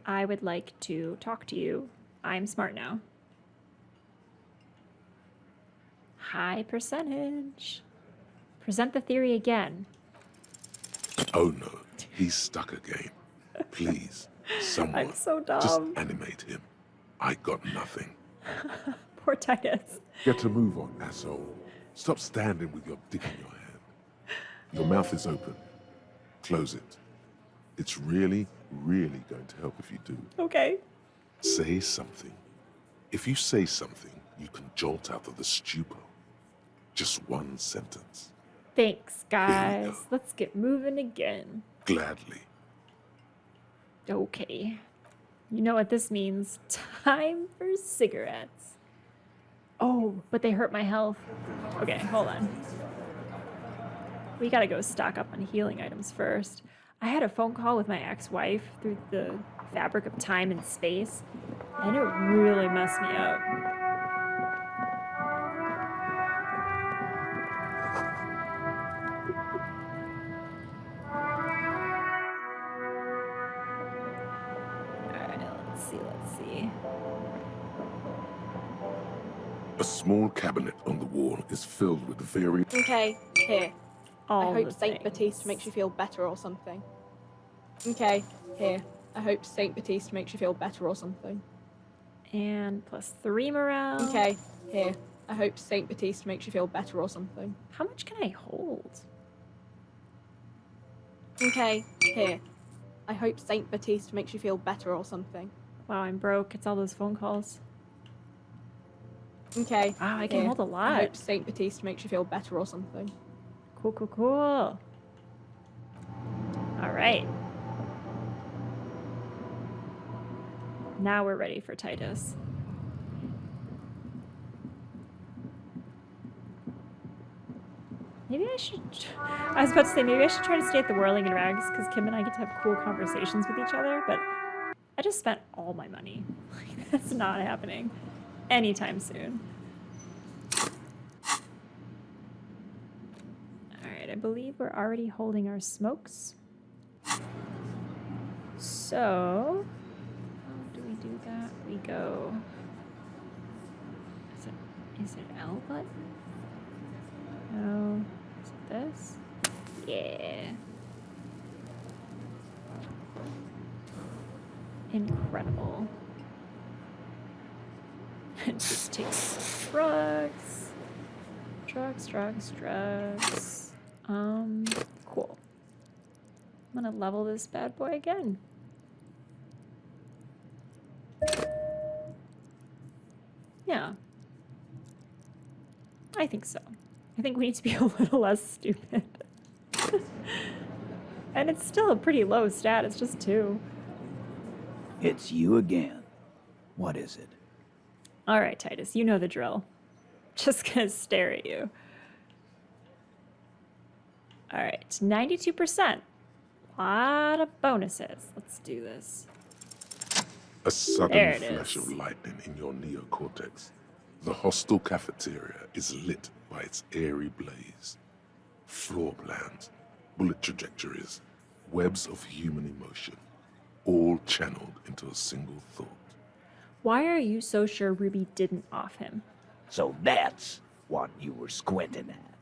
I would like to talk to you. I'm smart now. High percentage. Present the theory again. Oh no, he's stuck again. Please, someone, I'm so dumb. just animate him. I got nothing. Poor Titus. Get a move on, asshole. Stop standing with your dick in your hand. Your mouth is open. Close it. It's really going to help if you do. Okay. Say something. If you say something, you can jolt out of the stupor. Just 1 sentence. Thanks, guys. Let's get moving again. Gladly. Okay. You know what this means. Time for cigarettes. Oh, but they hurt my health. Okay, hold on. We gotta go stock up on healing items first. I had a phone call with my ex-wife through the fabric of time and space, and it really messed me up. Alright, let's see. A small cabinet on the wall is filled with various... Okay, here. All I hope the Saint things. Baptiste makes you feel better or something. Okay, here. I hope Saint Baptiste makes you feel better or something. And +3 morale. Okay, here. I hope Saint Baptiste makes you feel better or something. How much can I hold? Okay, here. I hope Saint Baptiste makes you feel better or something. Wow, I'm broke. It's all those phone calls. Okay. Wow, I can hold a lot. I hope Saint Baptiste makes you feel better or something. Cool, cool, cool. All right. Now we're ready for Titus. Maybe I should... I was about to say, maybe I should try to stay at the Whirling in Rags, because Kim and I get to have cool conversations with each other, but I just spent all my money. Like, that's not happening anytime soon. Alright, I believe we're already holding our smokes. So... how do we do that? We go... Is it L button? No. Is it this? Yeah. Incredible. It just takes drugs. Drugs. Cool. I'm gonna level this bad boy again. Yeah. I think so. I think we need to be a little less stupid. And it's still a pretty low stat, it's just 2. It's you again. What is it? Alright, Titus, you know the drill. Just gonna stare at you. Alright, 92%. Lot of bonuses. Let's do this. A sudden There it flash is. of lightning in your neocortex. The hostel cafeteria is lit by its airy blaze. Floor plans, bullet trajectories, webs of human emotion, all channeled into a single thought. Why are you so sure Ruby didn't off him? So that's what you were squinting at.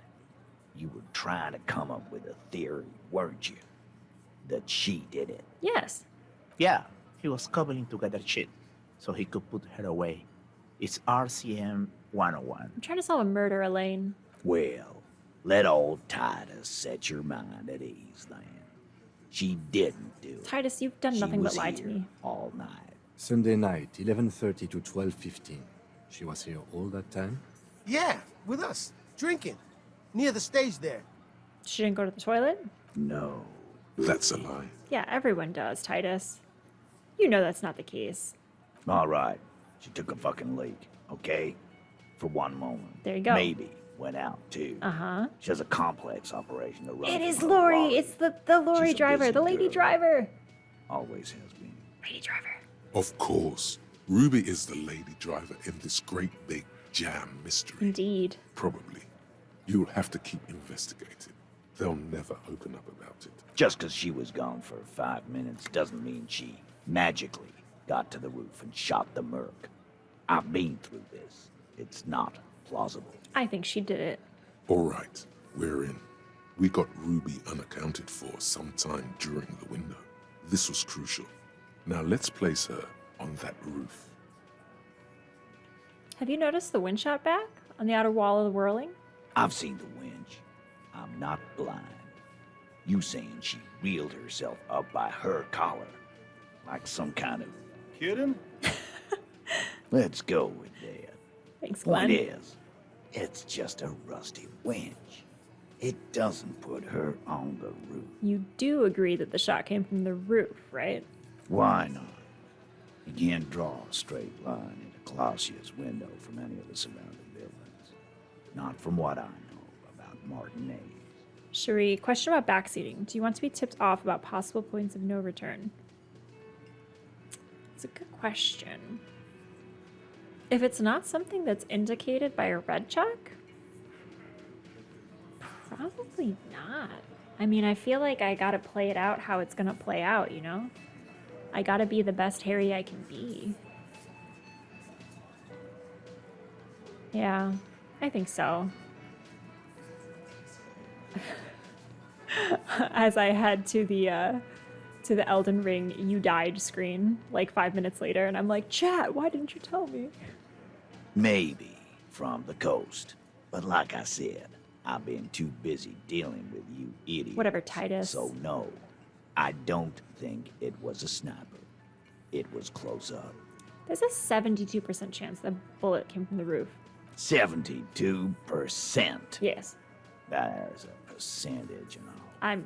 You were trying to come up with a theory, weren't you? That she did it. Yes. Yeah, he was cobbling together shit so he could put her away. It's RCM 101. I'm trying to solve a murder, Elaine. Well, let old Titus set your mind at ease then. She didn't do it. Titus, you've done nothing but lie to here me. all night. Sunday night, 11:30 to 12:15. She was here all that time? Yeah, with us, drinking. Near the stage there. She didn't go to the toilet? No. That's a lie. Yeah, everyone does, Titus. You know that's not the case. All right. She took a fucking leak, okay? For one moment. There you go. Maybe went out too. Uh-huh. She has a complex operation to run. It is from her Lori. lorry. It's the lorry She's a driver, busy the lady girl. driver. Always has been. Lady driver. Of course, Ruby is the lady driver in this great big jam mystery. Indeed. Probably. You'll have to keep investigating. They'll never open up about it. Just because she was gone for 5 minutes doesn't mean she magically got to the roof and shot the merc. I've been through this. It's not plausible. I think she did it. All right, we're in. We got Ruby unaccounted for sometime during the window. This was crucial. Now let's place her on that roof. Have you noticed the wind shot back on the outer wall of the whirling? I've seen the winch. I'm not blind. You saying she reeled herself up by her collar, like some kind of... Kidding? Let's go with that. Thanks, Point Glenn. is, it's just a rusty winch. It doesn't put her on the roof. You do agree that the shot came from the roof, right? Why not? You can't draw a straight line into Klaasje's window from any of the surrounding buildings. Not from what I know about Martinez. Cherie, question about backseating. Do you want to be tipped off about possible points of no return? It's a good question. If it's not something that's indicated by a red check, probably not. I mean, I feel like I gotta play it out how it's gonna play out, you know? I gotta be the best Harry I can be. Yeah, I think so. As I head to the Elden Ring "You died" screen like 5 minutes later, and I'm like, chat, why didn't you tell me? Maybe from the coast. But like I said, I've been too busy dealing with you idiots. Whatever, Titus. So no, I don't think it was a sniper. It was close up. There's a 72% chance the bullet came from the roof. 72%. Yes. There's a percentage and all.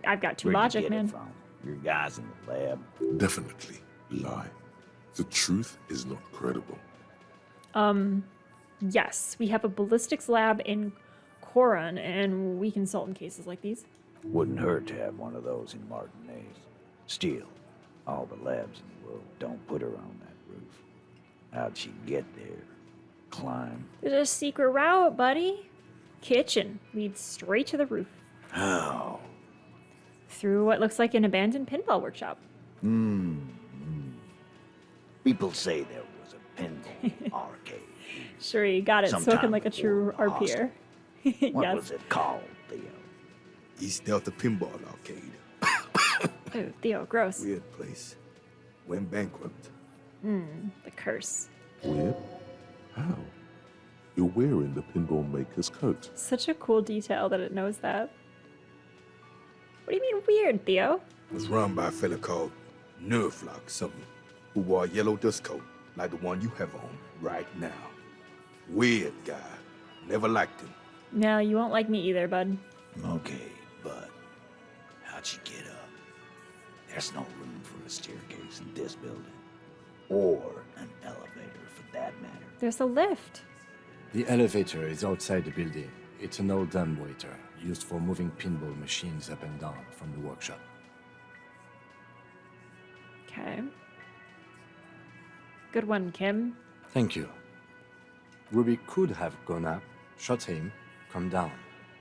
I've got two Where'd logic, you get man. it from? Your guys in the lab? Definitely lie. The truth is not credible. Yes, we have a ballistics lab in Coron, and we consult in cases like these. Wouldn't hurt to have one of those in Martinez. Still, all the labs in the world don't put her on that roof. How'd she get there? Climb? There's a secret route, buddy. Kitchen leads straight to the roof. How? Through what looks like an abandoned pinball workshop. People say there was a pinball arcade. Sure, you got it. Sometime Spoken like a true before the RPer. What Yes. was it called, Theo? East Delta Pinball Arcade. Ooh, Theo, gross. Weird place. Went bankrupt. The curse. Weird? How? You're wearing the pinball maker's coat. Such a cool detail that it knows that. What do you mean weird, Theo? It was run by a fella called Nerflock something, who wore a yellow dust coat like the one you have on right now. Weird guy. Never liked him. No, you won't like me either, bud. Okay, but how'd she get up? There's no room for a staircase in this building. Or an elevator, for that matter. There's a lift. The elevator is outside the building. It's an old dumbwaiter used for moving pinball machines up and down from the workshop. Okay. Good one, Kim. Thank you. Ruby could have gone up, shot him, come down.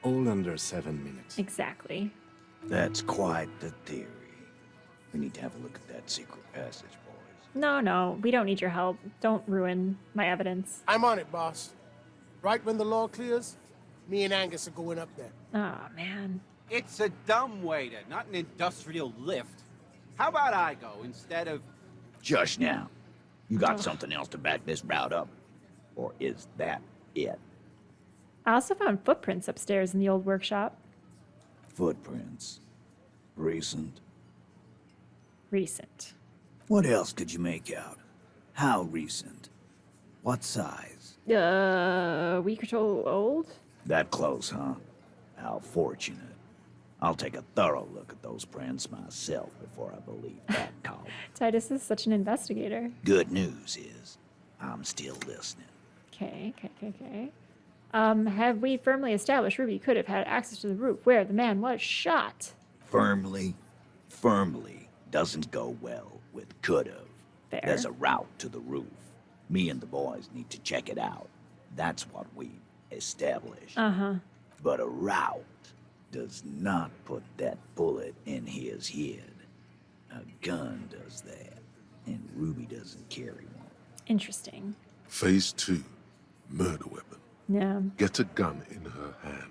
All under 7 minutes. Exactly. That's quite the theory. We need to have a look at that secret passage, boys. No, we don't need your help. Don't ruin my evidence. I'm on it, boss. Right when the law clears, me and Angus are going up there. Oh, man. It's a dumbwaiter, not an industrial lift. How about I go instead of... Just now. You got something else to back this route up? Or is that it? I also found footprints upstairs in the old workshop. Footprints. Recent. Recent. What else could you make out? How recent? What size? A week or so old? That close, huh? How fortunate. I'll take a thorough look at those prints myself before I believe that call. Titus is such an investigator. Good news is, I'm still listening. Okay. Have we firmly established Ruby could have had access to the roof where the man was shot? Firmly doesn't go well with could've. Fair. There's a route to the roof. Me and the boys need to check it out. That's what we've established. Uh-huh. But a route does not put that bullet in his head. A gun does that, and Ruby doesn't carry one. Interesting. Phase 2. Murder weapon. Yeah. Get a gun in her hand.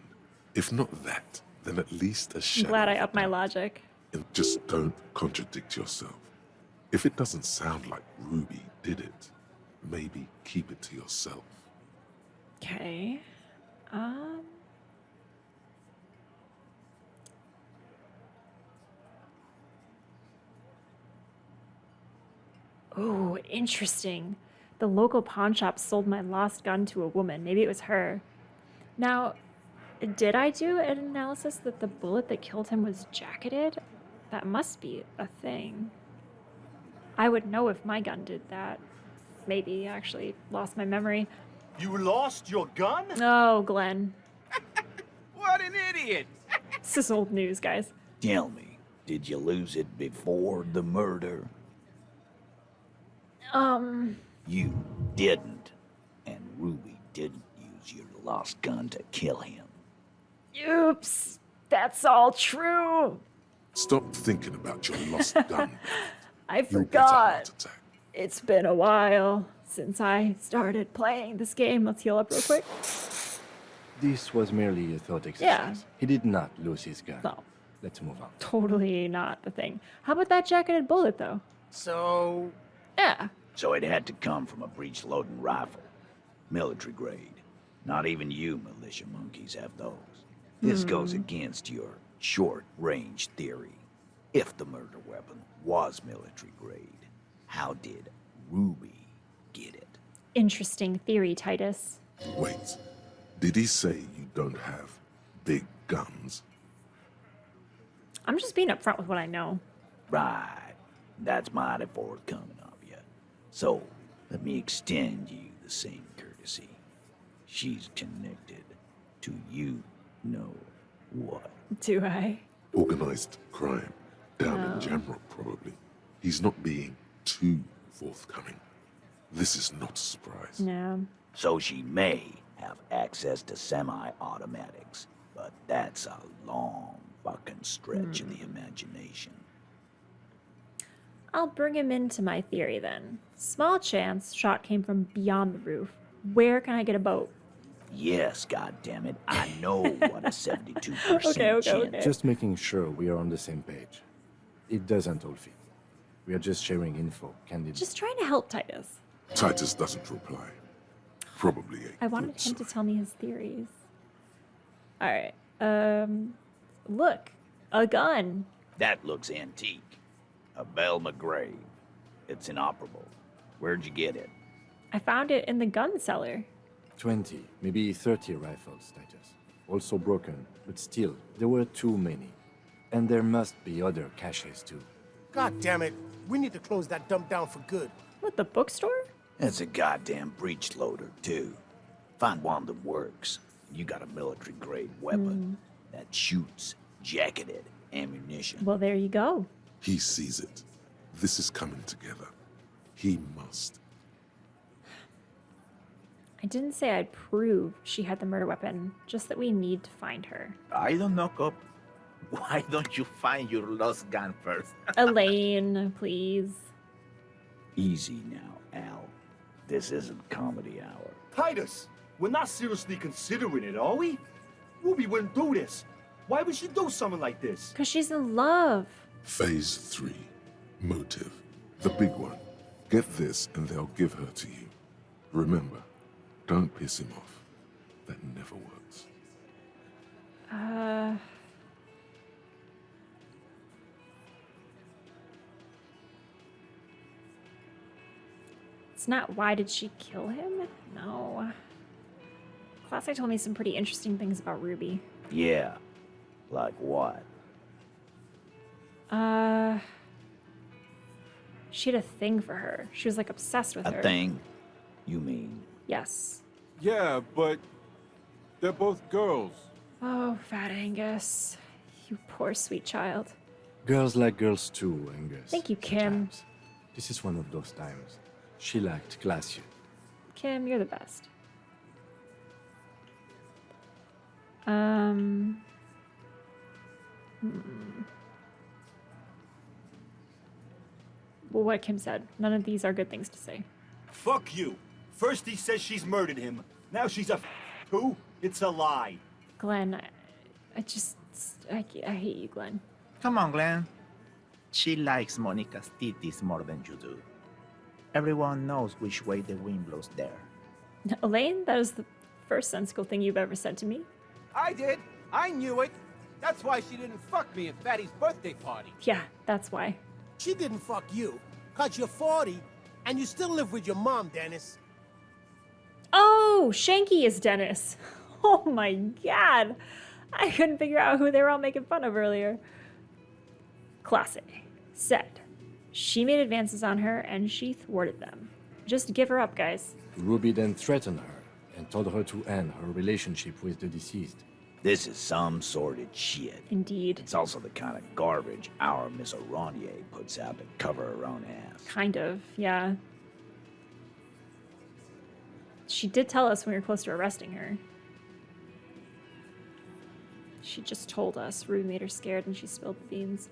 If not that, then at least a I'm shadow. glad I upped my logic. And just don't contradict yourself. If it doesn't sound like Ruby did it, maybe keep it to yourself. Okay. Oh, interesting. The local pawn shop sold my lost gun to a woman. Maybe it was her. Now, did I do an analysis that the bullet that killed him was jacketed? That must be a thing. I would know if my gun did that. Maybe, actually, lost my memory. You lost your gun? Oh, Glenn. What an idiot! This is old news, guys. Tell me, did you lose it before the murder? You didn't. And Ruby didn't use your lost gun to kill him. Oops. That's all true. Stop thinking about your lost gun. I You'll get a forgot. heart attack. It's been a while since I started playing this game. Let's heal up real quick. This was merely a thought exercise. Yeah. He did not lose his gun. No. Let's move on. Totally not the thing. How about that jacketed bullet, though? So... Yeah. So it had to come from a breech-loading rifle. Military grade. Not even you militia monkeys have those. This goes against your short-range theory. If the murder weapon was military grade, how did Ruby get it? Interesting theory, Titus. Wait, did he say you don't have big guns? I'm just being upfront with what I know. Right. That's mighty forthcoming of you. So, let me extend you the same courtesy. She's connected to you know what. Do I? Organized crime. Down in general, probably. He's not being too forthcoming. This is not a surprise. No. So she may have access to semi-automatics, but that's a long fucking stretch of the imagination. I'll bring him into my theory then. Small chance shot came from beyond the roof. Where can I get a boat? Yes, goddammit, I know what a 72% Okay. Just making sure we are on the same page. It doesn't all fit. We are just sharing info, candidly. Just trying to help Titus. Titus doesn't reply. Probably a I wanted him to tell me his theories. Alright. Look. A gun. That looks antique. A Bell McGrave. It's inoperable. Where'd you get it? I found it in the gun cellar. 20, maybe 30 rifles, Titus. Also broken, but still, there were too many. And there must be other caches too. God damn it. We need to close that dump down for good. What, the bookstore? It's a goddamn breech loader, too. Find one that works. You got a military-grade weapon that shoots jacketed ammunition. Well, there you go. He sees it. This is coming together. He must. I didn't say I'd prove she had the murder weapon, just that we need to find her. I don't knock up. Why don't you find your lost gun first? Elaine, please. Easy now, Al. This isn't comedy hour. Titus, we're not seriously considering it, are we? Ruby wouldn't do this. Why would she do something like this? Because she's in love. Phase 3. Motive. The big one. Get this and they'll give her to you. Remember, don't piss him off. That never works. It's not why did she kill him? No. Klaasje told me some pretty interesting things about Ruby. Yeah. Like what? She had a thing for her. She was like obsessed with her. A thing? You mean? Yes. Yeah, but they're both girls. Oh, Fat Angus. You poor sweet child. Girls like girls too, Angus. Thank you, Kim. Sometimes. This is one of those times. She liked Klaasje. Kim, you're the best. Well, what Kim said. None of these are good things to say. Fuck you. First he says she's murdered him. Now she's a too? It's a lie. Glenn, I hate you, Glenn. Come on, Glenn. She likes Monica's titties more than you do. Everyone knows which way the wind blows there. Elaine, that is the first sensible thing you've ever said to me. I did. I knew it. That's why she didn't fuck me at Fatty's birthday party. Yeah, that's why. She didn't fuck you, 'cause you're 40, and you still live with your mom, Dennis. Oh, Shanky is Dennis. Oh my god. I couldn't figure out who they were all making fun of earlier. Klaasje said she made advances on her and she thwarted them. Just give her up, guys. Ruby then threatened her and told her to end her relationship with the deceased. This is some sordid shit. Indeed. It's also the kind of garbage our Miss Aronier puts out to cover her own ass. Kind of, yeah. She did tell us when we were close to arresting her. She just told us. Ruby made her scared and she spilled the beans.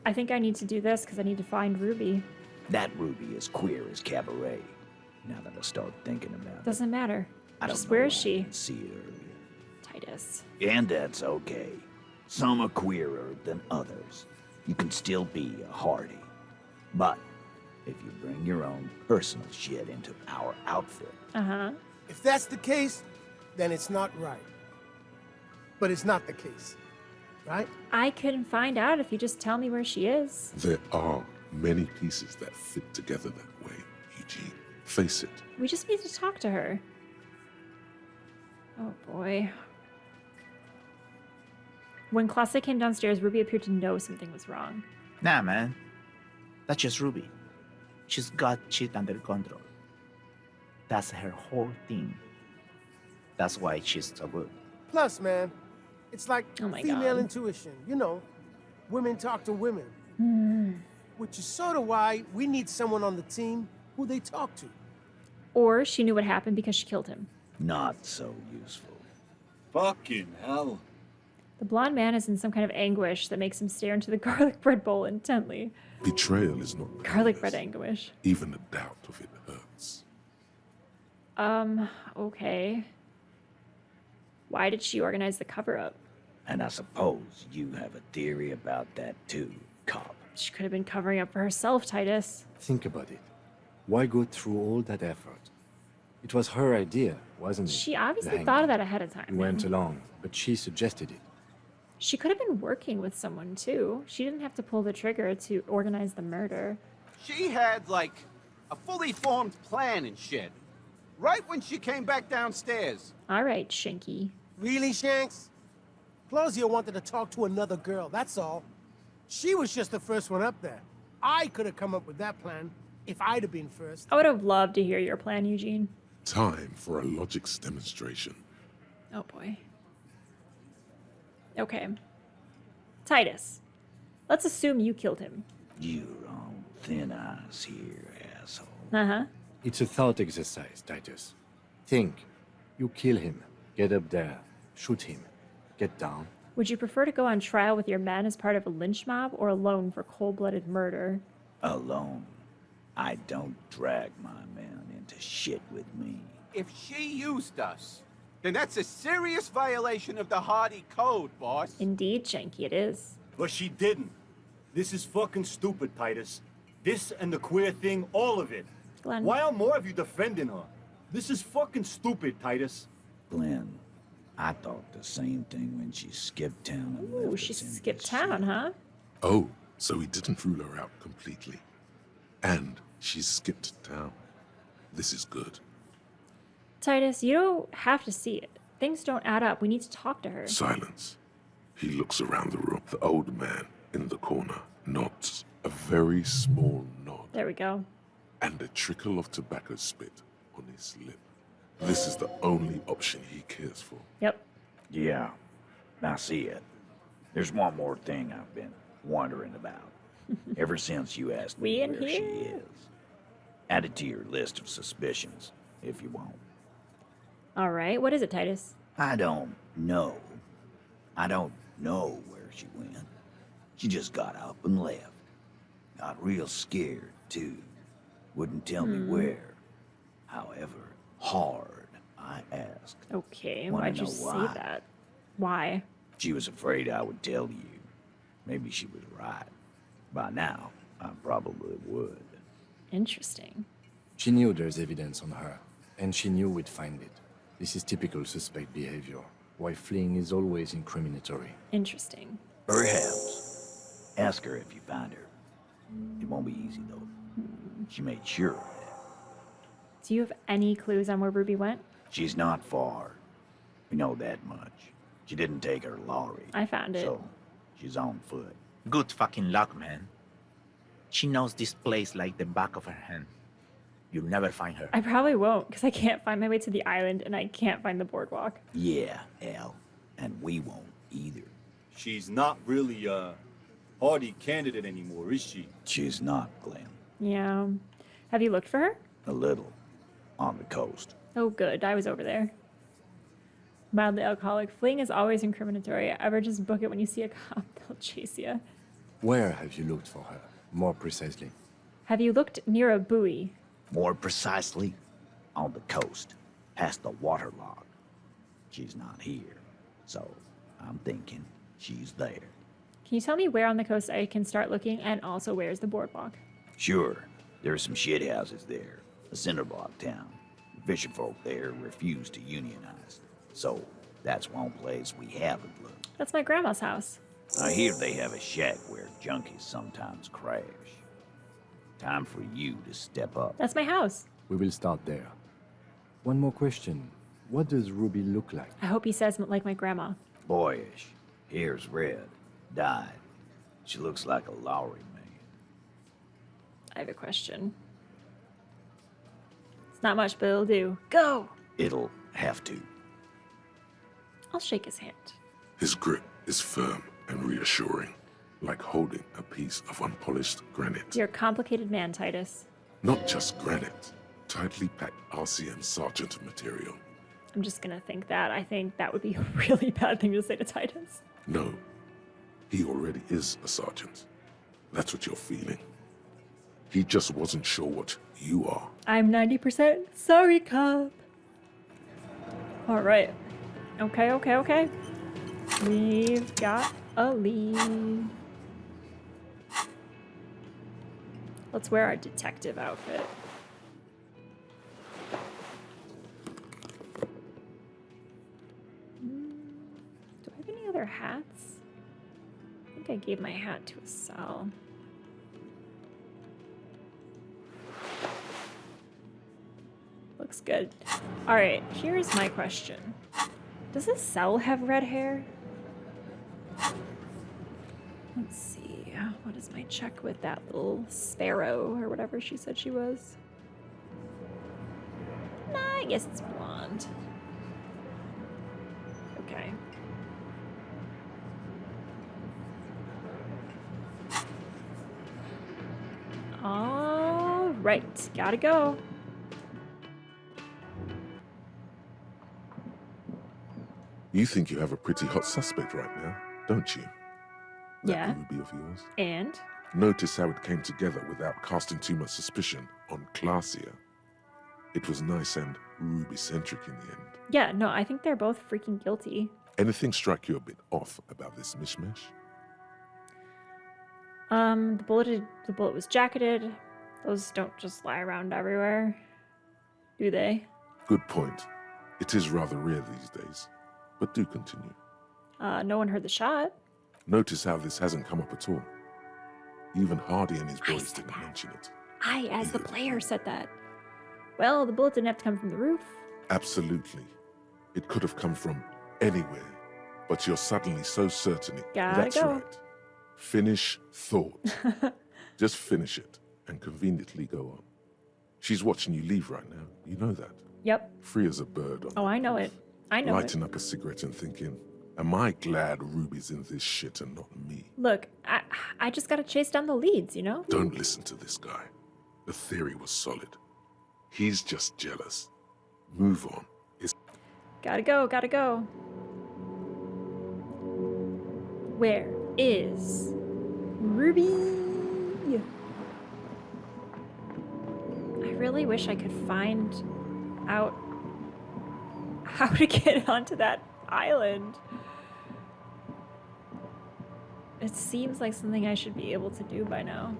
I think I need to do this because I need to find Ruby. That Ruby is queer as cabaret. Now that I start thinking about it. Doesn't matter. I don't Just know where why is I she? didn't see it earlier. Titus. And that's okay. Some are queerer than others. You can still be a hardy. But if you bring your own personal shit into our outfit. Uh-huh. If that's the case, then it's not right. But it's not the case. right? I couldn't find out if you just tell me where she is. There are many pieces that fit together that way, Eugene. Face it. We just need to talk to her. Oh boy. When Klaasje came downstairs, Ruby appeared to know something was wrong. Nah, man. That's just Ruby. She's got shit under control. That's her whole thing. That's why she's so good. Plus, man, it's like Oh my female God. intuition. You know, women talk to women. Which is sort of why we need someone on the team who they talk to. Or she knew what happened because she killed him. Not so useful. Fucking hell. The blonde man is in some kind of anguish that makes him stare into the garlic bread bowl intently. Betrayal is not Garlic bread anguish. even a doubt of it hurts. Okay. Why did she organize the cover-up? And I suppose you have a theory about that too, cop. She could have been covering up for herself, Titus. Think about it. Why go through all that effort? It was her idea, wasn't it? She obviously The thought of hanging. that ahead of time. We went along, but she suggested it. She could have been working with someone too. She didn't have to pull the trigger to organize the murder. She had, like, a fully formed plan and shit. Right when she came back downstairs. All right, Shinky. Really, Shanks? Klaasje wanted to talk to another girl, that's all. She was just the first one up there. I could have come up with that plan if I'd have been first. I would have loved to hear your plan, Eugene. Time for a logics demonstration. Oh boy. Okay. Titus, let's assume you killed him. You're on thin ice here, asshole. Uh-huh. It's a thought exercise, Titus. Think. You kill him. Get up there. Shoot him. Get down. Would you prefer to go on trial with your men as part of a lynch mob or alone for cold-blooded murder? Alone. I don't drag my men into shit with me. If she used us, then that's a serious violation of the Hardy Code, boss. Indeed, Shanky, it is. But she didn't. This is fucking stupid, Titus. This and the queer thing, all of it. Glenn. Why are more of you defending her? This is fucking stupid, Titus. Glenn, I thought the same thing when she skipped town and Ooh, left she us in skipped this town, shit. huh? Oh, so he didn't rule her out completely. And she skipped town. This is good. Titus, you don't have to see it. Things don't add up. We need to talk to her. Silence. He looks around the room. The old man in the corner nods. A very small nod. There we go. And a trickle of tobacco spit on his lip. This is the only option he cares for. Yep. Yeah, I see it. There's one more thing I've been wondering about. Ever since you asked We me in where she here? is. Add it to your list of suspicions, if you want. All right. What is it, Titus? I don't know. I don't know where she went. She just got up and left. Got real scared, too. Wouldn't tell me where. However hard I asked. Okay. Wanna Why'd you know say why? that? Why? She was afraid I would tell you. Maybe she was right. By now, I probably would. Interesting. She knew there's evidence on her, and she knew we'd find it. This is typical suspect behavior. Why fleeing is always incriminatory. Interesting. Perhaps. Ask her if you find her. It won't be easy, though. She made sure of that. Do you have any clues on where Ruby went? She's not far. We know that much. She didn't take her lorry. I found it. So, she's on foot. Good fucking luck, man. She knows this place like the back of her hand. You'll never find her. I probably won't, because I can't find my way to the island and I can't find the boardwalk. Yeah, Al. And we won't either. She's not really a Hardy candidate anymore, is she? She's not, Glenn. Yeah. Have you looked for her? A little. On the coast. Oh, good. I was over there. Mildly alcoholic. Fleeing is always incriminatory. Ever just book it when you see a cop. They'll chase you. Where have you looked for her? More precisely. Have you looked near a buoy? More precisely, on the coast, past the waterlock. She's not here, so I'm thinking she's there. Can you tell me where on the coast I can start looking, and also where's the boardwalk? Sure, there's some shit houses there. A cinderblock town. The fisher folk there refuse to unionize. So, that's one place we haven't looked. That's my grandma's house. I hear they have a shack where junkies sometimes crash. Time for you to step up. That's my house. We will start there. One more question. What does Ruby look like? I hope he says like my grandma. Boyish. Hair's red. Dyed. She looks like a Lowry man. I have a question. It's not much, but it'll do. Go! It'll have to. I'll shake his hand. His grip is firm and reassuring, like holding a piece of unpolished granite. You're a complicated man, Titus. Not just granite, tightly packed RCM sergeant material. I'm just gonna think that. I think that would be a really bad thing to say to Titus. No, he already is a sergeant. That's what you're feeling. He just wasn't sure what you are. I'm 90% sorry, cop. All right. Okay. We've got a lead. Let's wear our detective outfit. Do I have any other hats? I think I gave my hat to a cell. Looks good. All right, here's my question. Does this cell have red hair? Let's see. What is my check with that little sparrow or whatever she said she was? Nah, I guess it's blonde. Okay. All right, gotta go. You think you have a pretty hot suspect right now, don't you? Yeah. That Ruby of yours. And? Notice how it came together without casting too much suspicion on Klaasje. It was nice and Ruby-centric in the end. Yeah, no, I think they're both freaking guilty. Anything strike you a bit off about this mishmash? The bullet was jacketed. Those don't just lie around everywhere, do they? Good point. It is rather rare these days, but do continue. No one heard the shot. Notice how this hasn't come up at all. Even Hardy and his boys didn't mention it. I, as the player, said that. Well, the bullet didn't have to come from the roof. Absolutely. It could have come from anywhere, but you're suddenly so certain it. Gotta That's go. right. Finish thought. Just finish it and conveniently go on. She's watching you leave right now. You know that. Yep. Free as a bird on Oh, I know it. I know lighting it. up a cigarette and thinking, am I glad Ruby's in this shit and not me? Look, I just gotta chase down the leads, you know? Don't listen to this guy. The theory was solid. He's just jealous. Move on. Gotta go. Where is Ruby? I really wish I could find out how to get onto that island. It seems like something I should be able to do by now.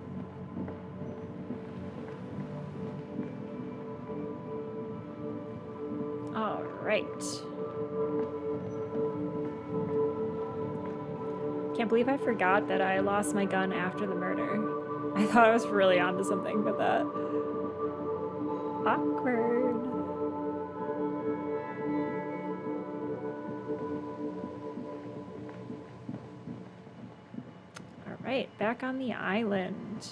All right. Can't believe I forgot that I lost my gun after the murder. I thought I was really onto something with that. Awkward. All right, back on the island.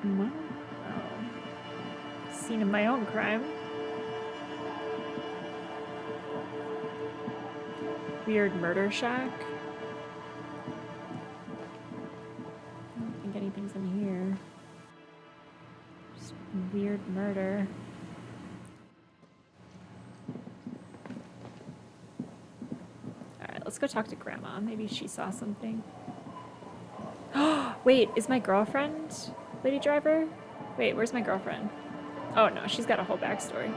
Wow. Scene of my own crime. Weird murder shack. I don't think anything's in here. Just weird murder. Alright, let's go talk to Grandma. Maybe she saw something. Wait, is my girlfriend Lady Driver? Wait, where's my girlfriend? Oh no, she's got a whole backstory.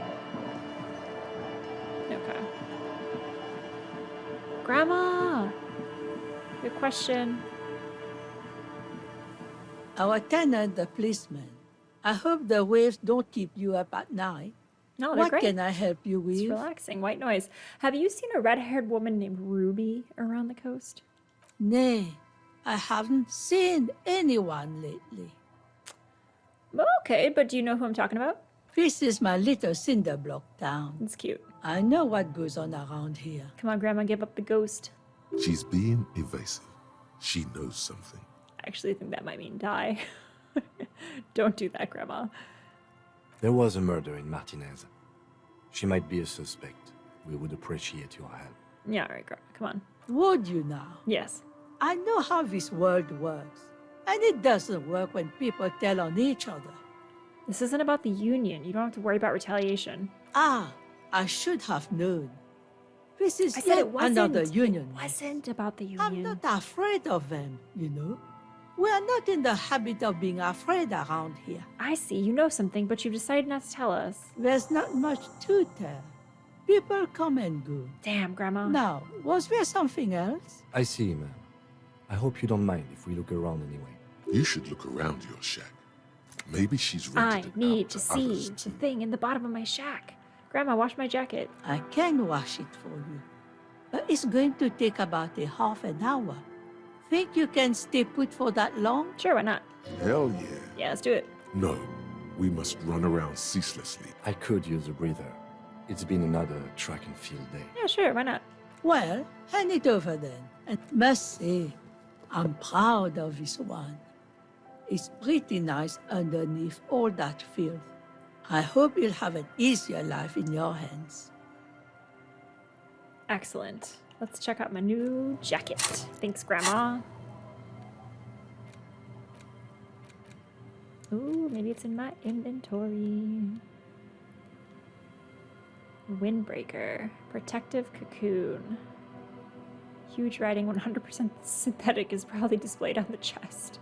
Okay. Grandma! Good question. Our tenant, the policeman. I hope the waves don't keep you up at night. No, they're What great. can I help you It's with? relaxing. White noise. Have you seen a red-haired woman named Ruby around the coast? Nay, I haven't seen anyone lately. Okay, but do you know who I'm talking about? This is my little cinder block town. It's cute. I know what goes on around here. Come on, Grandma, give up the ghost. She's being evasive. She knows something. I actually think that might mean die. Don't do that, Grandma. There was a murder in Martinez. She might be a suspect. We would appreciate your help. Yeah, all right, Grandma, come on. Would you now? Yes. I know how this world works, and it doesn't work when people tell on each other. This isn't about the Union. You don't have to worry about retaliation. Ah, I should have known. This is I said yet it wasn't. another union. It wasn't about the Union. I'm not afraid of them, you know. We are not in the habit of being afraid around here. I see. You know something, but you decided not to tell us. There's not much to tell. People come and go. Damn, Grandma. Now, was there something else? I see, ma'am. I hope you don't mind if we look around anyway. You should look around your shack. Maybe she's I rented it need out to to see others the too. thing in the bottom of my shack. Grandma, wash my jacket. I can wash it for you, but it's going to take about a half an hour. Think you can stay put for that long? Sure, why not? Hell yeah. Yeah, let's do it. No, we must run around ceaselessly. I could use a breather. It's been another track and field day. Yeah, sure, why not? Well, hand it over then. And must say, I'm proud of this one. It's pretty nice underneath all that filth. I hope you'll have an easier life in your hands. Excellent. Let's check out my new jacket. Thanks, Grandma. Ooh, maybe it's in my inventory. Windbreaker. Protective cocoon. Huge writing, 100% synthetic is proudly displayed on the chest.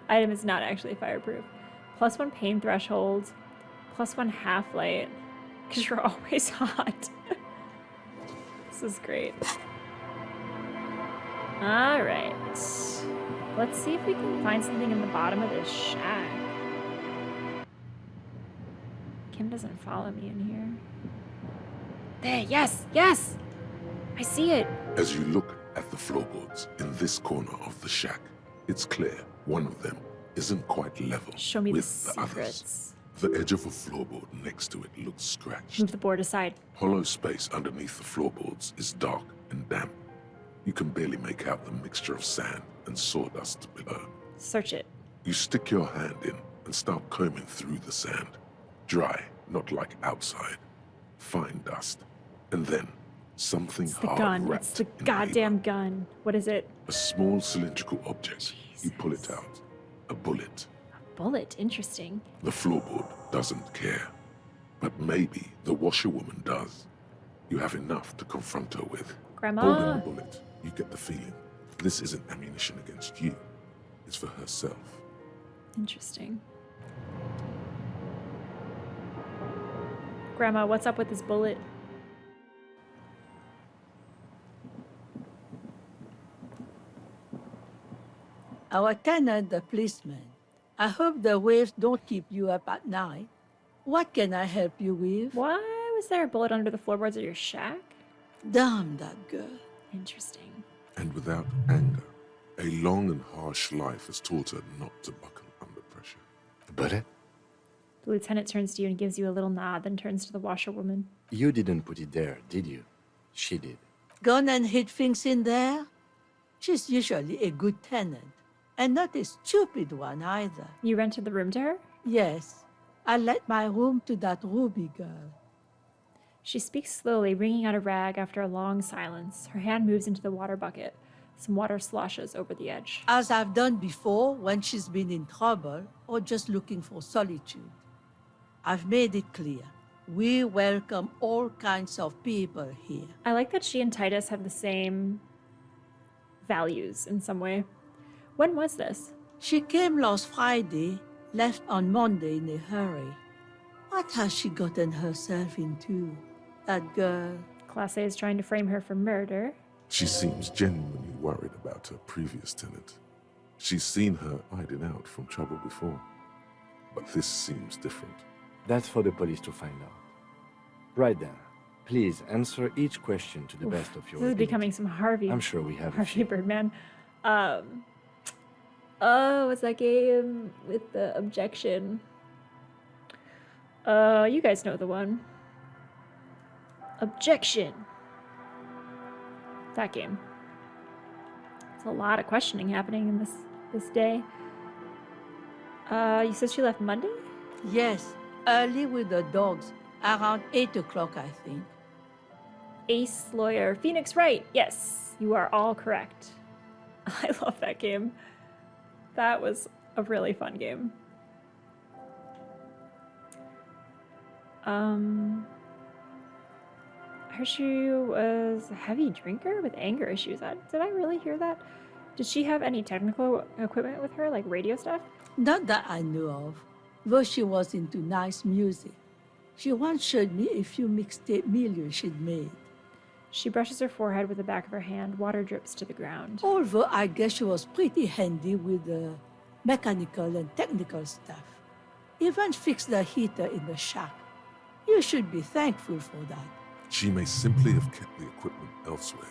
Item is not actually fireproof. +1 pain threshold. +1 half-light. Because you're always hot. This is great. Alright. Let's see if we can find something in the bottom of this shack. Kim doesn't follow me in here. There, yes, yes! I see it. As you look at the floorboards in this corner of the shack, it's clear one of them isn't quite level Show me with the the others. secrets. The edge of a floorboard next to it looks scratched. Move the board aside. Hollow space underneath the floorboards is dark and damp. You can barely make out the mixture of sand and sawdust below. Search it. You stick your hand in and start combing through the sand. Dry, not like outside. Fine dust. And then something It's the hard gun. wrapped It's the in goddamn gun. What is it? a small cylindrical object. You pull it out. A bullet. Bullet. Interesting. The floorboard doesn't care. But maybe the washerwoman does. You have enough to confront her with. Grandma. Holding the bullet, you get the feeling this isn't ammunition against you. It's for herself. Interesting. Grandma, what's up with this bullet? Our tenant, the policeman. I hope the waves don't keep you up at night. What can I help you with? Why was there a bullet under the floorboards of your shack? Damn that girl. Interesting. And without anger, a long and harsh life has taught her not to buckle under pressure. But The lieutenant turns to you and gives you a little nod, then turns to the washerwoman. you didn't put it there, did you? She did. Gone and hid things in there? She's usually a good tenant, and not a stupid one either. You rented the room to her? Yes. I let my room to that Ruby girl. She speaks slowly, wringing out a rag after a long silence. Her hand moves into the water bucket. Some water sloshes over the edge. As I've done before when she's been in trouble or just looking for solitude. I've made it clear. We welcome all kinds of people here. I like that she and Titus have the same values in some way. When was this? She came last Friday, left on Monday in a hurry. What has she gotten herself into? That girl. Klaasje is trying to frame her for murder. She seems genuinely worried about her previous tenant. She's seen her hiding out from trouble before. But this seems different. That's for the police to find out. Right then. Please answer each question to the best of your This is ability. becoming some Harvey. I'm sure we have a Harvey few. Birdman. Oh, what's that game with the objection? You guys know the one. Objection. That game. There's a lot of questioning happening in this day. You said she left Monday? Yes, early with the dogs. Around 8 o'clock, I think. Ace Lawyer. Phoenix Wright. Yes, you are all correct. I love that game. That was a really fun game. I heard she was a heavy drinker with anger issues. Did I really hear that? Did she have any technical equipment with her, like radio stuff? Not that I know of, though she was into nice music. She once showed me a few mixtape millions she'd made. She brushes her forehead with the back of her hand. Water drips to the ground. Although I guess she was pretty handy with the mechanical and technical stuff. Even fixed the heater in the shack. You should be thankful for that. She may simply have kept the equipment elsewhere.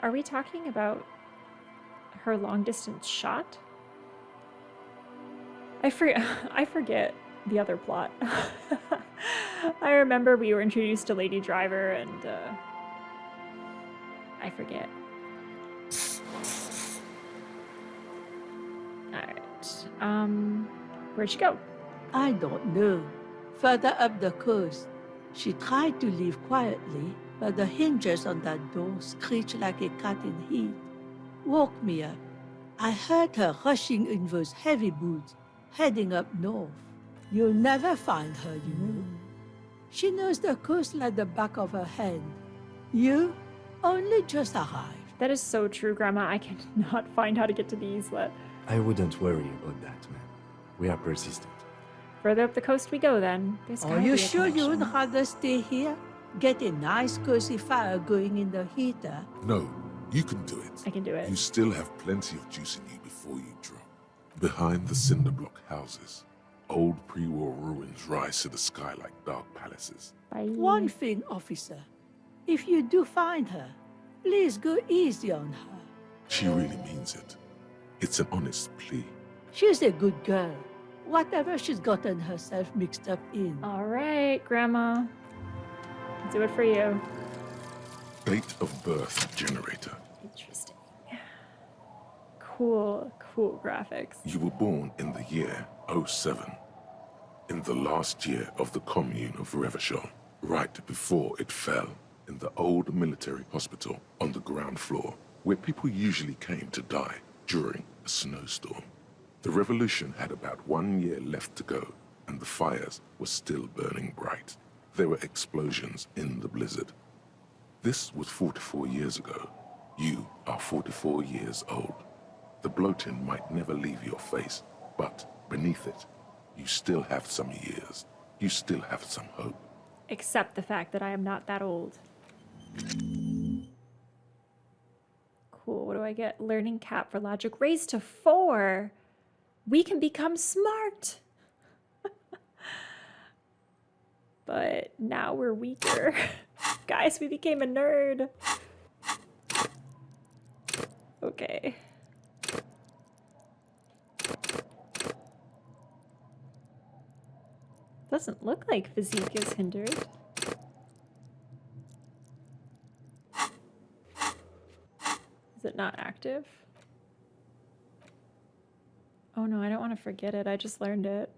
Are we talking about her long-distance shot? I forget the other plot. I remember we were introduced to Lady Driver, and I forget. Alright. Where'd she go? I don't know. Further up the coast. She tried to leave quietly, but the hinges on that door screeched like a cat in heat. Woke me up. I heard her rushing in those heavy boots, heading up north. You'll never find her, you know. She knows the coast like the back of her hand. You only just arrived. That is so true, Grandma. I cannot find how to get to the islet. I wouldn't worry about that, man. We are persistent. Further up the coast we go, then. Are you sure you would rather stay here? Get a nice cozy fire going in the heater? No, you can do it. I can do it. You still have plenty of juice in you before you drop. Behind the cinder block houses, old pre-war ruins rise to the sky like dark palaces. One thing, officer. If you do find her, please go easy on her. She really means it. It's an honest plea. She's a good girl. Whatever she's gotten herself mixed up in. All right, Grandma. I'll do it for you. Date of birth generator. Interesting. Cool graphics. You were born in the year 07. In the last year of the commune of Revachol, right before it fell, in the old military hospital on the ground floor, where people usually came to die during a snowstorm. The revolution had about 1 year left to go, and the fires were still burning bright. There were explosions in the blizzard. This was 44 years ago. You are 44 years old. The bloating might never leave your face, but beneath it, you still have some years. You still have some hope. Except the fact that I am not that old. Cool, what do I get? Learning cap for logic raised to 4. We can become smart. But now we're weaker. Guys, we became a nerd. Okay. Doesn't look like physique is hindered. Is it not active? Oh no, I don't want to forget it. I just learned it.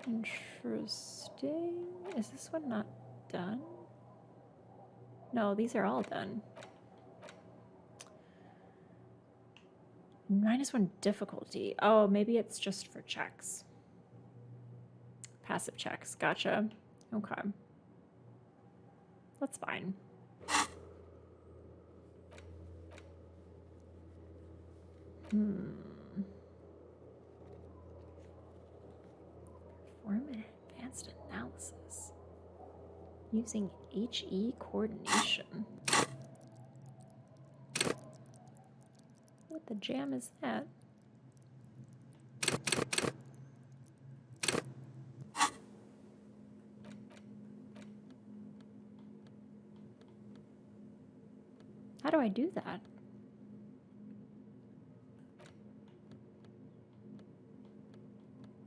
Interesting. Is this one not done? No, these are all done. -1 difficulty. Oh, maybe it's just for checks. Passive checks. Gotcha. Okay. That's fine. Perform an advanced analysis. Using HE coordination. What the jam is that? How do I do that?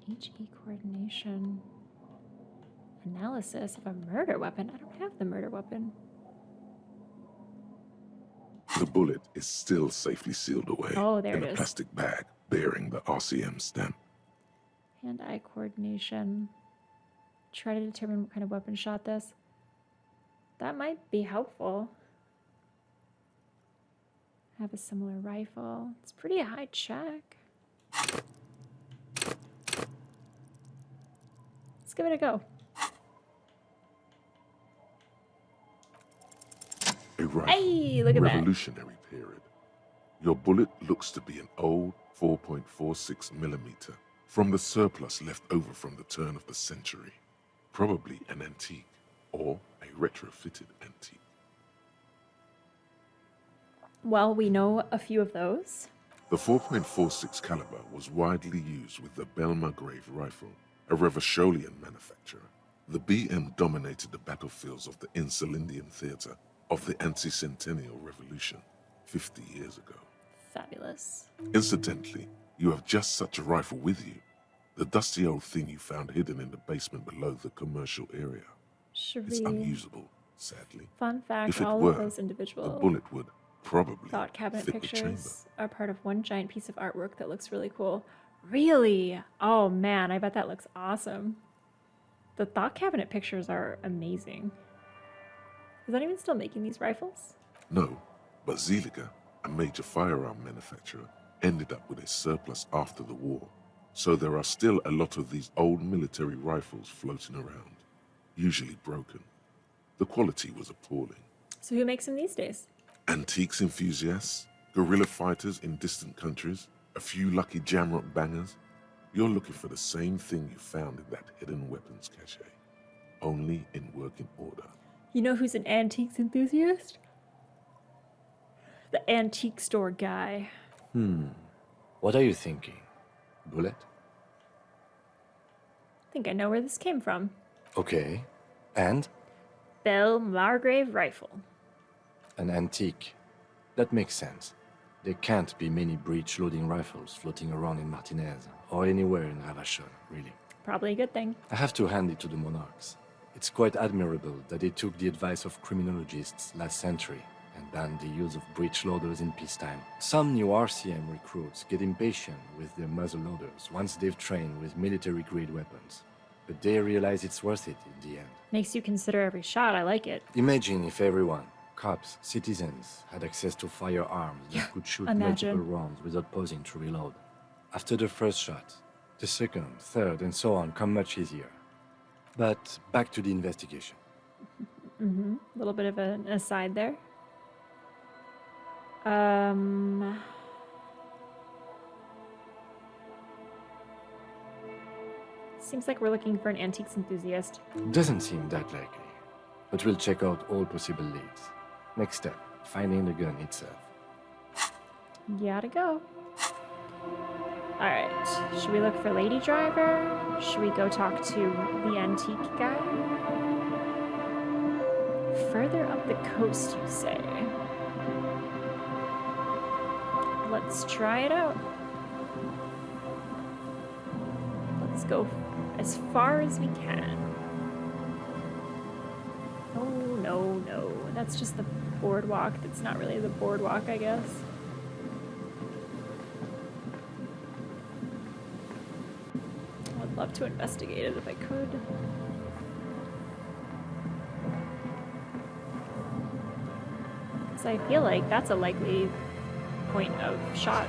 HE coordination. Analysis of a murder weapon. I don't have the murder weapon. The bullet is still safely sealed away Oh, there in it a is. plastic bag bearing the RCM stamp. Hand-eye coordination. Try to determine what kind of weapon shot this. That might be helpful. Have a similar rifle. It's pretty high check. Let's give it a go. A rifle. Hey, look at that. Revolutionary period. Your bullet looks to be an old 4.46 millimeter from the surplus left over from the turn of the century. Probably an antique or a retrofitted antique. Well, we know a few of those. The 4.46 caliber was widely used with the Belmargrave rifle, a Revacholian manufacturer. The BM dominated the battlefields of the Insulindian theater of the anti-centennial revolution 50 years ago. Fabulous. Incidentally, you have just such a rifle with you. The dusty old thing you found hidden in the basement below the commercial area. Should It's we... unusable, sadly. Fun fact, If it all were, of those individual the bullet would probably thought cabinet fit the chamber. pictures are part of one giant piece of artwork that looks really cool. Really? Oh man, I bet that looks awesome. The thought cabinet pictures are amazing. Is anyone still making these rifles? No, but Zeliger, a major firearm manufacturer, ended up with a surplus after the war. So there are still a lot of these old military rifles floating around, usually broken. The quality was appalling. So who makes them these days? Antiques enthusiasts, guerrilla fighters in distant countries, a few lucky jamrock bangers. You're looking for the same thing you found in that hidden weapons cache, only in working order. You know who's an antiques enthusiast? The antique store guy. What are you thinking? Bullet? I think I know where this came from. Okay. And? Bell Margrave rifle. An antique. That makes sense. There can't be many breech-loading rifles floating around in Martinez, or anywhere in Ravachol, really. Probably a good thing. I have to hand it to the monarchs. It's quite admirable that they took the advice of criminologists last century and banned the use of breech loaders in peacetime. Some new RCM recruits get impatient with their muzzle loaders once they've trained with military-grade weapons. But they realize it's worth it in the end. Makes you consider every shot. I like it. Imagine if everyone, cops, citizens, had access to firearms that could shoot Imagine. multiple rounds without pausing to reload. After the first shot, the second, third, and so on come much easier. But back to the investigation. A little bit of an aside there. Seems like we're looking for an antiques enthusiast. Doesn't seem that likely, but we'll check out all possible leads. Next step, finding the gun itself. Gotta go. Alright, should we look for Lady Driver? Should we go talk to the antique guy? Further up the coast, you say? Let's try it out. Let's go as far as we can. Oh, no, no. That's just the boardwalk. That's not really the boardwalk, I guess. I'd love to investigate it if I could. Because I feel like that's a likely point of shot.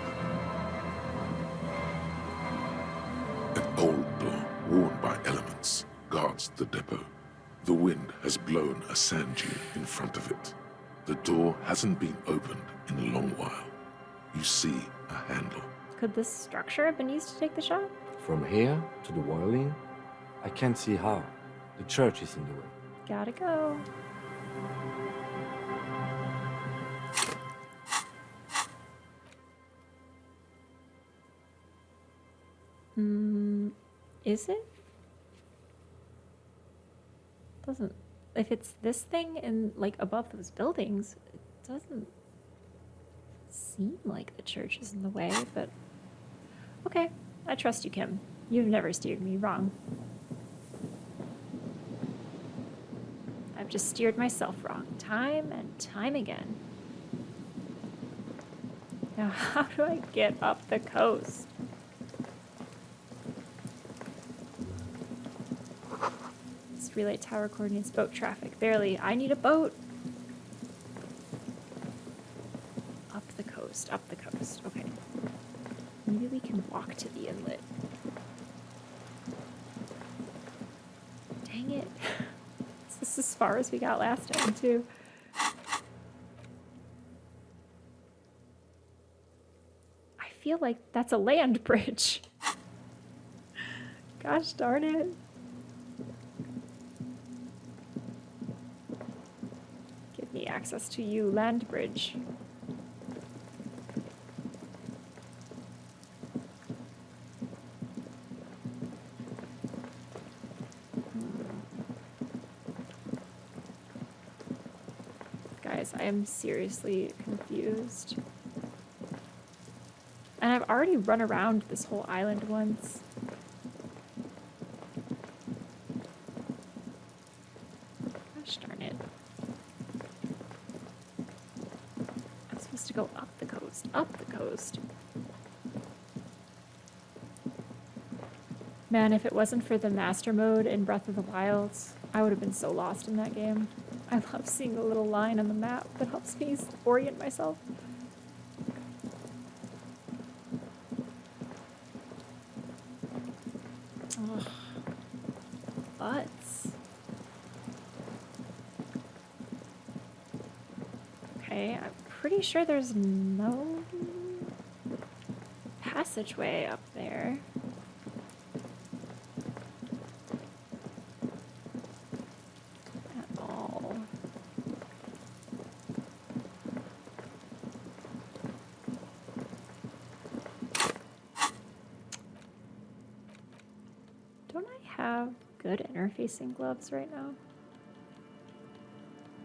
An old door worn by elements guards the depot. The wind has blown a sand dune in front of it. The door hasn't been opened in a long while. You see a handle. Could this structure have been used to take the shot? From here to the violin, I can't see how. The church is in the way. Gotta go. Is it? Doesn't. If it's this thing and like above those buildings, it doesn't seem like the church is in the way, but okay. I trust you, Kim. You've never steered me wrong. I've just steered myself wrong time and time again. Now, how do I get up the coast? This relay tower coordinates boat traffic. Barely. I need a boat. Up the coast. Up the coast. Okay. Maybe we can walk to the inlet. Dang it. This is as far as we got last time, too. I feel like that's a land bridge. Gosh darn it. Give me access to you, land bridge. I am seriously confused. And I've already run around this whole island once. Gosh darn it. I'm supposed to go up the coast, up the coast. Man, if it wasn't for the master mode in Breath of the Wild, I would have been so lost in that game. I love seeing the little line on the map that helps me orient myself. Ugh. Butts. Okay, I'm pretty sure there's no passageway up there. Good interfacing gloves right now.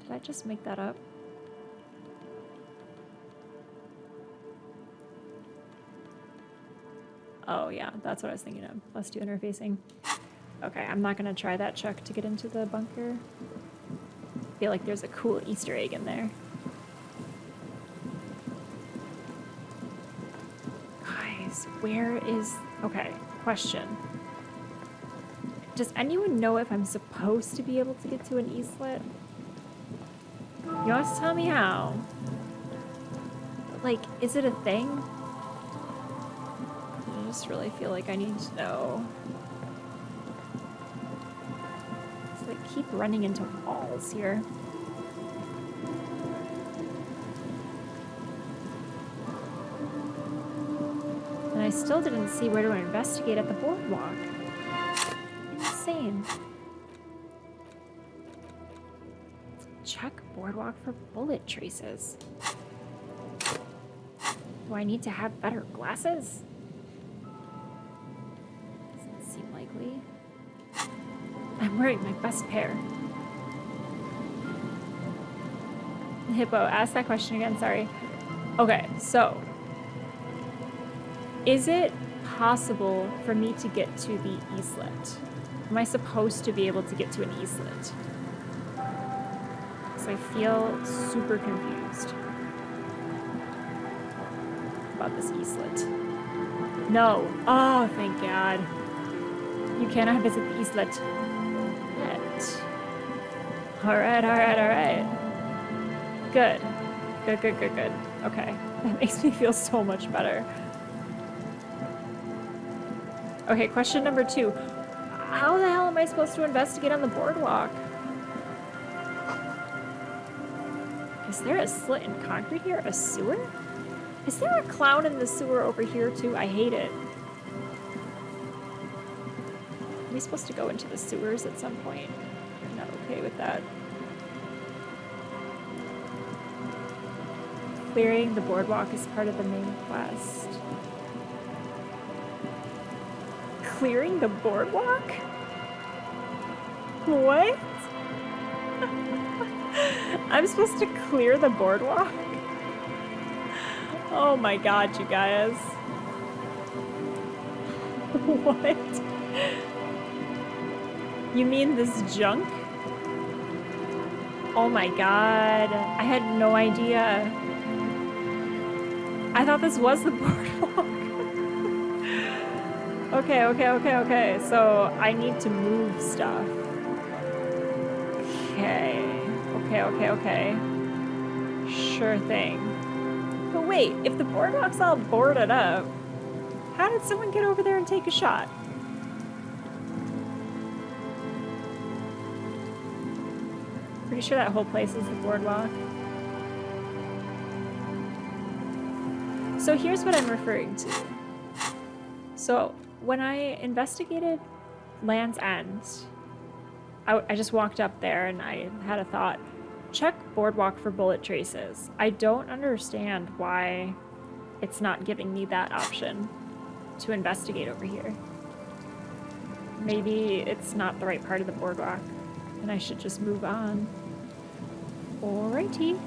Did I just make that up? Oh yeah, that's what I was thinking of. +2 interfacing. Okay, I'm not gonna try that check to get into the bunker. I feel like there's a cool Easter egg in there. Guys, where is... Okay, question. Does anyone know if I'm supposed to be able to get to an eastlet? You have to tell me how. Like, is it a thing? I just really feel like I need to know. So I keep running into walls here. And I still didn't see where to investigate at the boardwalk. Insane. Check boardwalk for bullet traces. Do I need to have better glasses? Doesn't seem likely. I'm wearing my best pair. Hippo, ask that question again, sorry. Okay, so is it possible for me to get to the eastlet? Am I supposed to be able to get to an eastlet? Because I feel super confused about this eastlet. No. Oh, thank God. You cannot visit the eastlet yet. Alright, alright, alright. Good. Good, good, good, good. Okay. That makes me feel so much better. Okay, question number 2. How the hell am I supposed to investigate on the boardwalk? Is there a slit in concrete here? A sewer? Is there a clown in the sewer over here too? I hate it. Are we supposed to go into the sewers at some point? No. okay with that. Clearing the boardwalk is part of the main quest. Clearing the boardwalk? What? I'm supposed to clear the boardwalk? Oh my god, you guys. What? You mean this junk? Oh my god. I had no idea. I thought this was the boardwalk. Okay. So I need to move stuff. Okay. Sure thing. But wait, if the boardwalk's all boarded up, how did someone get over there and take a shot? Pretty sure that whole place is the boardwalk. So here's what I'm referring to. So when I investigated Land's End, I just walked up there and I had a thought. Check boardwalk for bullet traces. I don't understand why it's not giving me that option to investigate over here. Maybe it's not the right part of the boardwalk and I should just move on. Alrighty.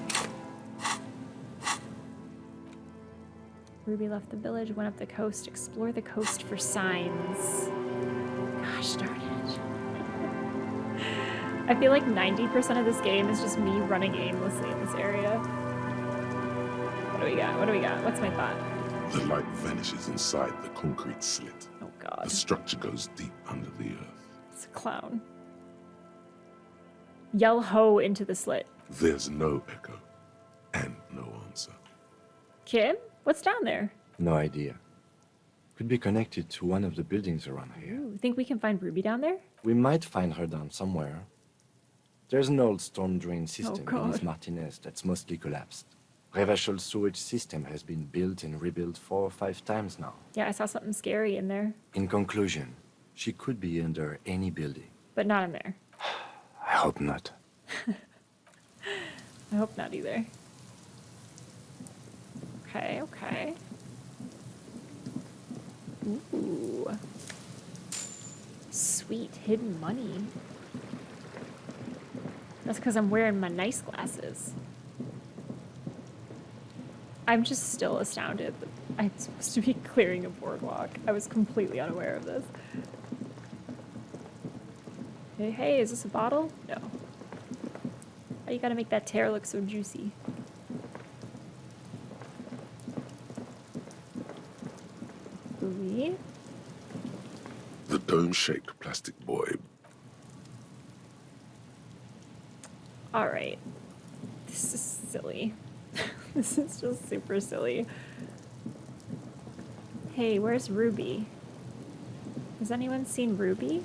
Ruby left the village, went up the coast, explore the coast for signs. Gosh darn it. I feel like 90% of this game is just me running aimlessly in this area. What do we got? What's my thought? The light vanishes inside the concrete slit. Oh god. The structure goes deep under the earth. It's a clown. Yell ho into the slit. There's no echo and no answer. Kim? What's down there? No idea. Could be connected to one of the buildings around here. Ooh, think we can find Ruby down there? We might find her down somewhere. There's an old storm drain system beneath Martinez that's mostly collapsed. Revachol sewage system has been built and rebuilt 4 or 5 times now. Yeah, I saw something scary in there. In conclusion, she could be under any building. But not in there. I hope not. I hope not either. Okay. Ooh. Sweet hidden money. That's because I'm wearing my nice glasses. I'm just still astounded that I'm supposed to be clearing a boardwalk. I was completely unaware of this. Hey, is this a bottle? No. Why you gotta make that tear look so juicy? Buoy. The dome-shaped plastic buoy. Alright. This is silly. This is just super silly. Hey, where's Ruby? Has anyone seen Ruby?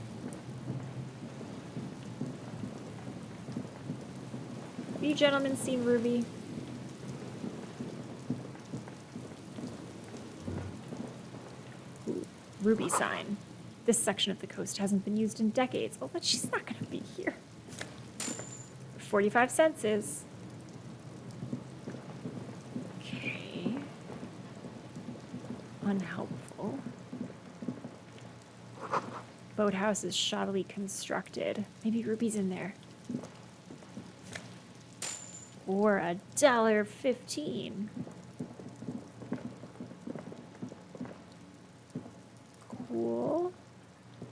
Have you gentlemen seen Ruby? Ooh, Ruby sign. This section of the coast hasn't been used in decades. Oh, but she's not gonna be here. 45 cents is. Okay. Unhelpful. Boathouse is shoddily constructed. Maybe Ruby's in there. Or $1.15. Cool.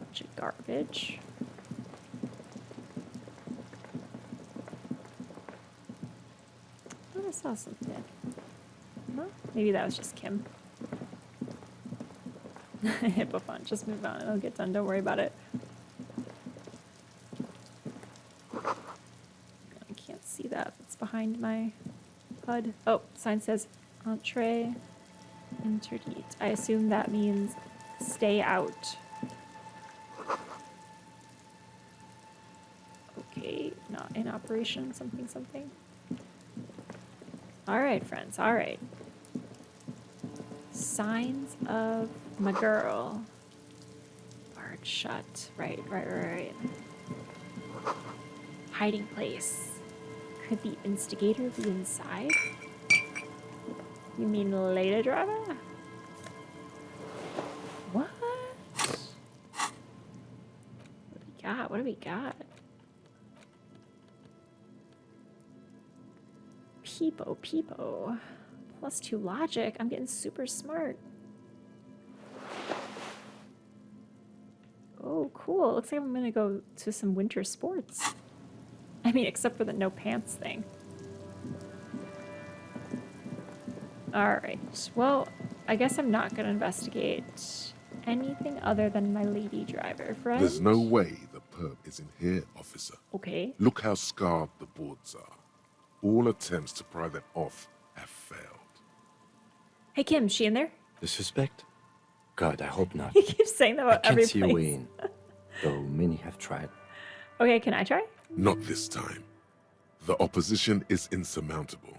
Bunch of garbage. I saw something. Huh? Maybe that was just Kim. Hippofont. Just move on. It'll get done. Don't worry about it. I can't see that. It's behind my HUD. Oh, sign says entree interdit. I assume that means stay out. Okay, not in operation. Something. All right, friends. All right. Signs of my girl. Barred shut. Right. Hiding place. Could the instigator be inside? You mean Leda driver? What? What do we got? What do we got? Peepo. +2 logic. I'm getting super smart. Oh, cool. Looks like I'm gonna go to some winter sports. I mean, except for the no pants thing. Alright. Well, I guess I'm not gonna investigate anything other than my lady driver friend. There's no way the perp is in here, officer. Okay. Look how scarred the boards are. All attempts to pry them off have failed. Hey, Kim, she in there? The suspect? God, I hope not. You keep saying that about I every can't see a place. way in, though many have tried. Okay, can I try? Not this time. The opposition is insurmountable,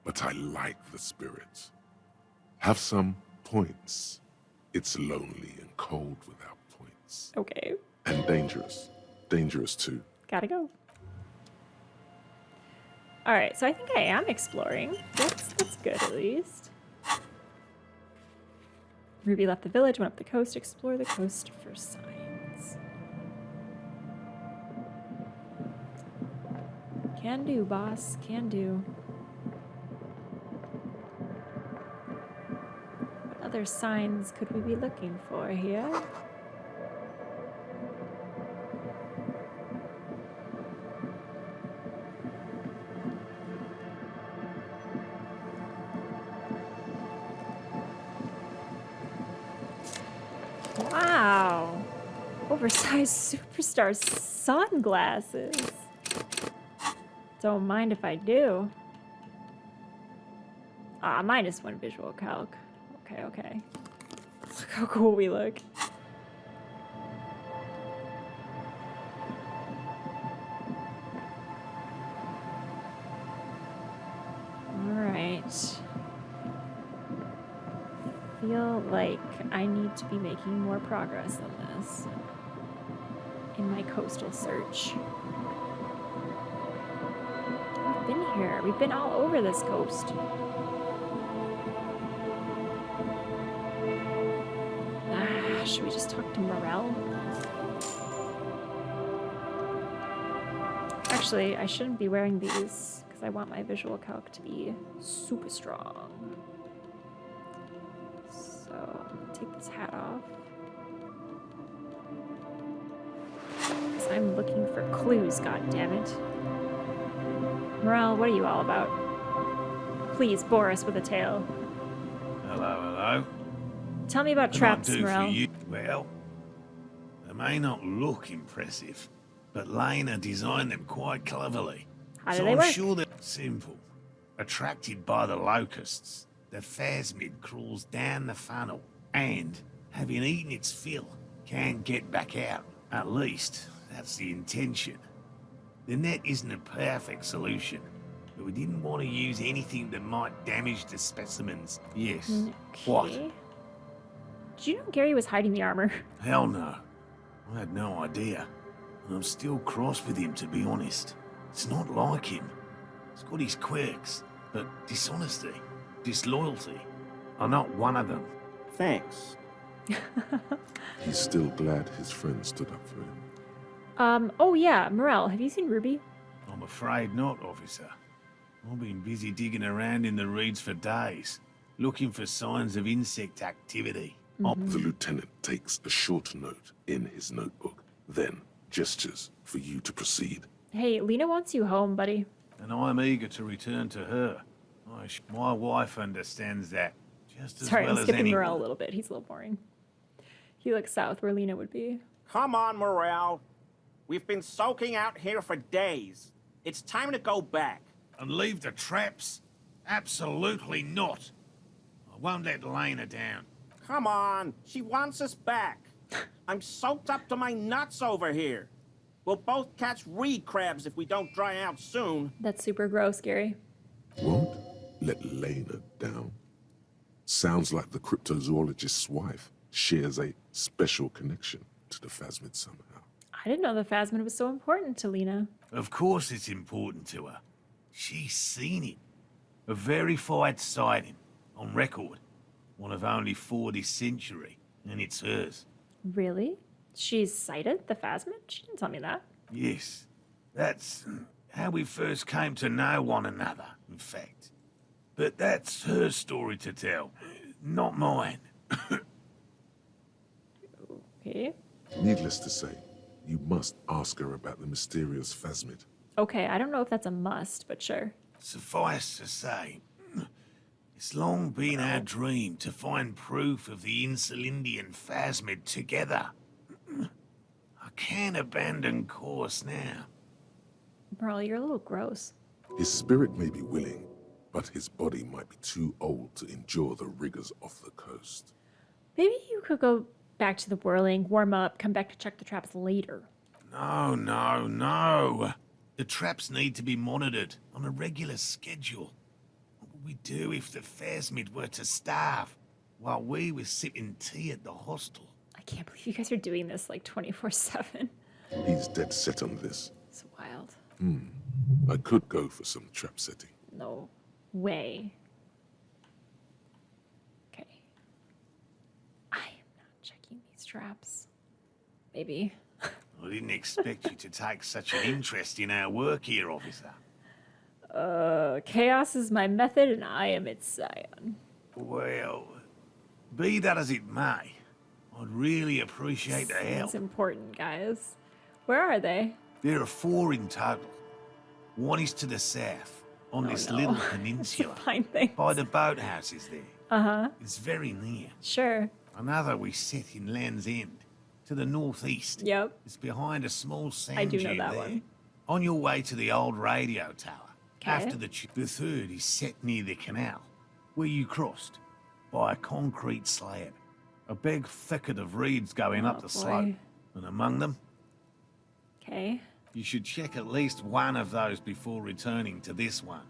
but I like the spirit. Have some points. It's lonely and cold without points. Okay. And dangerous. Dangerous too. Gotta go. Alright, so I think I am exploring. That's good at least. Ruby left the village, went up the coast, explore the coast for signs. Can do, boss. Can do. What other signs could we be looking for here? Wow. Oversized superstar sunglasses. Don't mind if I do. Ah, -1 visual calc. Okay. Look how cool we look. Alright. Feel like I need to be making more progress than this in my coastal search. We've been here. We've been all over this coast. Should we just talk to Morel? Actually, I shouldn't be wearing these because I want my visual calc to be super strong. So, take this hat off. Because I'm looking for clues, goddammit. Morel, what are you all about? Please bore us with a tale. Hello. Tell me about What can I traps, do for Morel. you? Well, they may not look impressive, but Lena designed them quite cleverly. How do so they I'm work? sure they're simple. Attracted by the locusts, the phasmid crawls down the funnel and, having eaten its fill, can get back out. At least, that's the intention. The net isn't a perfect solution, but we didn't want to use anything that might damage the specimens. Yes. What? Okay. Did you know Gary was hiding the armor? Hell no. I had no idea. And I'm still cross with him, to be honest. It's not like him. He's got his quirks, but dishonesty, disloyalty are not one of them. Thanks. He's still glad his friend stood up for him. Oh yeah, Morel, have you seen Ruby? I'm afraid not, officer. I've been busy digging around in the reeds for days, looking for signs of insect activity. The lieutenant takes a short note in his notebook, then gestures for you to proceed. Hey, Lena wants you home, buddy. And I'm eager to return to her. My wife understands that just as Sorry, well I'm as skipping anyone. Morel a little bit. He's a little boring. He looks south where Lena would be. Come on, Morale. We've been soaking out here for days. It's time to go back. And leave the traps? Absolutely not. I won't let Lena down. Come on, she wants us back. I'm soaked up to my nuts over here. We'll both catch reed crabs if we don't dry out soon. That's super gross, Gary. Won't let Lena down. Sounds like the cryptozoologist's wife shares a special connection to the phasmid somehow. I didn't know the Phasmid was so important to Lena. Of course it's important to her. She's seen it. A verified sighting, on record. One of only 4 this century, and it's hers. Really? She's sighted the Phasmid? She didn't tell me that. Yes, that's how we first came to know one another, in fact. But that's her story to tell, not mine. Okay. Needless to say, you must ask her about the mysterious Phasmid. Okay, I don't know if that's a must, but sure. Suffice to say, it's long been our dream to find proof of the Insulindian Phasmid together. I can't abandon course now. Bro, you're a little gross. His spirit may be willing, but his body might be too old to endure the rigors of the coast. Maybe you could go back to the whirling, warm up, come back to check the traps later. No, no, no. The traps need to be monitored on a regular schedule. What would we do if the Phasmid were to starve while we were sipping tea at the hostel? I can't believe you guys are doing this like 24/7. He's dead set on this. It's wild. I could go for some trap setting. No way. Okay. I am not checking these traps. Maybe. I didn't expect you to take such an interest in our work here, officer. Chaos is my method and I am its scion. Well, be that as it may, I'd really appreciate the help. It's important, guys. Where are they? There are 4 in total. One is to the south, on this little peninsula, by the boathouses there. Uh-huh. It's very near. Sure. Another we set in Land's End, to the northeast. Yep. It's behind a small sand I do know dune that there. one. On your way to the old radio tower. 'Kay. After the third is set near the canal, where you crossed, by a concrete slab. A big thicket of reeds going up the slope, and among them, Okay. you should check at least one of those before returning to this one,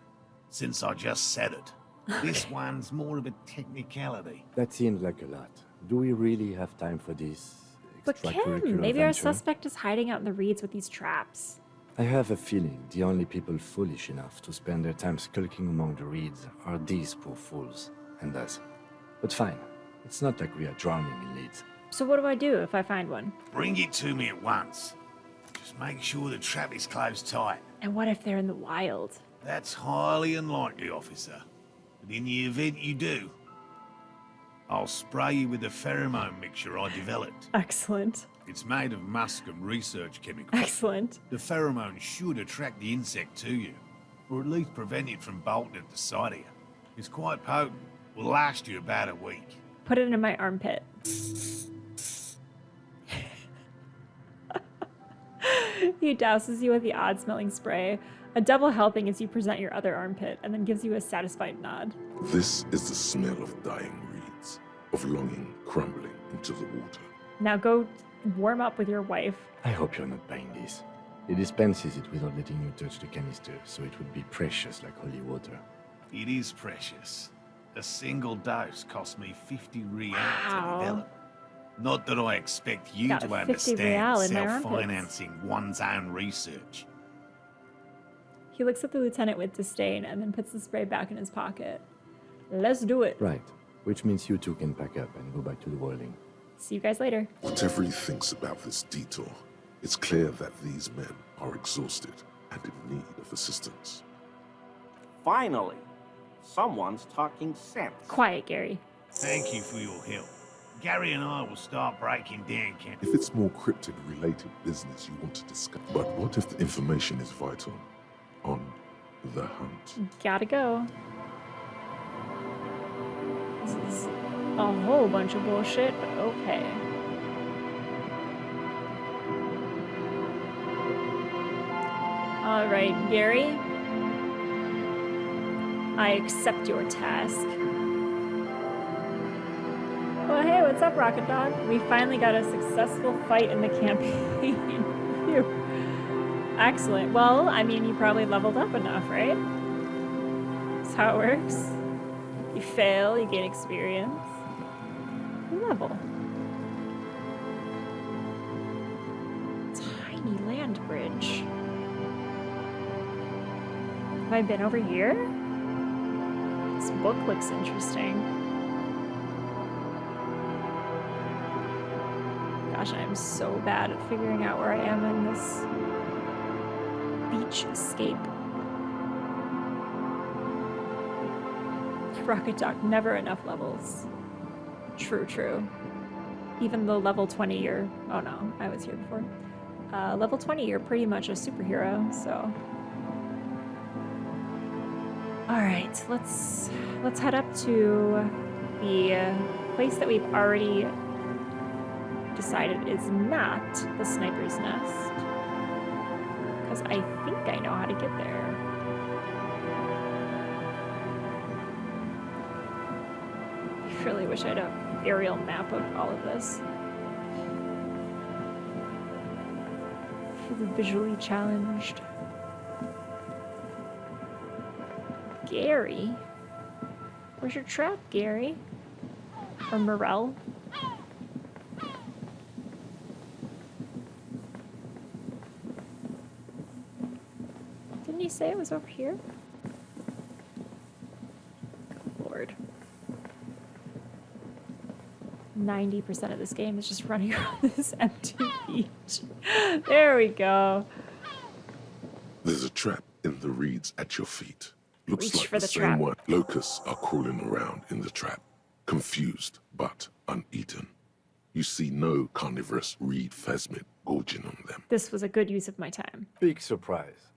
since I just said it. This one's more of a technicality. That seems like a lot. Do we really have time for this But extracurricular Kim, maybe our venture? suspect is hiding out in the reeds with these traps. I have a feeling the only people foolish enough to spend their time skulking among the reeds are these poor fools, and us. But fine, it's not like we are drowning in leads. So what do I do if I find one? Bring it to me at once. Just make sure the trap is closed tight. And what if they're in the wild? That's highly unlikely, officer. But in the event you do, I'll spray you with the pheromone mixture I developed. Excellent. It's made of musk and research chemicals. Excellent. The pheromone should attract the insect to you, or at least prevent it from bolting at the sight of you. It's quite potent. Will last you about a week. Put it in my armpit. He douses you with the odd-smelling spray, a double helping as you present your other armpit, and then gives you a satisfied nod. This is the smell of dying reeds, of longing crumbling into the water. Now go warm up with your wife. I hope you're not buying this. It dispenses it without letting you touch the canister, so it would be precious like holy water. It is precious. A single dose cost me 50 real Wow. to develop. Not that I expect you Got to 50 real understand in my armpits. self-financing one's own research. He looks at the lieutenant with disdain and then puts the spray back in his pocket. Let's do it. Right, which means you two can pack up and go back to the whirling. See you guys later. Whatever he thinks about this detour, it's clear that these men are exhausted and in need of assistance. Finally, someone's talking sense. Quiet, Gary. Thank you for your help. Gary and I will start breaking down camp. If it's more cryptid-related business you want to discuss, but what if the information is vital on the hunt? Gotta go. This is a whole bunch of bullshit, but okay. Alright, Gary. I accept your task. Well, hey, what's up, Rocket Dog? We finally got a successful fight in the campaign. Phew. Excellent. Well, I mean, you probably leveled up enough, right? That's how it works. You fail, you gain experience. You level. land bridge. Have I been over here? This book looks interesting. Gosh, I am so bad at figuring out where I am in this beach escape. Rocket Dock, never enough levels. True, true. Even the level 20 you're... Oh no, I was here before. Level 20 you're pretty much a superhero, so... Alright, let's head up to the place that we've already decided is not the sniper's nest. Because I think I know how to get there. I really wish I had an aerial map of all of this. For the visually challenged. Gary? Where's your trap, Gary? Or Morel? Didn't he say it was over here? Lord. 90% of this game is just running around this empty beach. There we go. There's a trap in the reeds at your feet. Looks Reach like for the the same trap. one. Locusts are crawling around in the trap, confused but uneaten. You see no carnivorous reed phasmid gorging on them. This was a good use of my time. Big surprise.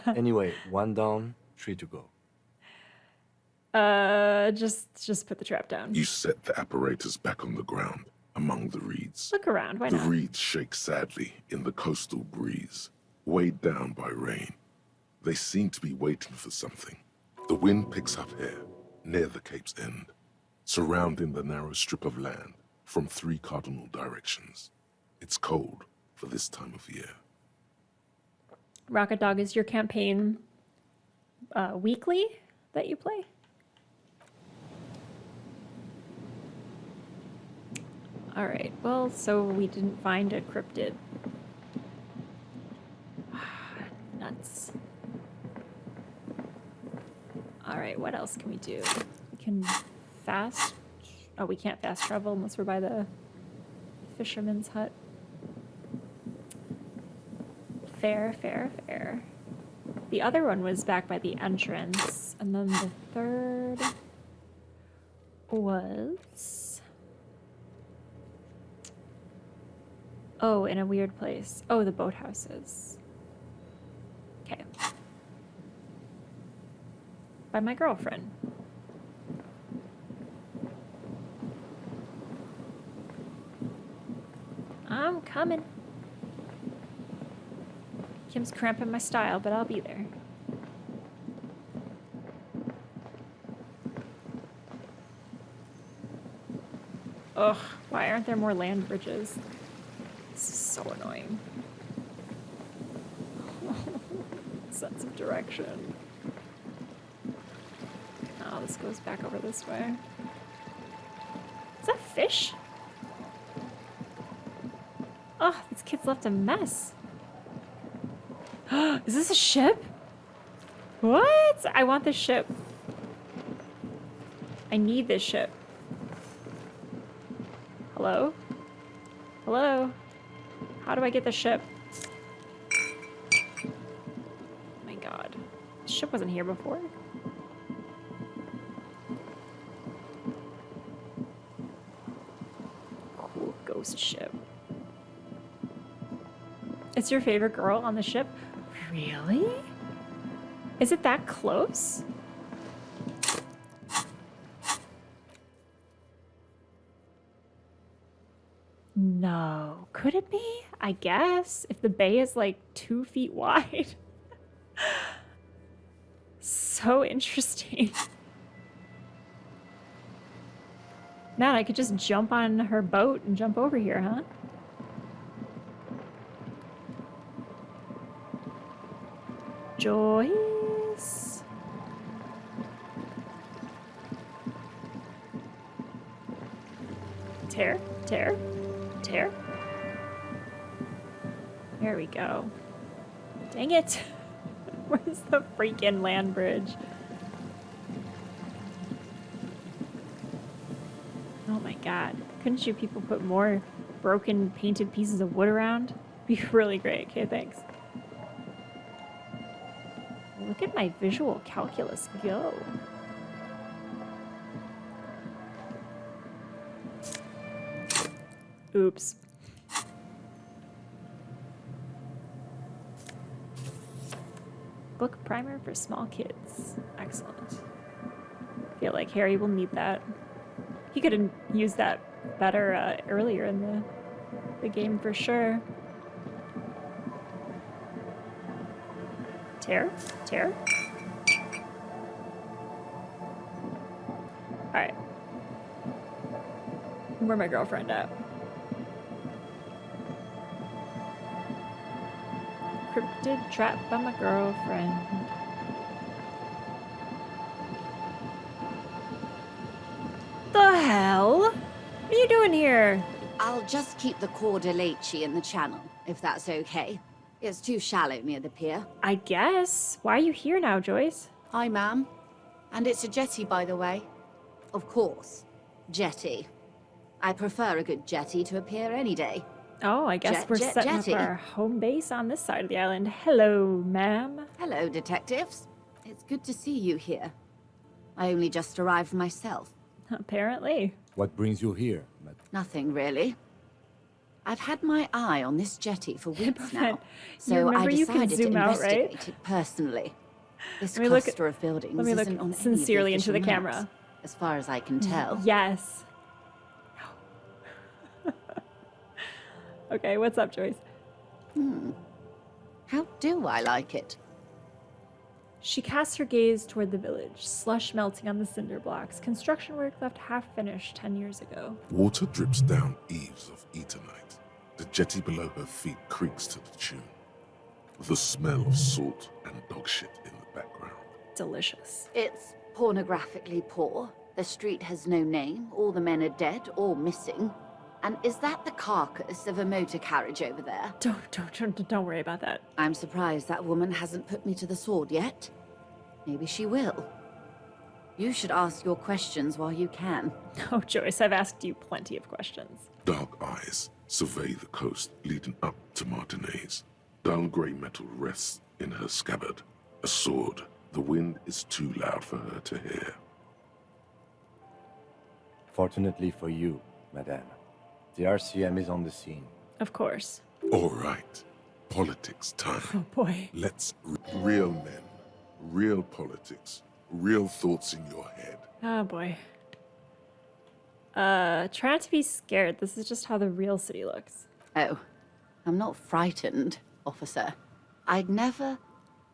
Anyway, 1 down, 3 to go. Just put the trap down. You set the apparatus back on the ground among the reeds. Look around, why The not? reeds shake sadly in the coastal breeze, weighed down by rain. They seem to be waiting for something. The wind picks up here, near the cape's end, surrounding the narrow strip of land from 3 cardinal directions. It's cold for this time of year. Rocket Dog, is your campaign weekly that you play? All right, well, so we didn't find a cryptid. Nuts. All right, what else can we do? We can fast... Oh, we can't fast travel unless we're by the fisherman's hut. Fair, fair, fair. The other one was back by the entrance, and then the third was... Oh, in a weird place. Oh, the boathouses. Okay. By my girlfriend. I'm coming. Kim's cramping my style, but I'll be there. Ugh, why aren't there more land bridges? This is so annoying. Sense of direction. Oh, this goes back over this way. Is that fish? Oh, this kid's left a mess. Is this a ship? What? I want this ship. I need this ship. Hello? Hello? How do I get the ship? Oh my god. This ship wasn't here before. Cool ghost ship. It's your favorite girl on the ship? Really? Is it that close? No. Could it be? I guess. If the bay is like 2 feet wide. So interesting. Man, I could just jump on her boat and jump over here, huh? Joyce. Tear, tear, tear. There we go. Dang it. Where's the freaking land bridge? Oh my god. Couldn't you people put more broken painted pieces of wood around? Be really great. Okay, thanks. Look at my visual calculus go. Oops. Book primer for small kids. Excellent. I feel like Harry will need that. He could have used that better earlier in the game for sure. Tear? Tear? Alright. Where's my girlfriend at? Cryptid trapped by my girlfriend. The hell? What are you doing here? I'll just keep the Cordelechi in the channel, if that's okay. It's too shallow near the pier. I guess. Why are you here now, Joyce? Hi, ma'am. And it's a jetty, by the way. Of course. Jetty. I prefer a good jetty to a pier any day. Oh, I guess we're setting jetty. up our home base on this side of the island. Hello, ma'am. Hello, detectives. It's good to see you here. I only just arrived myself. Apparently. What brings you here, Matt? Nothing, really. I've had my eye on this jetty for weeks now, You so remember I you can decided to zoom out, investigate right? it personally. This Let me look- cluster of buildings let me look isn't on sincerely any of into the official camera. maps, as far as I can tell. Yes. Okay, what's up, Joyce? How do I like it? She casts her gaze toward the village, slush melting on the cinder blocks. Construction work left half finished 10 years ago. Water drips down eaves of Eternite. The jetty below her feet creaks to the tune. The smell of salt and dog shit in the background. Delicious. It's pornographically poor. The street has no name. All the men are dead or missing. And is that the carcass of a motor carriage over there? Don't worry about that. I'm surprised that woman hasn't put me to the sword yet. Maybe she will. You should ask your questions while you can. Oh, Joyce, I've asked you plenty of questions. Dark eyes survey the coast leading up to Martinez. Dull grey metal rests in her scabbard. A sword. The wind is too loud for her to hear. Fortunately for you, madame, the RCM is on the scene. Of course. All right. Politics time. Oh, boy. Let's real men, real politics, real thoughts in your head. Oh, boy. Try not to be scared. This is just how the real city looks. Oh, I'm not frightened, officer. I'd never...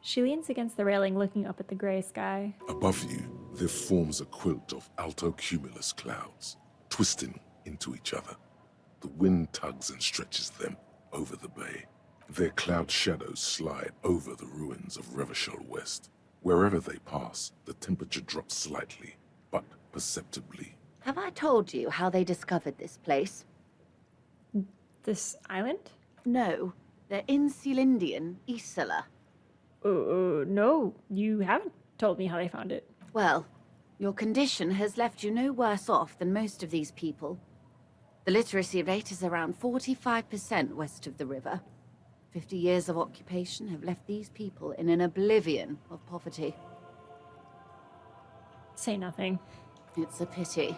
She leans against the railing, looking up at the gray sky. Above you, there forms a quilt of altocumulus clouds, twisting into each other. The wind tugs and stretches them over the bay. Their cloud shadows slide over the ruins of Revachol West. Wherever they pass, the temperature drops slightly, but perceptibly. Have I told you how they discovered this place? This island? No, the Insulindian Isola. No, you haven't told me how they found it. Well, your condition has left you no worse off than most of these people. The literacy rate is around 45% west of the river. 50 years of occupation have left these people in an oblivion of poverty. Say nothing. It's a pity.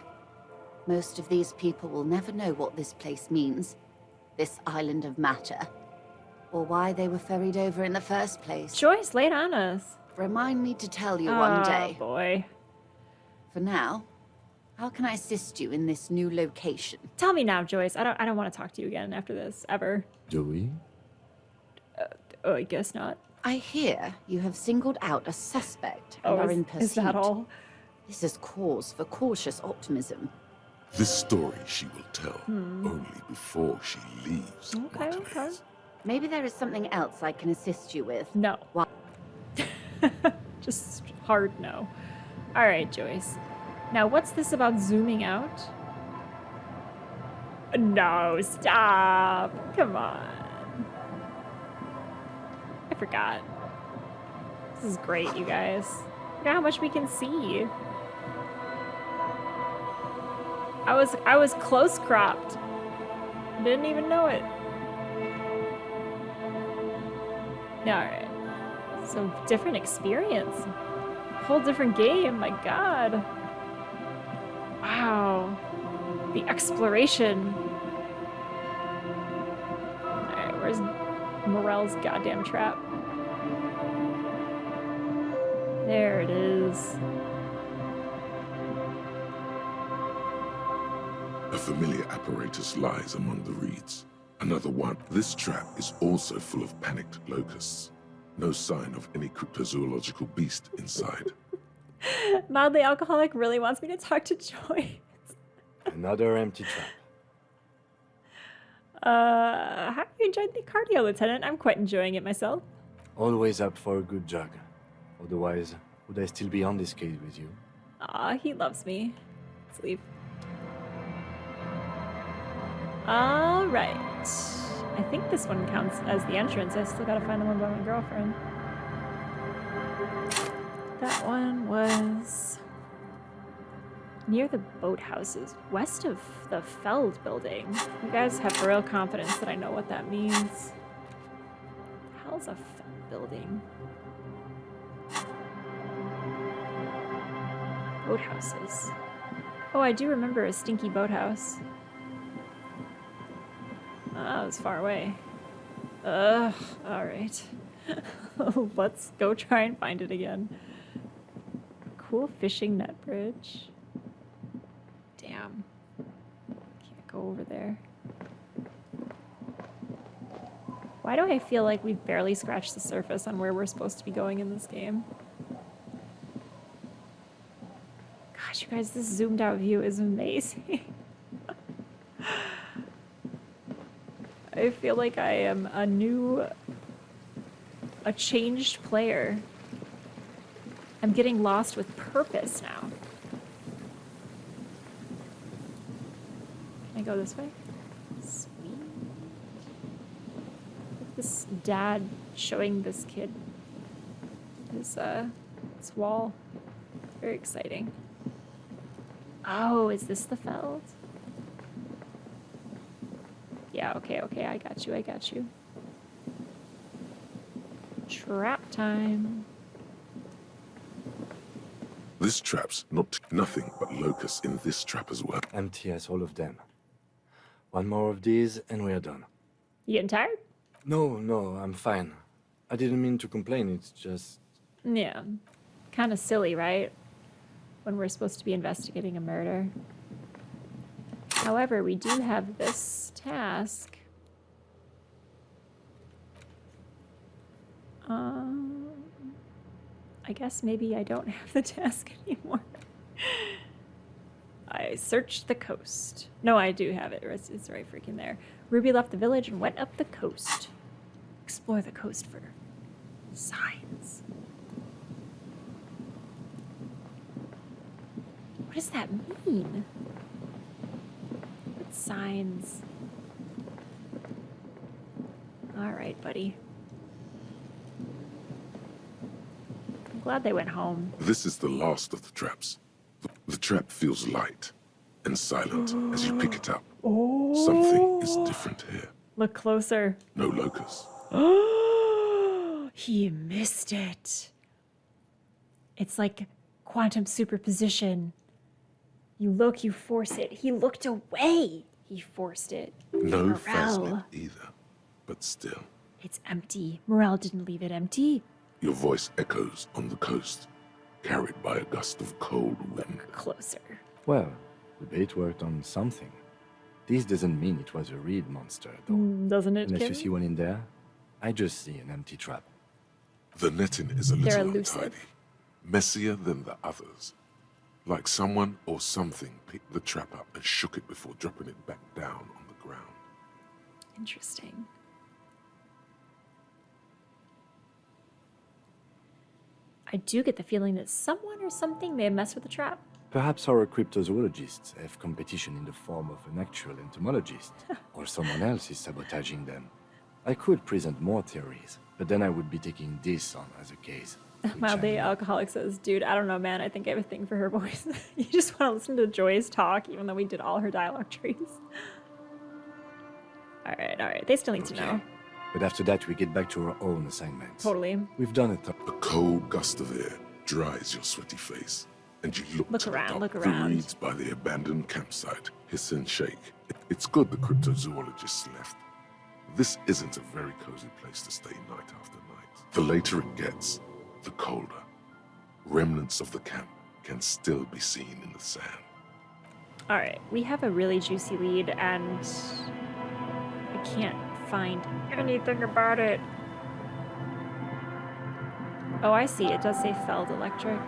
Most of these people will never know what this place means, this island of matter, or why they were ferried over in the first place. Joyce, lay it on us. Remind me to tell you one day. Oh, boy. For now, how can I assist you in this new location? Tell me now, Joyce. I don't want to talk to you again after this, ever. Do we? I guess not. I hear you have singled out a suspect and are in pursuit. Is that all? This is cause for cautious optimism. This story she will tell only before she leaves. Okay. Maybe there is something else I can assist you with. No. What? Just hard no. All right, Joyce. Now, what's this about zooming out? No, stop. Come on. I forgot. This is great, you guys. Look at how much we can see. I was close cropped. Didn't even know it. Alright. So different experience. Whole different game, my god. Wow. The exploration. Alright, where's Morel's goddamn trap? There it is. A familiar apparatus lies among the reeds. Another one. This trap is also full of panicked locusts. No sign of any cryptozoological beast inside. Mildly alcoholic really wants me to talk to Joyce. Another empty trap. How you enjoyed the cardio, Lieutenant? I'm quite enjoying it myself. Always up for a good jog. Otherwise, would I still be on this case with you? Aw, he loves me. Let's leave. Alright. I think this one counts as the entrance. I still gotta find the one by my girlfriend. That one was near the boathouses, west of the Feld building. You guys have real confidence that I know what that means. The hell's a Feld building? Boathouses. Oh, I do remember a stinky boathouse. Oh, it was far away. Ugh, alright. Let's go try and find it again. Cool fishing net bridge. Damn. Can't go over there. Why do I feel like we've barely scratched the surface on where we're supposed to be going in this game? Gosh, you guys, this zoomed out view is amazing. I feel like I am a changed player. I'm getting lost with purpose now. Can I go this way? Sweet. This dad showing this kid his wall. Very exciting. Oh, is this the Feld? Yeah, okay, I got you. Trap time. This trap's nothing but locusts in this trap as well. Empty as all of them. One more of these and we're done. You getting tired? No, I'm fine. I didn't mean to complain, it's just... Yeah. Kind of silly, right? When we're supposed to be investigating a murder. However, we do have this task. I guess maybe I don't have the task anymore. I searched the coast. No, I do have it. It's right freaking there. Ruby left the village and went up the coast. Explore the coast for signs. What does that mean? What signs? All right, buddy. I'm glad they went home. This is the last of the traps. The trap feels light and silent as you pick it up. Oh. Something is different here. Look closer. No locusts. He missed it. It's like quantum superposition. You look, you force it. He looked away. He forced it. No Morale. phasmid either, but still. It's empty. Morale didn't leave it empty. Your voice echoes on the coast, carried by a gust of cold wind. Closer. Well, the bait worked on something. This doesn't mean it was a reed monster, though. Doesn't it, Unless you Kim? see one in there, I just see an empty trap. The netting is a They're little elusive. untidy, messier than the others. Like someone or something picked the trap up and shook it before dropping it back down on the ground. Interesting. I do get the feeling that someone or something may have messed with the trap. Perhaps our cryptozoologists have competition in the form of an actual entomologist, or someone else is sabotaging them. I could present more theories, But then I would be taking this on as a case. Mildly alcoholic says, dude, I don't know, man. I think I have a thing for her voice. You just want to listen to Joyce talk, even though we did all her dialogue trees. All right. They still need to know. But after that, we get back to our own assignments. Totally. We've done it. A cold gust of air dries your sweaty face, and you look to around, the top. look The around. reeds by the abandoned campsite hiss and shake. It's good the cryptozoologists left. This isn't a very cozy place to stay night after night. The later it gets, the colder. Remnants of the camp can still be seen in the sand. All right, we have a really juicy lead, and I can't find anything about it. Oh, I see. It does say Feld Electric.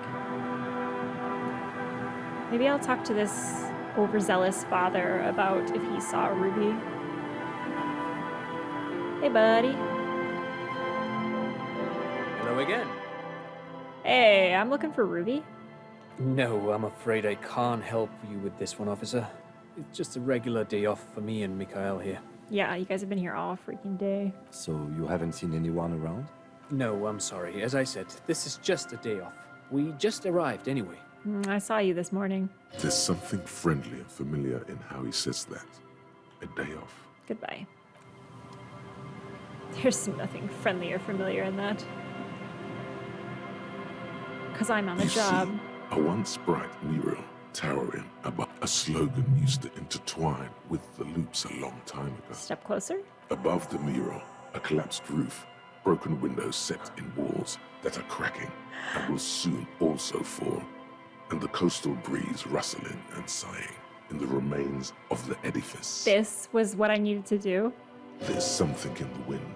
Maybe I'll talk to this overzealous father about if he saw Ruby. Hey, buddy. Hello again. Hey, I'm looking for Ruby. No, I'm afraid I can't help you with this one, officer. It's just a regular day off for me and Mikhail here. Yeah, you guys have been here all freaking day. So you haven't seen anyone around? No, I'm sorry. As I said, this is just a day off. We just arrived anyway. I saw you this morning. There's something friendly and familiar in how he says that. A day off. Goodbye. There's nothing friendly or familiar in that. Because I'm on the job. A once bright mural towering above a slogan used to intertwine with the loops a long time ago. Step closer. Above the mural, a collapsed roof, broken windows set in walls that are cracking and will soon also fall, and the coastal breeze rustling and sighing in the remains of the edifice. This was what I needed to do. There's something in the wind.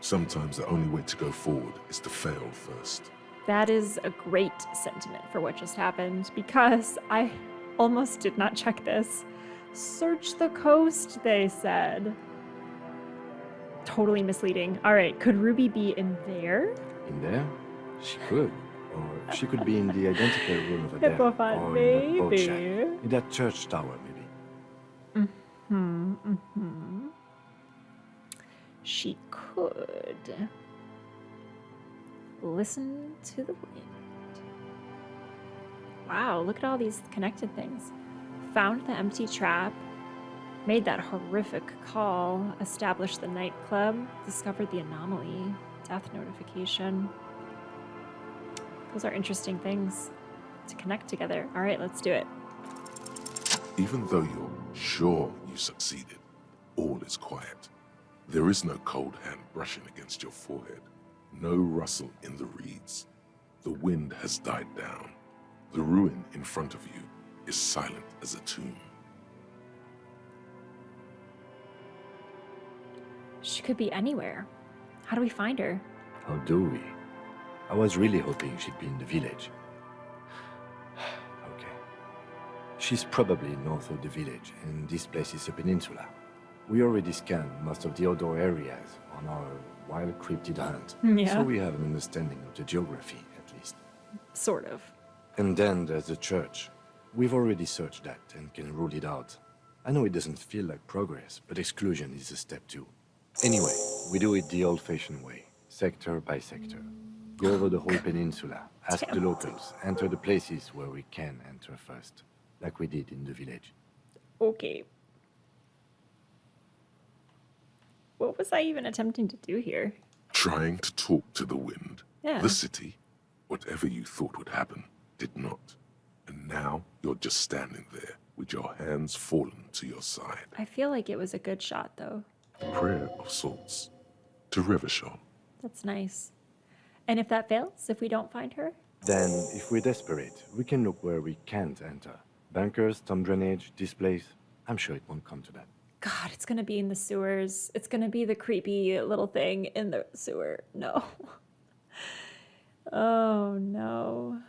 Sometimes the only way to go forward is to fail first. That is a great sentiment for what just happened, because I almost did not check this. Search the coast, they said. Totally misleading. All right, could Ruby be in there? In there? She could. Or she could be in the identical room over there. Hippopot, Or in the boat shack. maybe. In that church tower, maybe. She could. Listen to the wind. Wow, look at all these connected things. Found the empty trap. Made that horrific call. Established the nightclub. Discovered the anomaly. Death notification. Those are interesting things to connect together. All right, let's do it. Even though you're sure you succeeded, all is quiet. There is no cold hand brushing against your forehead. No rustle in the reeds. The wind has died down. The ruin in front of you is silent as a tomb. She could be anywhere. How do we find her? How do we? I was really hoping she'd be in the village. Okay. She's probably north of the village, and this place is a peninsula. We already scanned most of the outdoor areas on our wild cryptid hunt. Yeah. So we have an understanding of the geography, at least. Sort of. And then there's the church. We've already searched that and can rule it out. I know it doesn't feel like progress, but exclusion is a step too. Anyway, we do it the old-fashioned way, sector by sector. Go over the whole peninsula, ask the locals, enter the places where we can enter first, like we did in the village. Okay. What was I even attempting to do here? Trying to talk to the wind. Yeah. The city, whatever you thought would happen, did not. And now you're just standing there with your hands fallen to your side. I feel like it was a good shot, though. A prayer of sorts. To Revachol. That's nice. And if that fails, if we don't find her? Then, if we're desperate, we can look where we can't enter. Bunkers, storm drainage, this place. I'm sure it won't come to that. God, it's gonna be in the sewers. It's gonna be the creepy little thing in the sewer. No. Oh, no.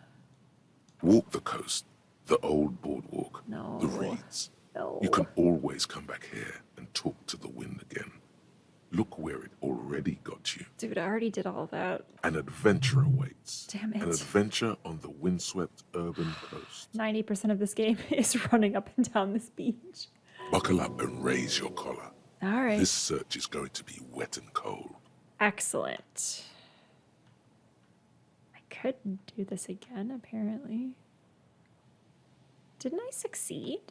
Walk the coast, the old boardwalk, No. the reeds. No. You can always come back here and talk to the wind again. Look where it already got you. Dude, I already did all that. An adventure awaits. Damn it. An adventure on the windswept urban coast. 90% of this game is running up and down this beach. Buckle up and raise your collar. All right. This search is going to be wet and cold. Excellent. I could do this again, apparently. Didn't I succeed?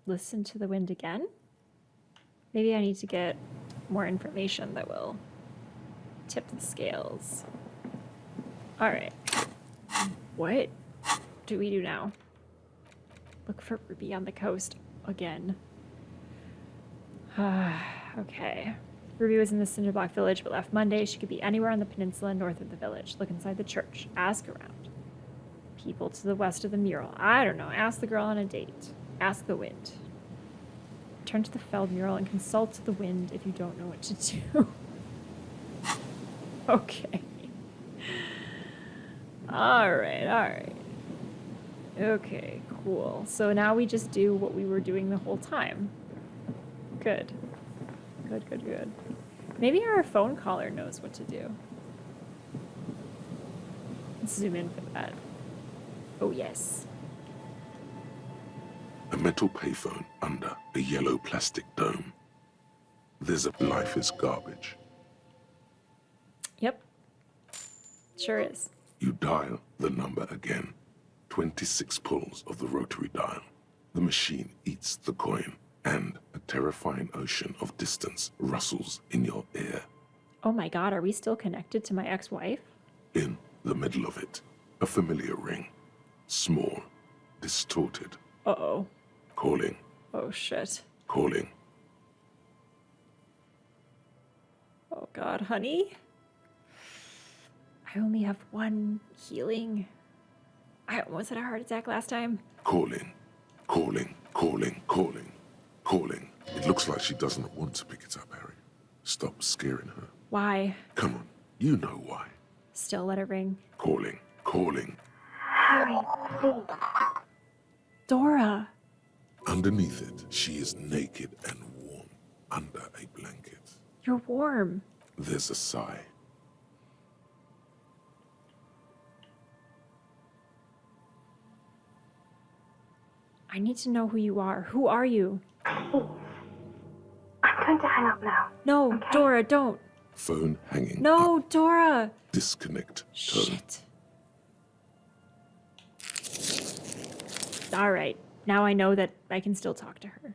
Listen to the wind again? Maybe I need to get more information that will tip the scales. All right. What do we do now? Look for Ruby on the coast again. Okay. Ruby was in the Cinderblock village but left Monday. She could be anywhere on the peninsula north of the village. Look inside the church. Ask around. People to the west of the mural. I don't know. Ask the girl on a date. Ask the wind. Turn to the felled mural and consult the wind if you don't know what to do. Okay. All right. Okay, cool. So now we just do what we were doing the whole time. Good. Good. Maybe our phone caller knows what to do. Let's zoom in for that. Oh, yes. A metal payphone under a yellow plastic dome. There's a life is garbage. Yep. Sure is. You dial the number again. 26 pulls of the rotary dial. The machine eats the coin, and a terrifying ocean of distance rustles in your ear. Oh my god, are we still connected to my ex-wife? In the middle of it, a familiar ring. Small, distorted. Uh-oh. Calling. Oh shit. Calling. Oh god, honey? I only have one healing. I almost had a heart attack last time. Calling. It looks like she doesn't want to pick it up, Harry. Stop scaring her. Why? Come on, you know why. Still let it ring. Calling. Harry, please. Dora! Underneath it, she is naked and warm under a blanket. You're warm. There's a sigh. I need to know who you are. Who are you? Please. I'm going to hang up now. No, okay? Dora, don't. Phone hanging. No, Dora. Disconnect. Shit. All right. Now I know that I can still talk to her.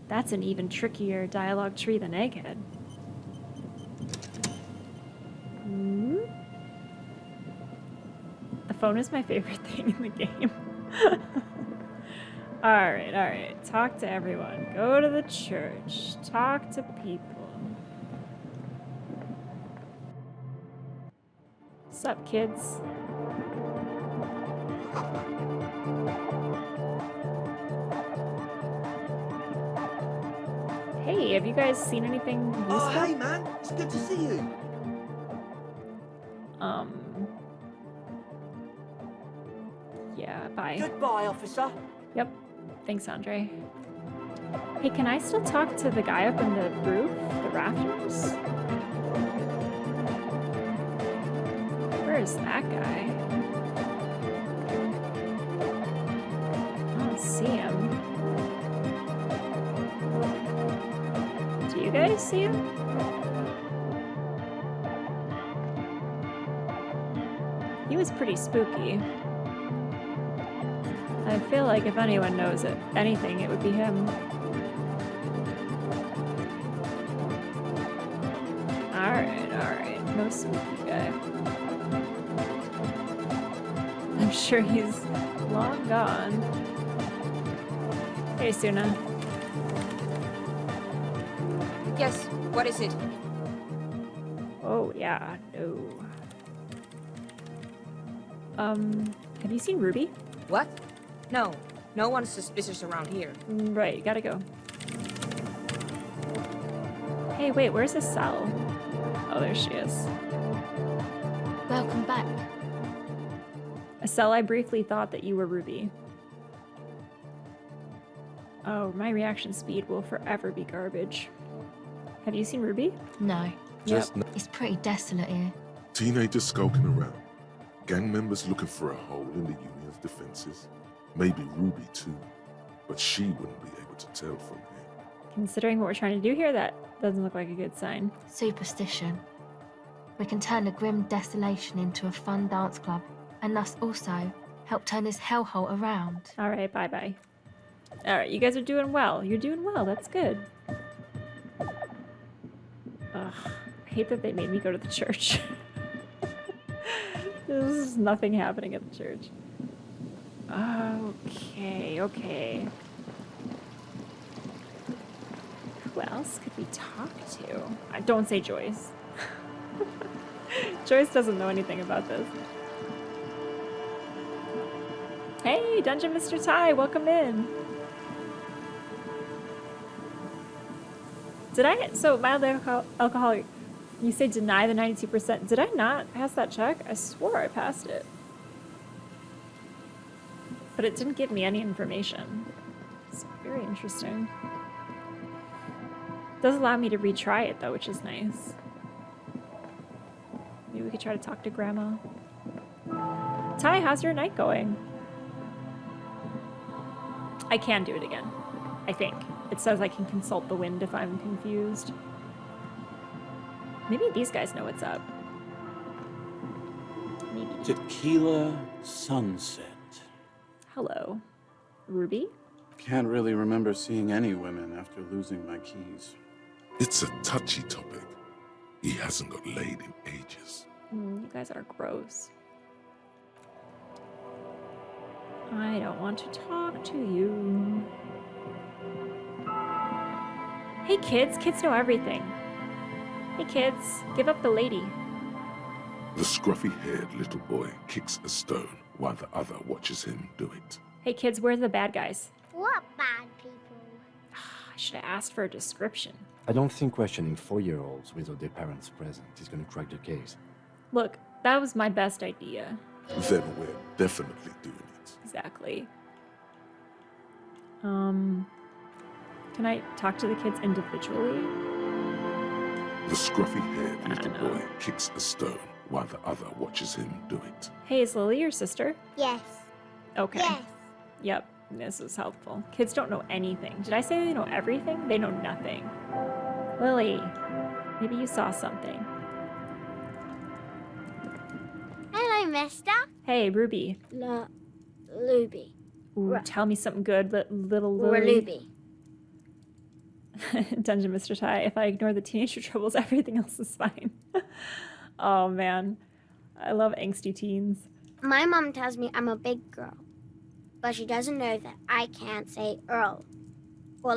That's an even trickier dialogue tree than Egghead. Hmm? The phone is my favorite thing in the game. All right. Talk to everyone. Go to the church. Talk to people. Sup, kids? Hey, have you guys seen anything useful? Oh, hey, man. It's good to see you. Yeah, bye. Goodbye, officer. Yep. Thanks, Andre. Hey, can I still talk to the guy up in the roof? The rafters? Where is that guy? I don't see him. Do you guys see him? He was pretty spooky. I feel like if anyone knows anything, it would be him. Alright. No spooky guy. I'm sure he's long gone. Hey, Suna. Yes, what is it? Oh, yeah, no. Have you seen Ruby? What? No, no one's suspicious around here. Right, gotta go. Hey, wait, where's the cell? Oh, there she is. Welcome back. Estelle, I briefly thought that you were Ruby. Oh, my reaction speed will forever be garbage. Have you seen Ruby? No. Just It's pretty desolate here. Teenagers skulking around. Gang members looking for a hole in the Union's defenses. Maybe Ruby too. But she wouldn't be able to tell from here. Considering what we're trying to do here, that doesn't look like a good sign. Superstition. We can turn the grim desolation into a fun dance club, and thus also help turn this hellhole around. All right, bye-bye. All right, you guys are doing well. You're doing well. That's good. Ugh, I hate that they made me go to the church. There's nothing happening at the church. Okay. Who else could we talk to? Don't say Joyce. Joyce doesn't know anything about this. Hey, Dungeon Mr. Ty, welcome in. So mild alcoholic, you say deny the 92%. Did I not pass that check? I swore I passed it. But it didn't give me any information. It's very interesting. It does allow me to retry it though, which is nice. Maybe we could try to talk to Grandma. Ty, how's your night going? I can do it again, I think. It says I can consult the wind if I'm confused. Maybe these guys know what's up. Maybe. Tequila sunset. Hello. Ruby? Can't really remember seeing any women after losing my keys. It's a touchy topic. He hasn't got laid in ages. You guys are gross. I don't want to talk to you. Hey kids, kids know everything. Hey kids, give up the lady. The scruffy-haired little boy kicks a stone while the other watches him do it. Hey kids, where are the bad guys? What bad people? I should have asked for a description. I don't think questioning 4-year-olds without their parents present is going to crack the case. Look, that was my best idea. Then we're definitely doing it. Exactly. Can I talk to the kids individually? The scruffy-haired little boy kicks a stone while the other watches him do it. Hey, is Lily your sister? Yes. Okay. Yes. Yep, this is helpful. Kids don't know anything. Did I say they know everything? They know nothing. Lily, maybe you saw something. Hello, mister. Hey, Ruby. Luby. Ooh, tell me something good, little Lily. Ruby. Dungeon Mr. Ty, if I ignore the teenager troubles, everything else is fine. Oh, man. I love angsty teens. My mom tells me I'm a big girl, but she doesn't know that I can't say Earl. Or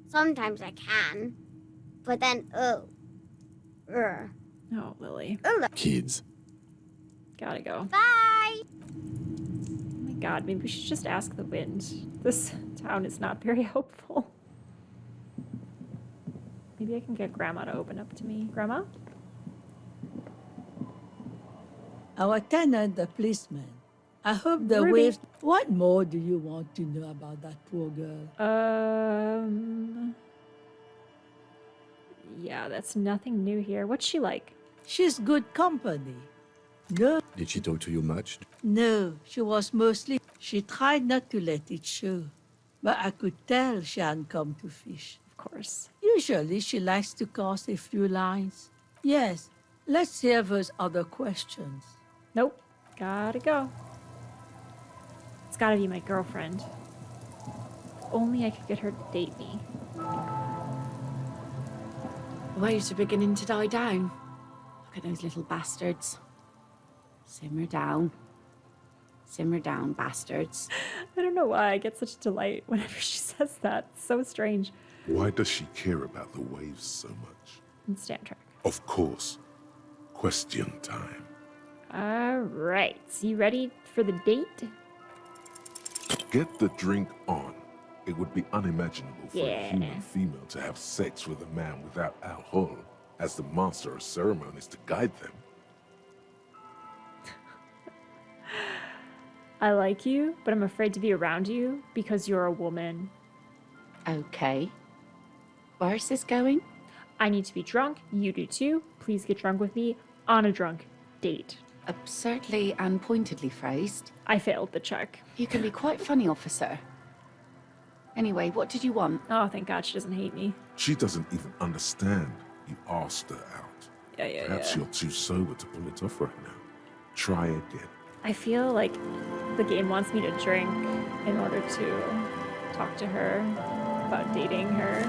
sometimes I can, but then Oh, Lily. Kids. Gotta go. Bye! Oh my god, maybe we should just ask the wind. This town is not very hopeful. Maybe I can get Grandma to open up to me. Grandma? Our tenant, the policeman. I hope the Ruby. waves... What more do you want to know about that poor girl? Yeah, that's nothing new here. What's she like? She's good company. No, Did she talk to you much? no, she was mostly... She tried not to let it show. But I could tell she hadn't come to fish. Of course. Usually she likes to cast a few lines. Yes, let's see if there's other questions. Nope. Gotta go. It's gotta be my girlfriend. If only I could get her to date me. The waves are beginning to die down. Look at those little bastards. Simmer down. Simmer down, bastards. I don't know why I get such delight whenever she says that. It's so strange. Why does she care about the waves so much? And stand track. Of course. Question time. Alright. You ready for the date? Get the drink on. It would be unimaginable for Yeah. a human female to have sex with a man without alcohol, as the master of ceremonies to guide them. I like you, but I'm afraid to be around you because you're a woman. Okay. Where's this going? I need to be drunk. You do too. Please get drunk with me on a drunk date. Absurdly and pointedly phrased. I failed the check. You can be quite funny, officer. Anyway, what did you want? Oh, thank God she doesn't hate me. She doesn't even understand you asked her out. Yeah. Perhaps you're too sober to pull it off right now. Try again. I feel like the game wants me to drink in order to talk to her about dating her.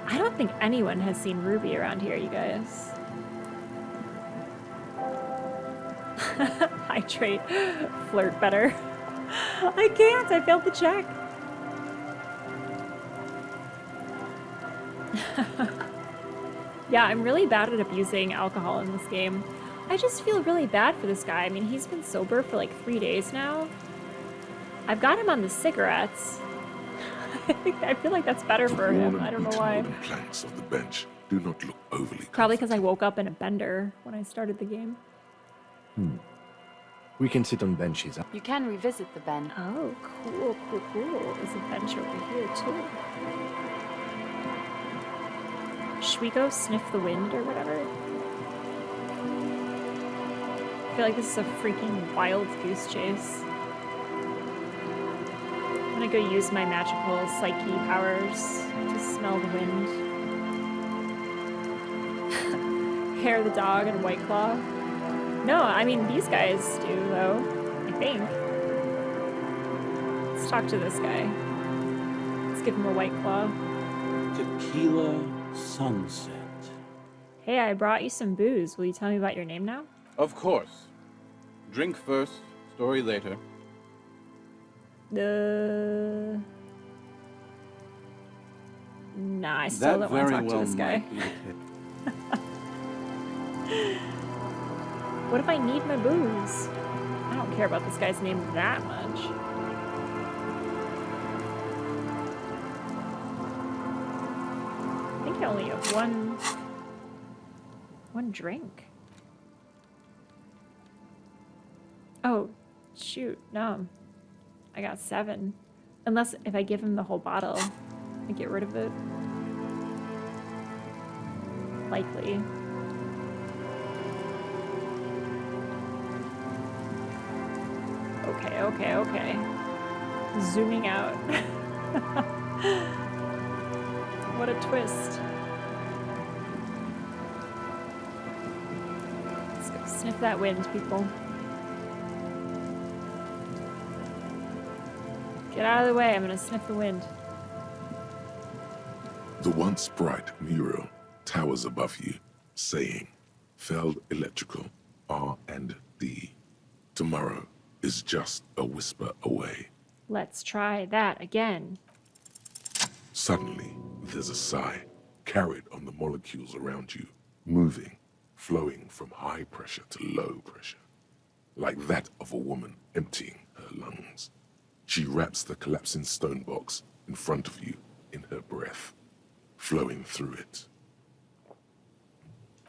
I don't think anyone has seen Ruby around here, you guys. Hydrate. Flirt better. I can't. I failed the check. Yeah, I'm really bad at abusing alcohol in this game. I just feel really bad for this guy. I mean, he's been sober for like 3 days now. I've got him on the cigarettes. I feel like that's better for him. I don't know why. The planks of the bench do not look overly Probably because I woke up in a bender when I started the game. We can sit on benches. You can revisit the bend. Oh, cool. There's a bench over here, too. Should we go sniff the wind or whatever? I feel like this is a freaking wild goose chase. I'm gonna go use my magical psyche powers to smell the wind. Hair the dog and White Claw. No, I mean, these guys do, though. I think. Let's talk to this guy. Let's give him a White Claw. Tequila sunset. Hey, I brought you some booze. Will you tell me about your name now? Of course. Drink first, story later. Nah, I still don't want to talk to this guy. What if I need my booze? I don't care about this guy's name that much. I think I only have one drink. Oh, shoot, no. I got 7. Unless if I give him the whole bottle, I get rid of it. Likely. Okay. Zooming out. What a twist. Let's go sniff that wind, people. Get out of the way, I'm gonna sniff the wind. The once bright mural towers above you, saying, Feld Electrical, R&D. Tomorrow is just a whisper away. Let's try that again. Suddenly, there's a sigh, carried on the molecules around you, moving, flowing from high pressure to low pressure, like that of a woman emptying her lungs. She wraps the collapsing stone box in front of you in her breath, flowing through it.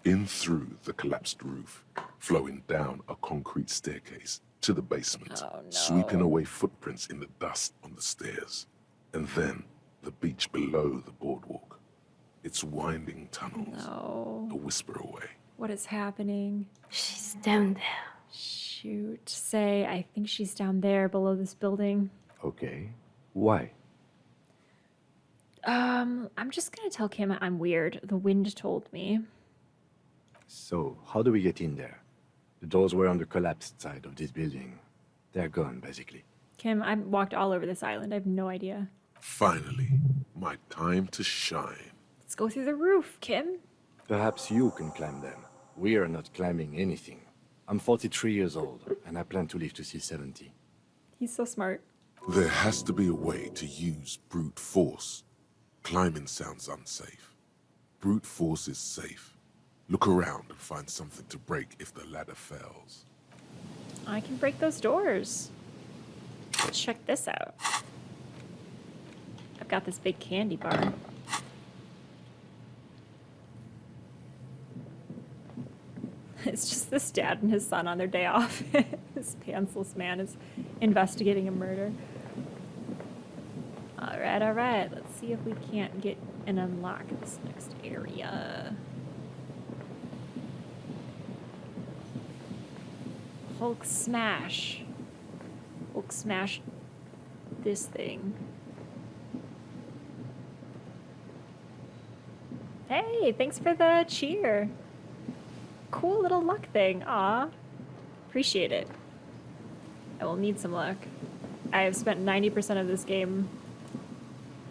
In through the collapsed roof, flowing down a concrete staircase to the basement, sweeping away footprints in the dust on the stairs, and then the beach below the boardwalk. Its winding tunnels, a whisper away. What is happening? She's down there. Shoot, say, I think she's down there below this building. Okay. Why? I'm just gonna tell Kim I'm weird. The wind told me. So, how do we get in there? The doors were on the collapsed side of this building. They're gone, basically. Kim, I've walked all over this island. I have no idea. Finally, my time to shine. Let's go through the roof, Kim. Perhaps you can climb them. We are not climbing anything. I'm 43 years old, and I plan to live to see 70. He's so smart. There has to be a way to use brute force. Climbing sounds unsafe. Brute force is safe. Look around and find something to break if the ladder fails. I can break those doors. Check this out. I've got this big candy bar. It's just this dad and his son on their day off. This pantsless man is investigating a murder. All right. Let's see if we can't get and unlock this next area. Hulk smash. Hulk smash this thing. Hey, thanks for the cheer. Cool little luck thing. Aw. Appreciate it. I will need some luck. I have spent 90% of this game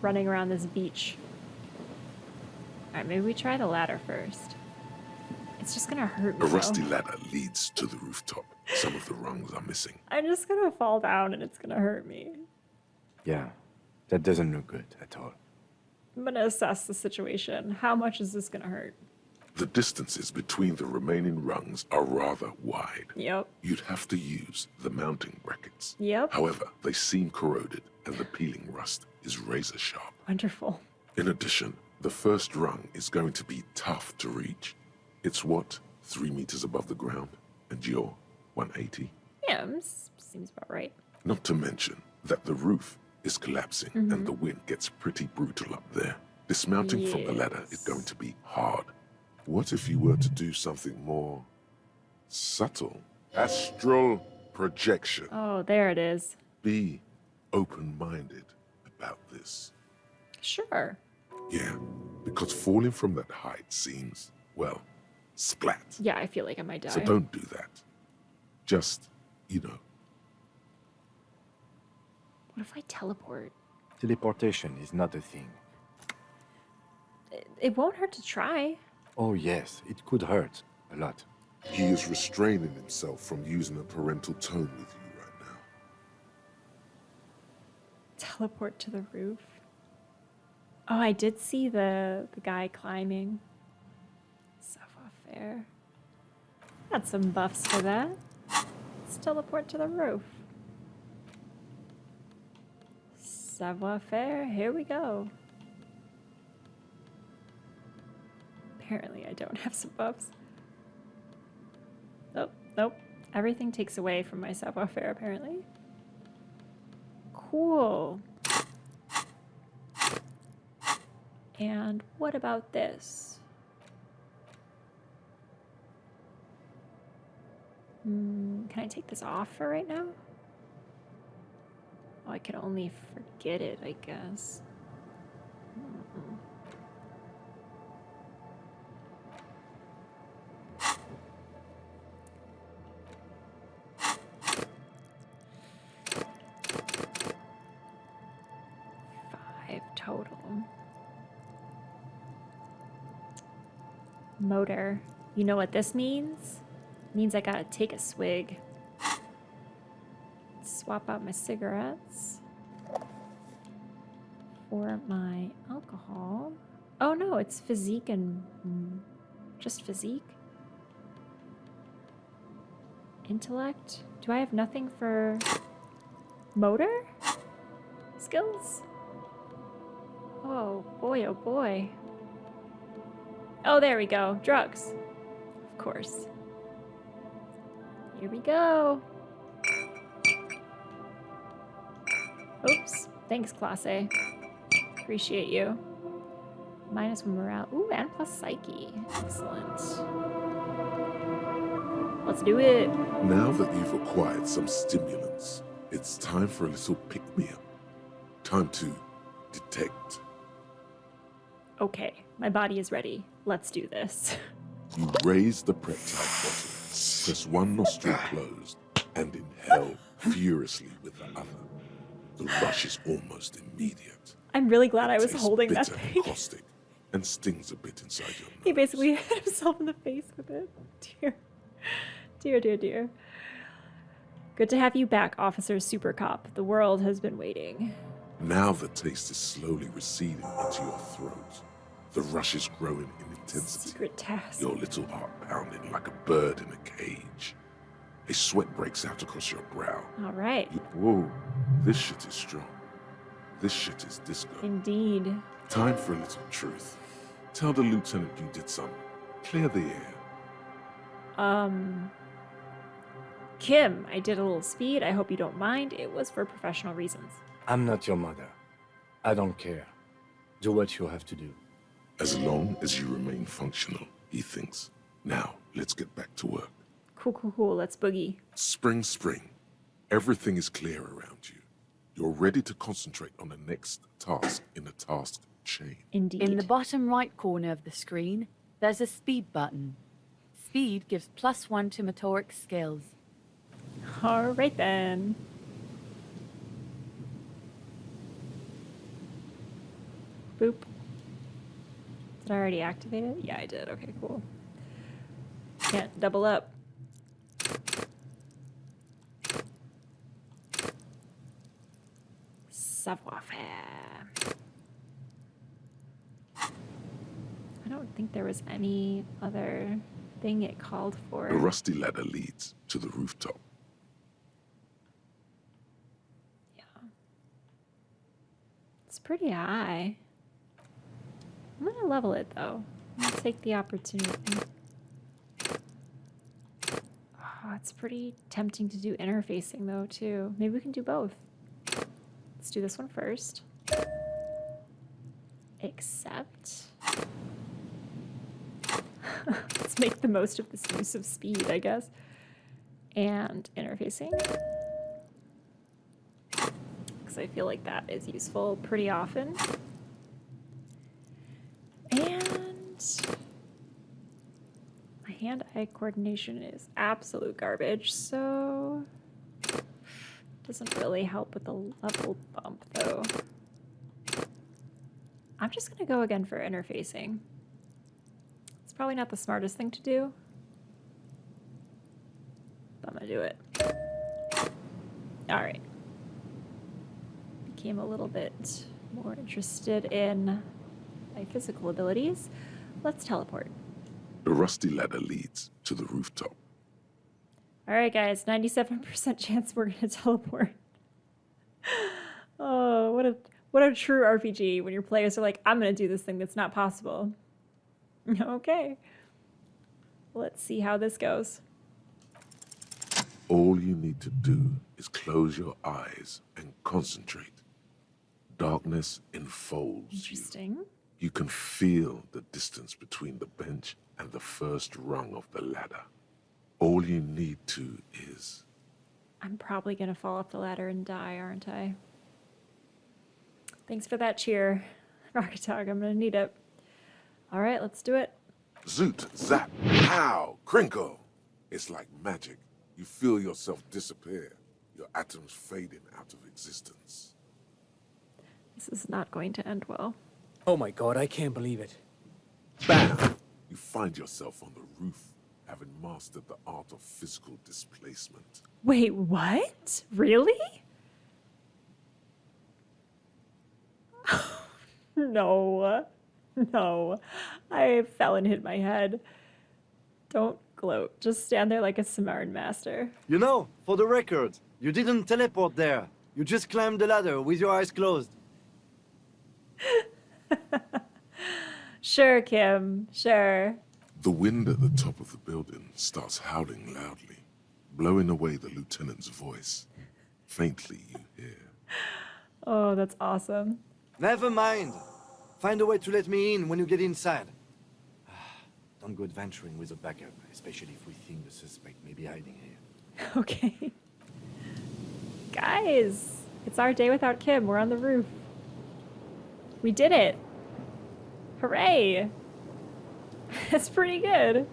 running around this beach. Alright, maybe we try the ladder first. It's just gonna hurt me. A rusty though. ladder leads to the rooftop. Some of the rungs are missing. I'm just gonna fall down and it's gonna hurt me. Yeah, that doesn't look good at all. I'm gonna assess the situation. How much is this gonna hurt? The distances between the remaining rungs are rather wide. Yep. You'd have to use the mounting brackets. Yep. However, they seem corroded and the peeling rust is razor sharp. Wonderful. In addition, the first rung is going to be tough to reach. It's what, 3 meters above the ground? And you're 180? Yeah, seems about right. Not to mention that the roof is collapsing and the wind gets pretty brutal up there. Dismounting from the ladder is going to be hard. What if you were to do something more subtle? Astral projection. Oh, there it is. Be open-minded about this. Sure. Yeah, because falling from that height seems, well, splat. Yeah, I feel like I might die. So don't do that. Just, you know. What if I teleport? Teleportation is not a thing. It won't hurt to try. Oh yes, it could hurt a lot. He is restraining himself from using a parental tone with you right now. Teleport to the roof. Oh, I did see the guy climbing. Savoir-faire. Got some buffs for that. Let's teleport to the roof. Savoir-faire, here we go. Apparently I don't have some buffs. Nope, nope. Everything takes away from my savoir-faire, apparently. Cool. And what about this? Can I take this off for right now? Oh, I can only forget it, I guess. Total. Motor. You know what this means? It means I gotta take a swig. Swap out my cigarettes for my alcohol. Oh no, it's physique and just physique. Intellect. Do I have nothing for motor skills? Oh boy, oh boy. Oh, there we go. Drugs. Of course. Here we go. Oops. Thanks, Klaasje. Appreciate you. -1 morale. Ooh, and plus psyche. Excellent. Let's do it. Now that you've acquired some stimulants, it's time for a little pick-me-up. Time to detect. Okay, my body is ready. Let's do this. You raise the peptide bottle, press one nostril closed, and inhale furiously with the other. The rush is almost immediate. I'm really glad I was Tastes holding that bitter, thing. caustic, and stings a bit inside your nose. He basically hit himself in the face with it. Dear. Dear, dear, dear. Good to have you back, Officer Super Cop. The world has been waiting. Now the taste is slowly receding into your throat. The rush is growing in intensity. Secret task. Your little heart pounding like a bird in a cage. A sweat breaks out across your brow. All right. Whoa, this shit is strong. This shit is disco. Indeed. Time for a little truth. Tell the lieutenant you did some. Clear the air. Kim, I did a little speed. I hope you don't mind. It was for professional reasons. I'm not your mother. I don't care. Do what you have to do. As long as you remain functional, he thinks. Now, let's get back to work. Cool, cool, cool. Let's boogie. Spring, spring. Everything is clear around you. You're ready to concentrate on the next task in the task chain. Indeed. In the bottom right corner of the screen, there's a speed button. Speed gives +1 to motoric skills. All right then. Boop. Did I already activate it? Yeah, I did. Okay, cool. Can't double up. Savoir-faire. I don't think there was any other thing it called for. The rusty ladder leads to the rooftop. It's pretty high. I'm gonna level it though. I'm gonna take the opportunity. Oh, it's pretty tempting to do interfacing though too. Maybe we can do both. Let's do this one first. Except let's make the most of this use of speed, I guess. And interfacing. Because I feel like that is useful pretty often. And my hand-eye coordination is absolute garbage, so doesn't really help with the level bump though. I'm just gonna go again for interfacing. It's probably not the smartest thing to do, but I'm gonna do it. All right. Became a little bit more interested in my physical abilities. Let's teleport. The rusty ladder leads to the rooftop. All right, guys, 97% chance we're gonna teleport. Oh, what a true RPG when your players are like, I'm gonna do this thing that's not possible. Okay. Let's see how this goes. All you need to do is close your eyes and concentrate. Darkness enfolds you. Interesting. You can feel the distance between the bench and the first rung of the ladder. All you need to is... I'm probably gonna fall off the ladder and die, aren't I? Thanks for that cheer, Rocketog. I'm gonna need it. All right, let's do it. Zoot, zap, pow, crinkle. It's like magic. You feel yourself disappear, your atoms fading out of existence. This is not going to end well. Oh my god, I can't believe it. Bam! You find yourself on the roof, having mastered the art of physical displacement. Wait, what? Really? No. No. I fell and hit my head. Don't gloat. Just stand there like a Samaritan master. You know, for the record, you didn't teleport there. You just climbed the ladder with your eyes closed. Sure, Kim. Sure. The wind at the top of the building starts howling loudly, blowing away the lieutenant's voice. Faintly you hear. Oh, that's awesome. Never mind. Find a way to let me in when you get inside. Don't go adventuring with a backup, especially if we think the suspect may be hiding here. Okay. Guys, it's our day without Kim. We're on the roof. We did it. Hooray. That's pretty good.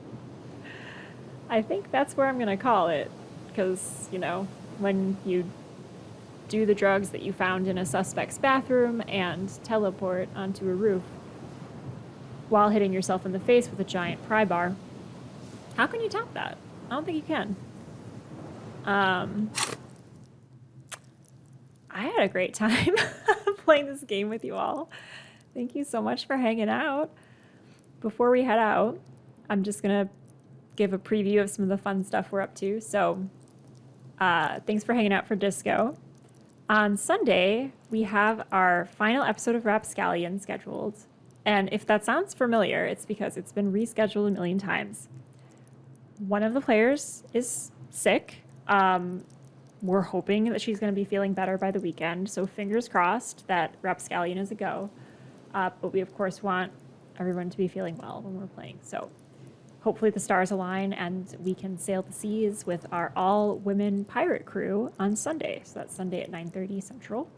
I think that's where I'm going to call it. Because, you know, when you do the drugs that you found in a suspect's bathroom and teleport onto a roof while hitting yourself in the face with a giant pry bar, how can you top that? I don't think you can. I had a great time playing this game with you all. Thank you so much for hanging out. Before we head out, I'm just going to give a preview of some of the fun stuff we're up to. So thanks for hanging out for Disco. On Sunday, we have our final episode of Rapscallion scheduled. And if that sounds familiar, it's because it's been rescheduled a million times. One of the players is sick. We're hoping that she's going to be feeling better by the weekend. So fingers crossed that Rapscallion is a go. But we, of course, want everyone to be feeling well when we're playing. So hopefully the stars align and we can sail the seas with our all-women pirate crew on Sunday. So that's Sunday at 9:30 Central.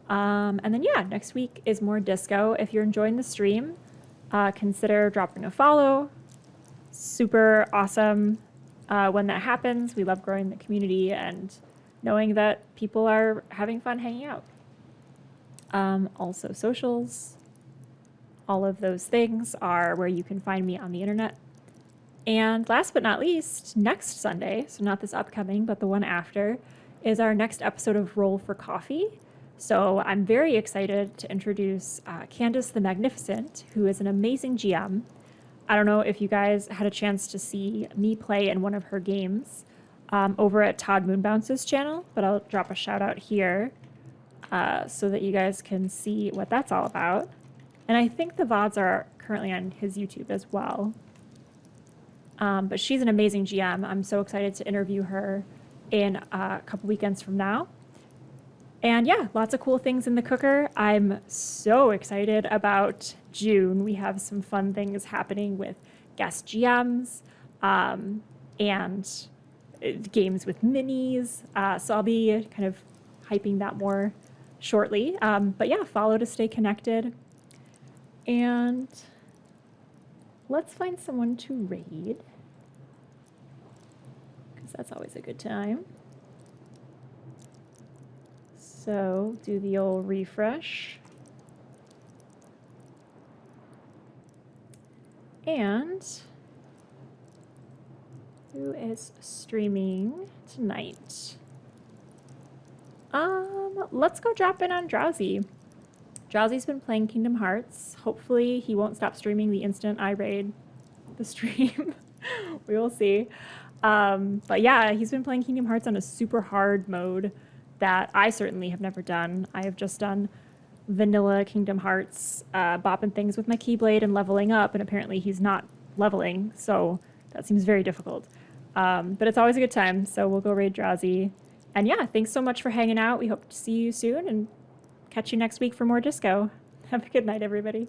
And then, yeah, next week is more disco. If you're enjoying the stream, consider dropping a follow. Super awesome when that happens. We love growing the community and knowing that people are having fun hanging out. Also socials. All of those things are where you can find me on the internet. And last but not least, next Sunday, so not this upcoming, but the one after, is our next episode of Roll for Coffee. So I'm very excited to introduce Candace the Magnificent, who is an amazing GM. I don't know if you guys had a chance to see me play in one of her games over at Todd Moonbounce's channel, but I'll drop a shout out here so that you guys can see what that's all about. And I think the VODs are currently on his YouTube as well. But she's an amazing GM. I'm so excited to interview her in a couple weekends from now. And yeah, lots of cool things in the cooker. I'm so excited about June. We have some fun things happening with guest GMs and games with minis. So I'll be kind of hyping that more shortly. But yeah, follow to stay connected. And let's find someone to raid, because that's always a good time. So do the old refresh. And who is streaming tonight? Let's go drop in on Drowsy. Drowsy's been playing Kingdom Hearts. Hopefully he won't stop streaming the instant I raid the stream. We will see. But yeah, he's been playing Kingdom Hearts on a super hard mode that I certainly have never done. I have just done vanilla Kingdom Hearts, bopping things with my Keyblade and leveling up, and apparently he's not leveling, so that seems very difficult. But it's always a good time, so we'll go raid Drowsy. And yeah, thanks so much for hanging out. We hope to see you soon, and catch you next week for more disco. Have a good night, everybody.